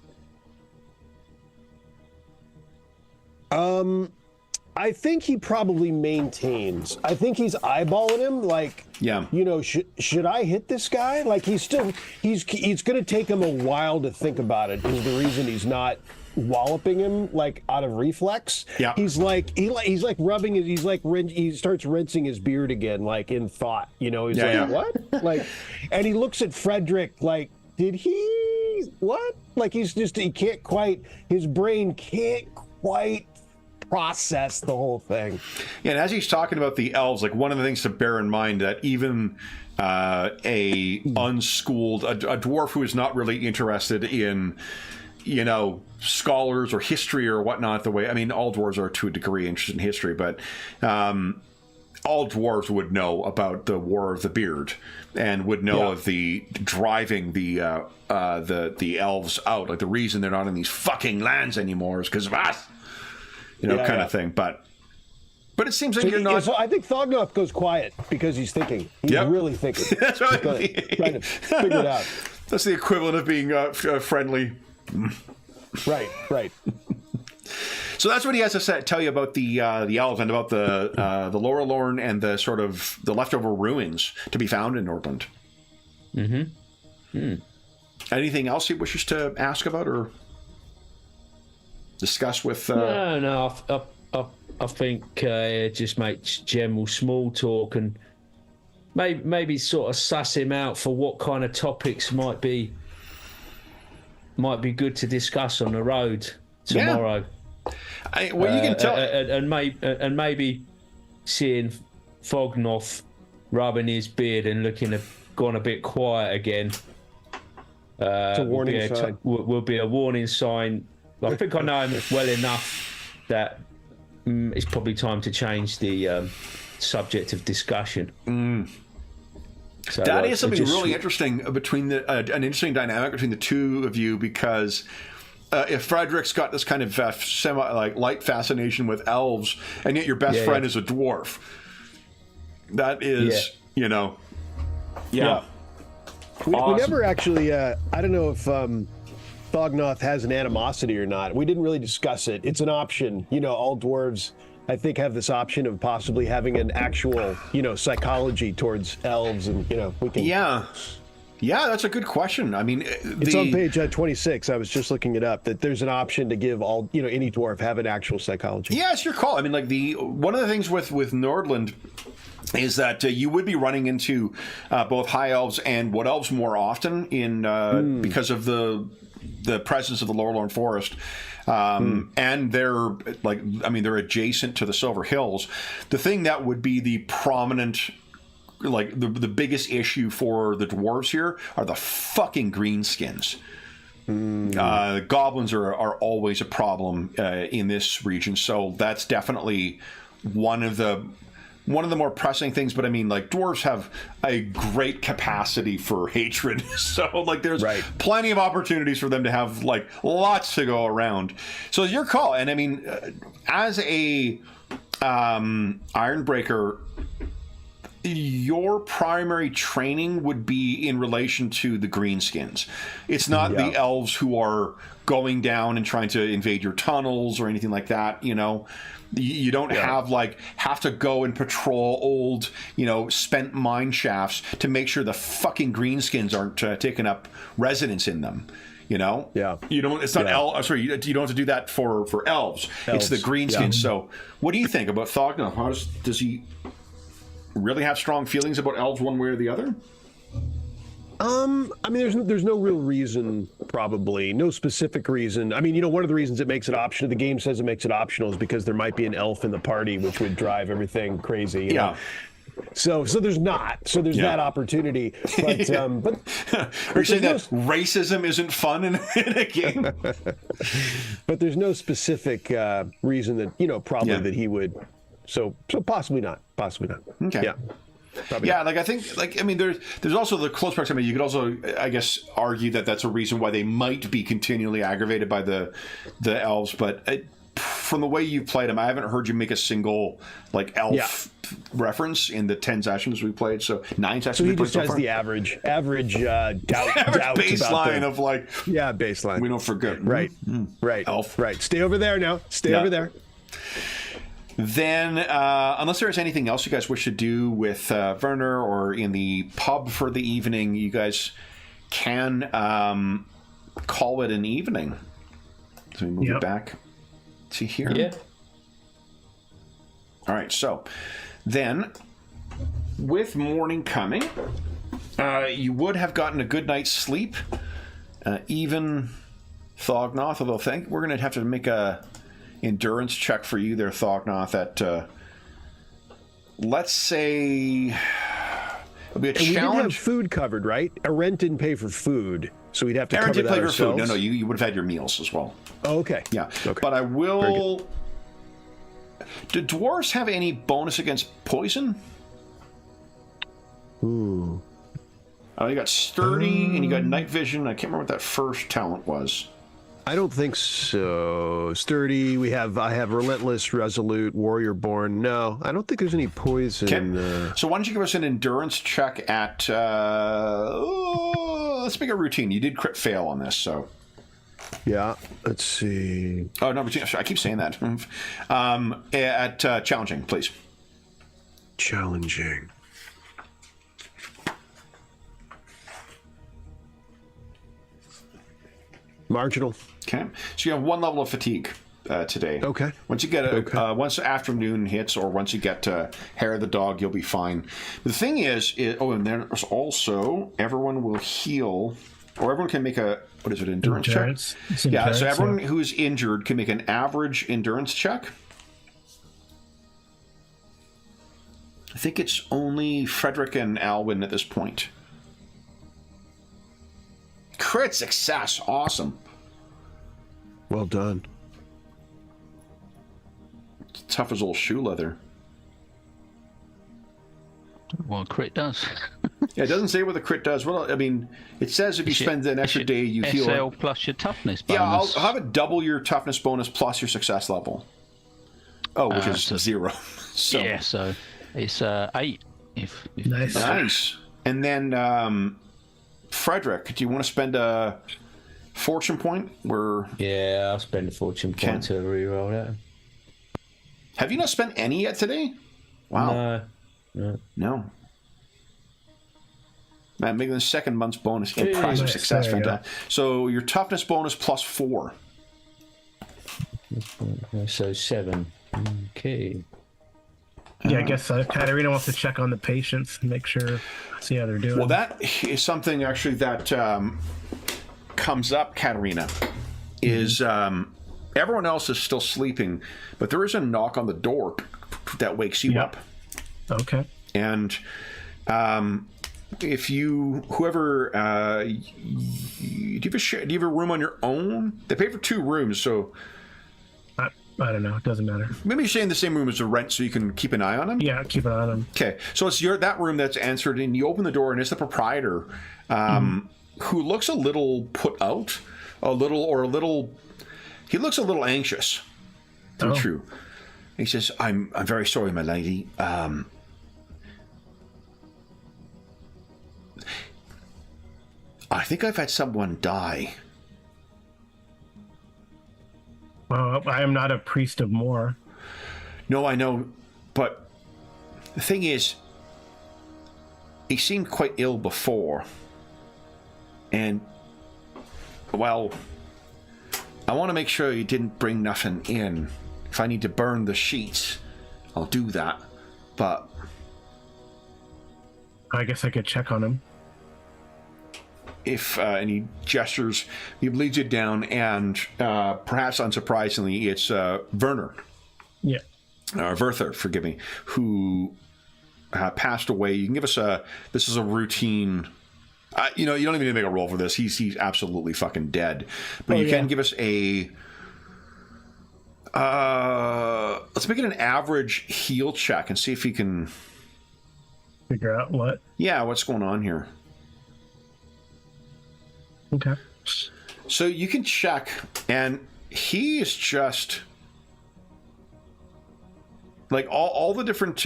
F: I think he probably maintains. I think he's eyeballing him like,
A: yeah,
F: you know, should I hit this guy? Like he's going to take him a while to think about it. Is the reason he's not walloping him like out of reflex.
A: Yeah,
F: he's like rubbing it. He starts rinsing his beard again, like in thought. You know, he's what? Like, and he looks at Frederick like, did he what? Like he can't quite. His brain can't quite process the whole thing.
A: Yeah, and as he's talking about the elves, like one of the things to bear in mind that even a unschooled, a dwarf who is not really interested in, you know, scholars or history or whatnot, the way, I mean, all dwarves are to a degree interested in history, but all dwarves would know about the War of the Beard and would know of the driving the elves out. Like the reason they're not in these fucking lands anymore is because of us. You know, kind of thing. But it seems like you're not...
F: So I think Thognoth goes quiet because he's thinking. He's really thinking.
A: That's right.
F: Trying to figure it out.
A: That's the equivalent of being friendly.
F: Right.
A: So that's what he has to tell you about the elves and about the Lower Lorne and the sort of the leftover ruins to be found in Nordland. Anything else he wishes to ask about or discuss with?
D: No. I think just makes general small talk and maybe sort of suss him out for what kind of topics might be good to discuss on the road tomorrow.
A: You can tell,
D: and maybe seeing Fognoth rubbing his beard and gone a bit quiet again.
F: It's a warning sign.
D: Will be a warning sign. I think I know him well enough that it's probably time to change the subject of discussion. So,
A: that is something really interesting between an interesting dynamic between the two of you, because if Frederick's got this kind of light fascination with elves, and yet your best friend is a dwarf, that is
F: We never actually. I don't know if Thognoth has an animosity or not. We didn't really discuss it. It's an option. All dwarves, I think, have this option of possibly having an actual, psychology towards elves, and we can.
A: Yeah, that's a good question. I mean,
F: it's on page 26. I was just looking it up. That there's an option to give all, any dwarf have an actual psychology.
A: Yeah, it's your call. I mean, one of the things with Nordland is that you would be running into both high elves and wood elves more often because of the presence of the Lower Lorne Forest. And they're they're adjacent to the Silver Hills. The thing that would be the prominent, the biggest issue for the dwarves here are the fucking greenskins. Goblins are always a problem in this region, so that's definitely one of the more pressing things. But I mean, dwarves have a great capacity for hatred, so there's plenty of opportunities for them to have lots to go around. So it's your call. And I mean, as a Ironbreaker, your primary training would be in relation to the greenskins. It's not the elves who are going down and trying to invade your tunnels or anything like that. You don't have to go and patrol old, spent mine shafts to make sure the fucking greenskins aren't taking up residence in them. You don't. It's not sorry. You don't have to do that for elves. It's the greenskins. So, what do you think about Thognoth? How does he really have strong feelings about elves one way or the other?
F: I mean, there's no real reason, probably no specific reason. I mean, one of the reasons it makes it optional, the game says it makes it optional, is because there might be an elf in the party, which would drive everything crazy. You know? So there's not. So there's that opportunity. But
A: are you saying that racism isn't fun in a game?
F: But there's no specific reason that probably that he would. So possibly not. Possibly not.
A: Okay.
F: Yeah. Probably not.
A: I think, I mean, there's also the close proximity. You could also, I guess, argue that that's a reason why they might be continually aggravated by the elves. But from the way you've played them, I haven't heard you make a single elf reference in the 10 sessions we played. So 9 sessions.
F: So he
A: we played
F: just
A: so
F: has
A: far.
F: the average doubt
A: baseline of
F: baseline.
A: We don't forget.
F: Right. Elf. Right. Stay over there now. Stay over there.
A: Then, unless there's anything else you guys wish to do with Werner or in the pub for the evening, you guys can call it an evening. So we move it back to here.
B: Yeah.
A: All right. So then, with morning coming, you would have gotten a good night's sleep. Even Thognoth, although I think we're going to have to make a endurance check for you there, Thognoth, at let's say it'll be a challenge. We didn't have
F: food covered, right? Arent didn't pay for food, so we'd have to cover that ourselves.
A: No, you would have had your meals as well.
F: Oh, okay.
A: Yeah.
F: Okay.
A: But I will. Do dwarves have any bonus against poison?
F: Ooh.
A: You got sturdy and you got night vision. I can't remember what that first talent was.
F: I don't think so. Sturdy. I have relentless, resolute, warrior born. No, I don't think there's any poison.
A: Okay. So why don't you give us an endurance check at? Let's make a routine. You did crit fail on this, so.
F: Yeah. Let's see.
A: Oh, no, I keep saying that. At challenging, please.
F: Challenging. Marginal.
A: Okay. So you have 1 level of fatigue today.
F: Okay.
A: Once you get once afternoon hits, or once you get to hair of the dog, you'll be fine. The thing is, and there's also everyone will heal, or everyone can make a endurance check? Yeah. So everyone who's injured can make an average endurance check. I think it's only Frederick and Alwyn at this point. Crit success. Awesome.
F: Well done.
A: It's tough as old shoe leather.
E: What crit does.
A: Yeah, it doesn't say what the crit does. Well, I mean, it says if you spend an extra day, you heal.
E: SL plus your toughness bonus.
A: Yeah, I'll have it double your toughness bonus plus your success level. Oh, which is 0. So.
E: Yeah, so it's 8. If
B: Nice.
A: And then, Frederick, do you want to spend a fortune point?
D: Yeah, I'll spend a fortune point to reroll that.
A: Have you not spent any yet today? Wow. No. Man, making the second month's bonus. Impressive success. Fantastic. So your toughness bonus plus 4.
D: So 7. Okay.
B: Yeah, I guess Katarina wants to check on the patients and make sure, see how they're doing.
A: Well, that is something actually that comes up, Katarina, is everyone else is still sleeping, but there is a knock on the door that wakes you up.
B: Okay.
A: And if you, whoever, do you have a room on your own? They pay for 2 rooms, so...
B: I don't know. It doesn't matter.
A: Maybe you're staying in the same room as the rent so you can keep an eye on them?
B: Yeah, keep an eye on them.
A: Okay. So it's that room that's answered, and you open the door, and it's the proprietor, who looks a little put out, he looks a little anxious, to be true. He says, I'm very sorry, my lady. I think I've had someone die.
B: Well, I am not a priest of Moor.
A: No, I know, but the thing is, he seemed quite ill before, and, well, I want to make sure he didn't bring nothing in. If I need to burn the sheets, I'll do that, but...
B: I guess I could check on him.
A: And he gestures, he leads you down, and perhaps unsurprisingly, it's Werner.
B: Yeah.
A: Werther, forgive me, who passed away. You can give us this is a routine, you don't even need to make a roll for this. He's absolutely fucking dead. But you can give us a, let's make it an average heal check and see if he can...
B: Figure out what?
A: Yeah, what's going on here.
B: Okay.
A: So you can check, and he is just like all the different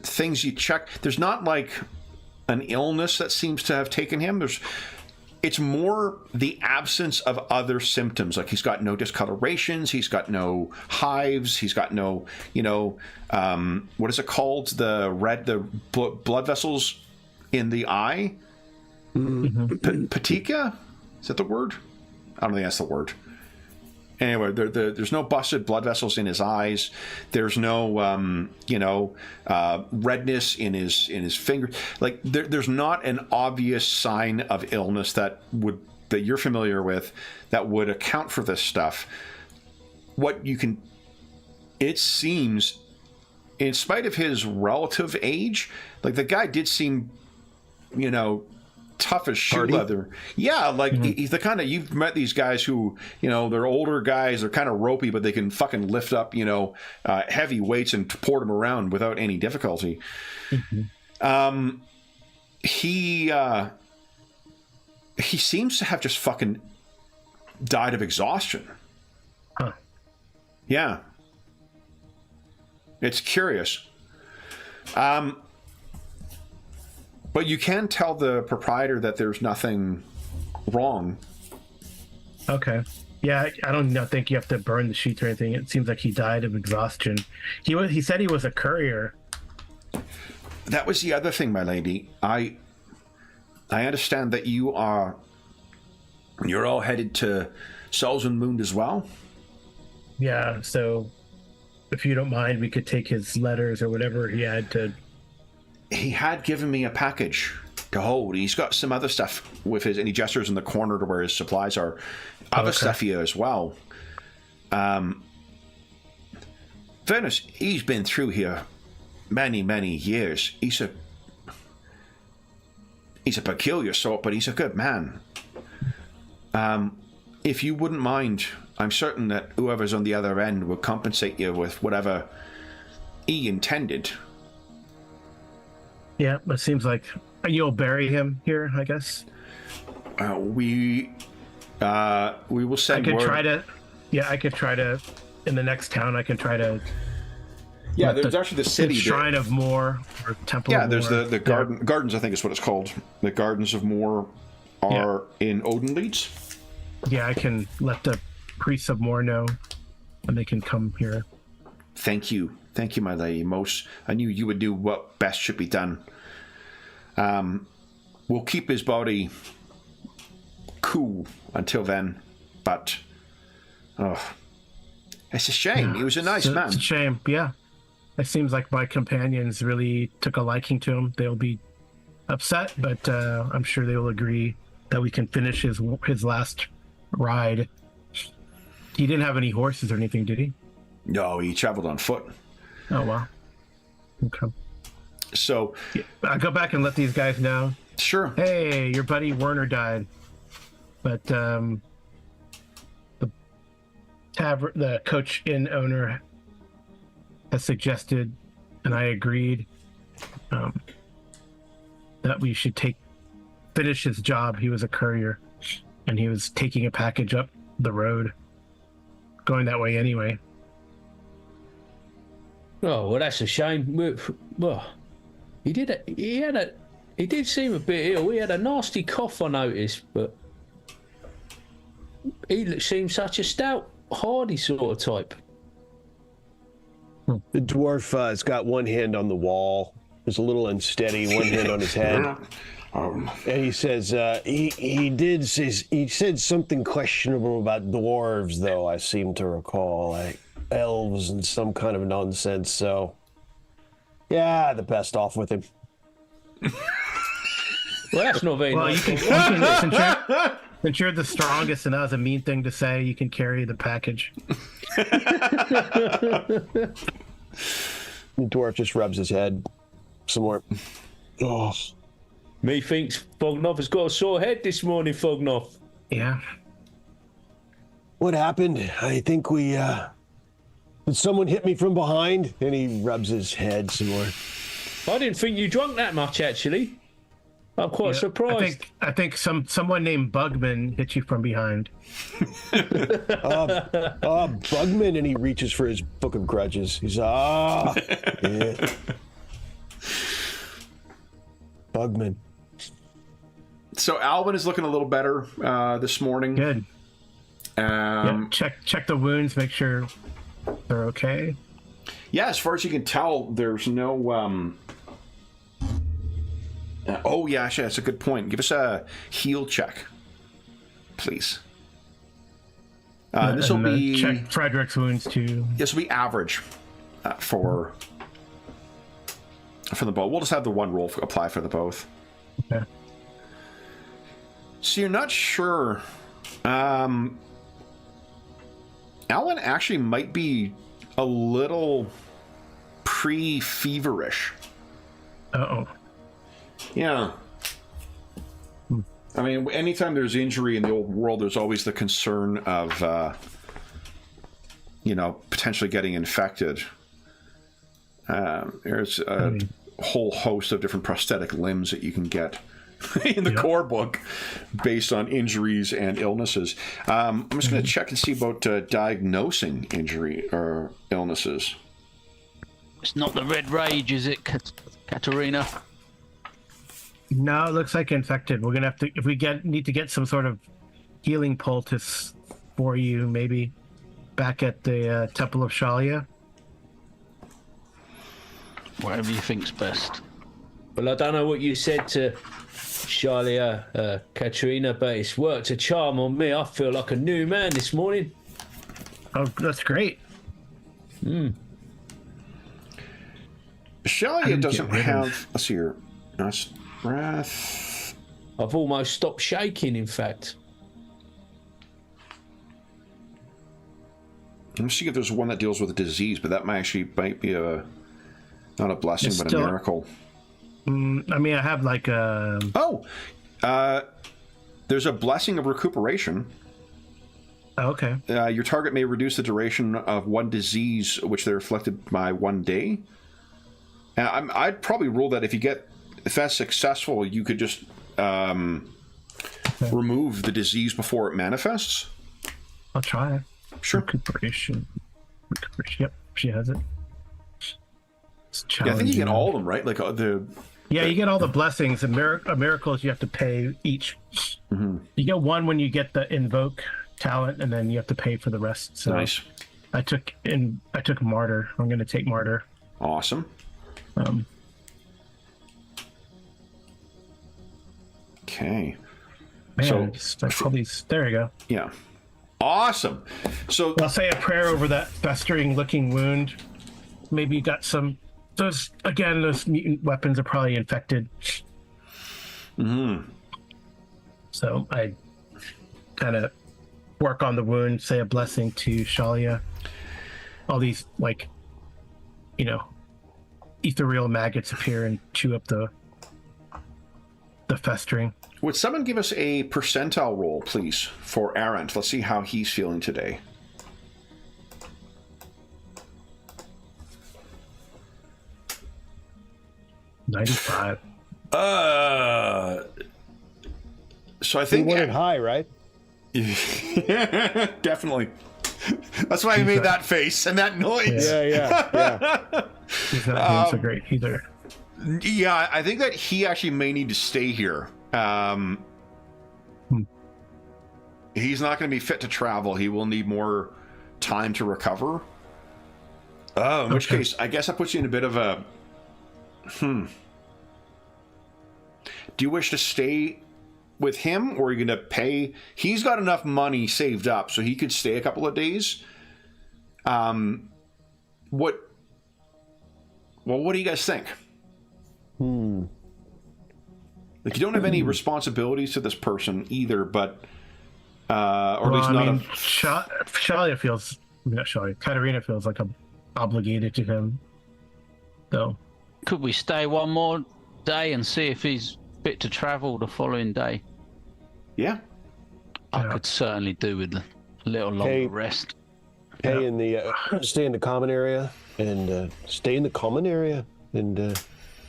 A: things you check. There's not like an illness that seems to have taken him. It's more the absence of other symptoms. Like he's got no discolorations, he's got no hives, he's got no, what is it called? The blood vessels in the eye. Patika? Is that the word? I don't think that's the word. Anyway, there's no busted blood vessels in his eyes. There's no, redness in his fingers. Like there's not an obvious sign of illness that you're familiar with that would account for this stuff. It seems, in spite of his relative age, like the guy did seem, tough as shoe leather. Yeah, like he's the kind of, you've met these guys who, they're older guys, they're kind of ropey, but they can fucking lift up, heavy weights and port them around without any difficulty. He seems to have just fucking died of exhaustion.
B: Huh.
A: Yeah. It's curious. But you can tell the proprietor that there's nothing wrong.
B: Okay. Yeah, I don't think you have to burn the sheets or anything. It seems like he died of exhaustion. He said he was a courier.
A: That was the other thing, my lady. I understand that you're all headed to Solzhen Moon as well.
B: Yeah, so if you don't mind, we could take his letters or whatever he had to.
A: He had given me a package to hold. He's got some other stuff with his, and he gestures in the corner to where his supplies are. Other stuff here as well. Fairness, he's been through here many, many years. He's a peculiar sort, but he's a good man. If you wouldn't mind, I'm certain that whoever's on the other end will compensate you with whatever he intended.
B: Yeah, it seems like you'll bury him here, I guess.
A: We will send word.
B: I could try to, in the next town, I can try to.
A: Yeah, there's actually the city.
B: Shrine of Moor, or Temple of Moor.
A: Yeah, there's the gardens, I think is what it's called. The Gardens of Moor are in Odenleeds.
B: Yeah, I can let the priests of Moor know, and they can come here.
A: Thank you, my lady. I knew you would do what best should be done. We'll keep his body cool until then, but it's a shame. He was a nice man.
B: It's a shame, yeah. It seems like my companions really took a liking to him. They'll be upset, but I'm sure they will agree that we can finish his last ride. He didn't have any horses or anything, did he?
A: No, he traveled on foot.
B: Oh, wow. Okay.
A: So
B: I'll go back and let these guys know.
A: Sure.
B: Hey, your buddy Werner died, but the Coach Inn owner has suggested, and I agreed, that we should finish his job. He was a courier, and he was taking a package up the road, going that way anyway.
D: Oh, well, that's a shame. Well, he did seem a bit ill. He had a nasty cough, I noticed, but he seemed such a stout, hardy sort of type.
F: The dwarf has got one hand on the wall. He's a little unsteady, one hand on his head. And he says, he said something questionable about dwarves, though, I seem to recall. Like elves and some kind of nonsense, so yeah, the best off with him.
D: Well, that's not very nice.
B: Since you're the strongest and that was a mean thing to say, you can carry the package.
F: The dwarf just rubs his head some more. Oh.
D: Methinks Fognov has got a sore head this morning, Fognov.
B: Yeah.
F: What happened? I think we, did someone hit me from behind? And he rubs his head some more.
D: I didn't think you drunk that much, actually. I'm quite surprised.
B: I think someone named Bugman hit you from behind.
F: Bugman, and he reaches for his book of grudges. He's yeah. Bugman.
A: So Alvin is looking a little better this morning.
B: Good. Check the wounds, make sure they're okay.
A: Yeah, as far as you can tell, there's no. Oh yeah, actually, that's a good point. Give us a heal check, please. This will be
B: check Frederick's wounds too.
A: This will be average for the both. We'll just have the one roll apply for the both.
B: Okay.
A: So you're not sure. Alan actually might be a little pre-feverish.
B: Uh-oh.
A: Yeah. I mean, anytime there's injury in the old world, there's always the concern of, potentially getting infected. There's a whole host of different prosthetic limbs that you can get in the core book based on injuries and illnesses. I'm just going to check and see about diagnosing injury or illnesses.
E: It's not the Red Rage, is it, Katerina?
B: No, it looks like infected. We're gonna have to, if we need to get some sort of healing poultice for you, maybe back at the Temple of Shalia.
E: Whatever you think's best.
D: Well, I don't know what you said to Shalia, Katerina, but it's worked a charm on me. I feel like a new man this morning.
B: Oh, that's great.
A: Shalia doesn't have. Let's see here. Nice breath.
D: I've almost stopped shaking, in fact.
A: Let me see if there's one that deals with a disease, but that might be a not a blessing,
B: It's
A: but
B: still-
A: a miracle.
B: I mean, I have like a.
A: There's a blessing of recuperation.
B: Oh, okay.
A: Your target may reduce the duration of one disease which they're afflicted by 1 day. And I'd probably rule that if that's successful, you could just remove the disease before it manifests.
B: I'll try it.
A: Sure.
B: Recuperation. Yep, she has it.
A: Yeah, I think you get all of them, right? Like
B: Yeah, you get all the blessings and miracles. You have to pay each.
A: Mm-hmm.
B: You get one when you get the invoke talent, and then you have to pay for the rest. So
A: Nice.
B: I took martyr. I'm going to take martyr.
A: Awesome. Okay.
B: Man,
A: So-
B: all these. There you go.
A: Yeah. Awesome. So
B: I'll say a prayer over that festering-looking wound. Maybe you got some. Those mutant weapons are probably infected. So I kind of work on the wound, say a blessing to Shalia. All these, like, ethereal maggots appear and chew up the festering.
A: would someone give us a percentile roll, please, for Arendt? Let's see how he's feeling today.
B: $95.
A: So I
F: You
A: think
F: want it high, right?
A: definitely. That's why he made that face and that noise.
F: Yeah.
B: He's not doing so great either.
A: Yeah, I think that he actually may need to stay here. He's not going to be fit to travel. He will need more time to recover. Oh, in which case, I guess that puts you in a bit of a... Do you wish to stay with him, or are you going to pay? He's got enough money saved up, so he could stay a couple of days. What do you guys think? Like, you don't have any responsibilities to this person either, but or at least not.
B: Shalia feels, not Shalia, Katerina feels like I'm obligated to him, though.
E: Could we stay one more day and see if he's fit to travel the following day?
A: Yeah.
E: I could certainly do with a little longer rest.
F: Stay in the common area and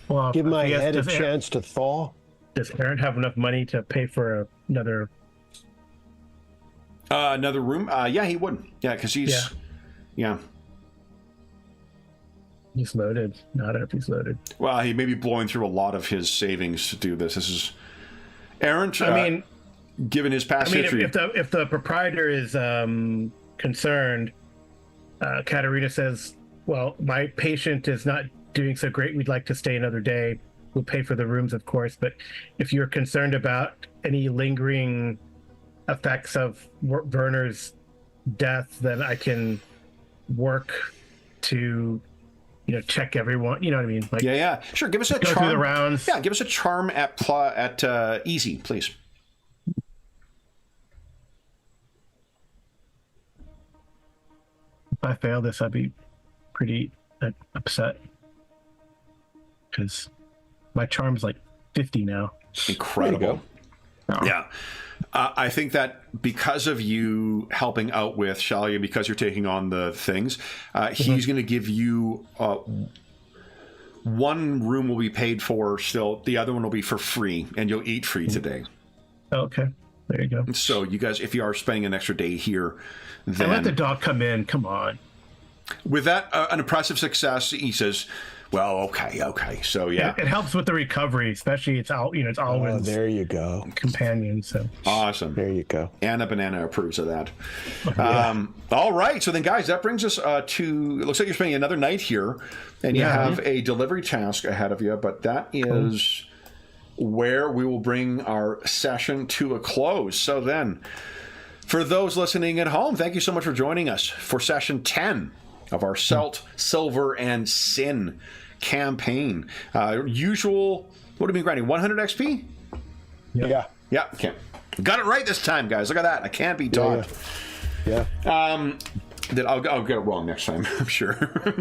B: Well,
F: give my
B: I guess,
F: head a
B: does
F: chance to thaw.
B: Does Aaron have enough money to pay for another?
A: Another room? Yeah, he would. Yeah, because he's... Yeah.
B: He's loaded. Not if he's loaded.
A: Well, he may be blowing through a lot of his savings to do this. This is... Aaron, given his past history...
B: if the proprietor is concerned, Katerina says, well, my patient is not doing so great. We'd like to stay another day. We'll pay for the rooms, of course. But if you're concerned about any lingering effects of Werner's death, then I can work to, check everyone. You know what I mean? Like,
A: Yeah. Sure, give us a
B: go
A: charm.
B: through the rounds.
A: Yeah, give us a charm at easy, please.
B: If I fail this, I'd be pretty upset. Because my charm's like 50 now.
A: Incredible. Yeah. I think that because of you helping out with Shalia, because you're taking on the things, he's going to give you one room will be paid for still. The other one will be for free, and you'll eat free today.
B: Okay. There you go.
A: So you guys, if you are spending an extra day here, then...
B: And let the dog come in. Come on.
A: With that, an impressive success, he says, Well, okay. So yeah,
B: It helps with the recovery, especially it's
F: Oh,
B: always
F: there you go.
B: companion. So
A: awesome.
F: There you go.
A: Anna Banana approves of that.
B: Yeah.
A: All right. So then, guys, that brings us to. It looks like you're spending another night here, and you have a delivery task ahead of you. But that is where we will bring our session to a close. So then, for those listening at home, thank you so much for joining us for session 10 of our Salt, Silver, and Sin campaign. Usual, what do you mean, Granny? 100 XP?
F: Yeah.
A: Yeah, okay. Got it right this time, guys. Look at that. I can't be taught.
F: Yeah.
A: I'll get it wrong next time, I'm sure.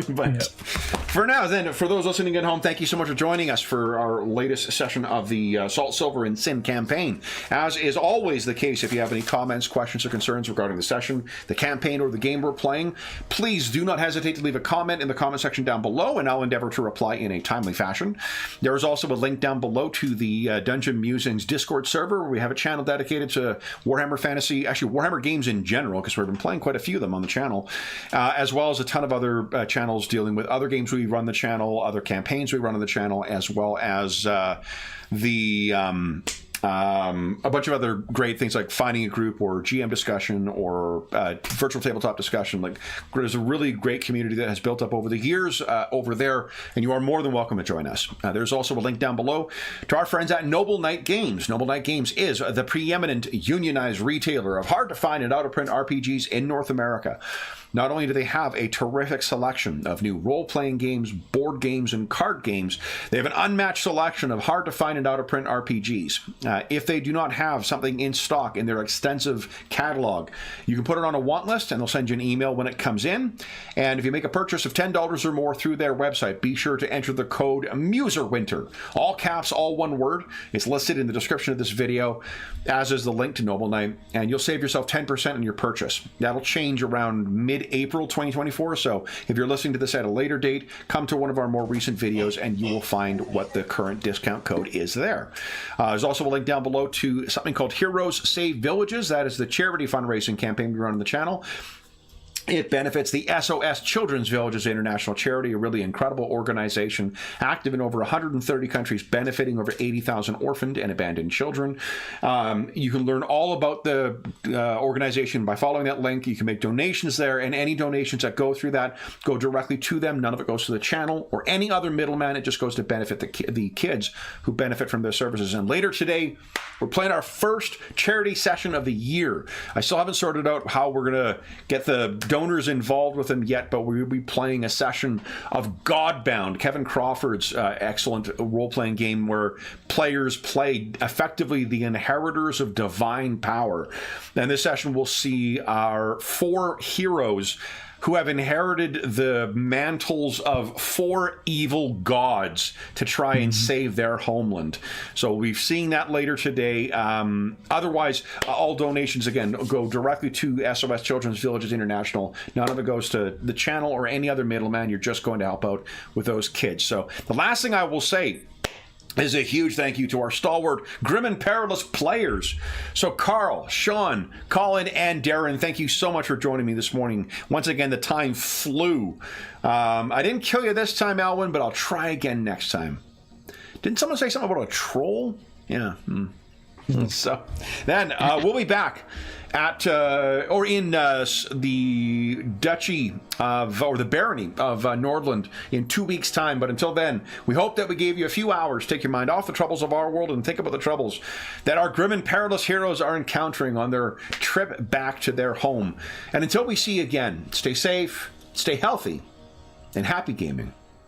A: But for now, then, for those listening at home, thank you so much for joining us for our latest session of the Salt, Silver, and Sin campaign. As is always the case, if you have any comments, questions, or concerns regarding the session, the campaign, or the game we're playing, please do not hesitate to leave a comment in the comment section down below, and I'll endeavor to reply in a timely fashion. There is also a link down below to the Dungeon Musings Discord server, where we have a channel dedicated to Warhammer Fantasy, actually Warhammer games in general, because we've been playing quite a few of them on the channel. As well as a ton of other channels dealing with other games we run the channel, other campaigns we run on the channel, as well as a bunch of other great things like finding a group or GM discussion or virtual tabletop discussion. Like, there's a really great community that has built up over the years over there, and you are more than welcome to join us. There's also a link down below to our friends at Noble Knight Games. Noble Knight Games is the preeminent unionized retailer of hard-to-find and out-of-print RPGs in North America. Not only do they have a terrific selection of new role-playing games, board games, and card games, they have an unmatched selection of hard-to-find and out-of-print RPGs. If they do not have something in stock in their extensive catalog, you can put it on a want list, and they'll send you an email when it comes in. And if you make a purchase of $10 or more through their website, be sure to enter the code MUSERWINTER. All caps, all one word. It's listed in the description of this video, as is the link to Noble Knight, and you'll save yourself 10% on your purchase. That'll change around mid-April 2024, so if you're listening to this at a later date, come to one of our more recent videos and you will find what the current discount code is there. There's also a link down below to something called Heroes Save Villages. That is the charity fundraising campaign we run on the channel. It benefits the SOS Children's Villages International Charity, a really incredible organization active in over 130 countries, benefiting over 80,000 orphaned and abandoned children. You can learn all about the organization by following that link. You can make donations there, and any donations that go through that go directly to them. None of it goes to the channel or any other middleman. It just goes to benefit the kids who benefit from their services. And later today, we're playing our first charity session of the year. I still haven't sorted out how we're going to get the donors involved with them yet, but we'll be playing a session of Godbound, Kevin Crawford's excellent role-playing game where players play effectively the inheritors of divine power. And this session will see our 4 heroes who have inherited the mantles of 4 evil gods to try and save their homeland. So we've seen that later today. Otherwise, all donations, again, go directly to SOS Children's Villages International. None of it goes to the channel or any other middleman. You're just going to help out with those kids. So the last thing I will say is a huge thank you to our stalwart Grim and Perilous players. So Carl, Sean, Colin, and Darren, thank you so much for joining me this morning. Once again, the time flew. I didn't kill you this time, Alwyn, but I'll try again next time. Didn't someone say something about a troll? Yeah. So then we'll be back at or in the duchy of, or the barony of Nordland in 2 weeks' time. But until then, we hope that we gave you a few hours to take your mind off the troubles of our world and think about the troubles that our grim and perilous heroes are encountering on their trip back to their home. And until we see you again, stay safe, stay healthy, and happy gaming.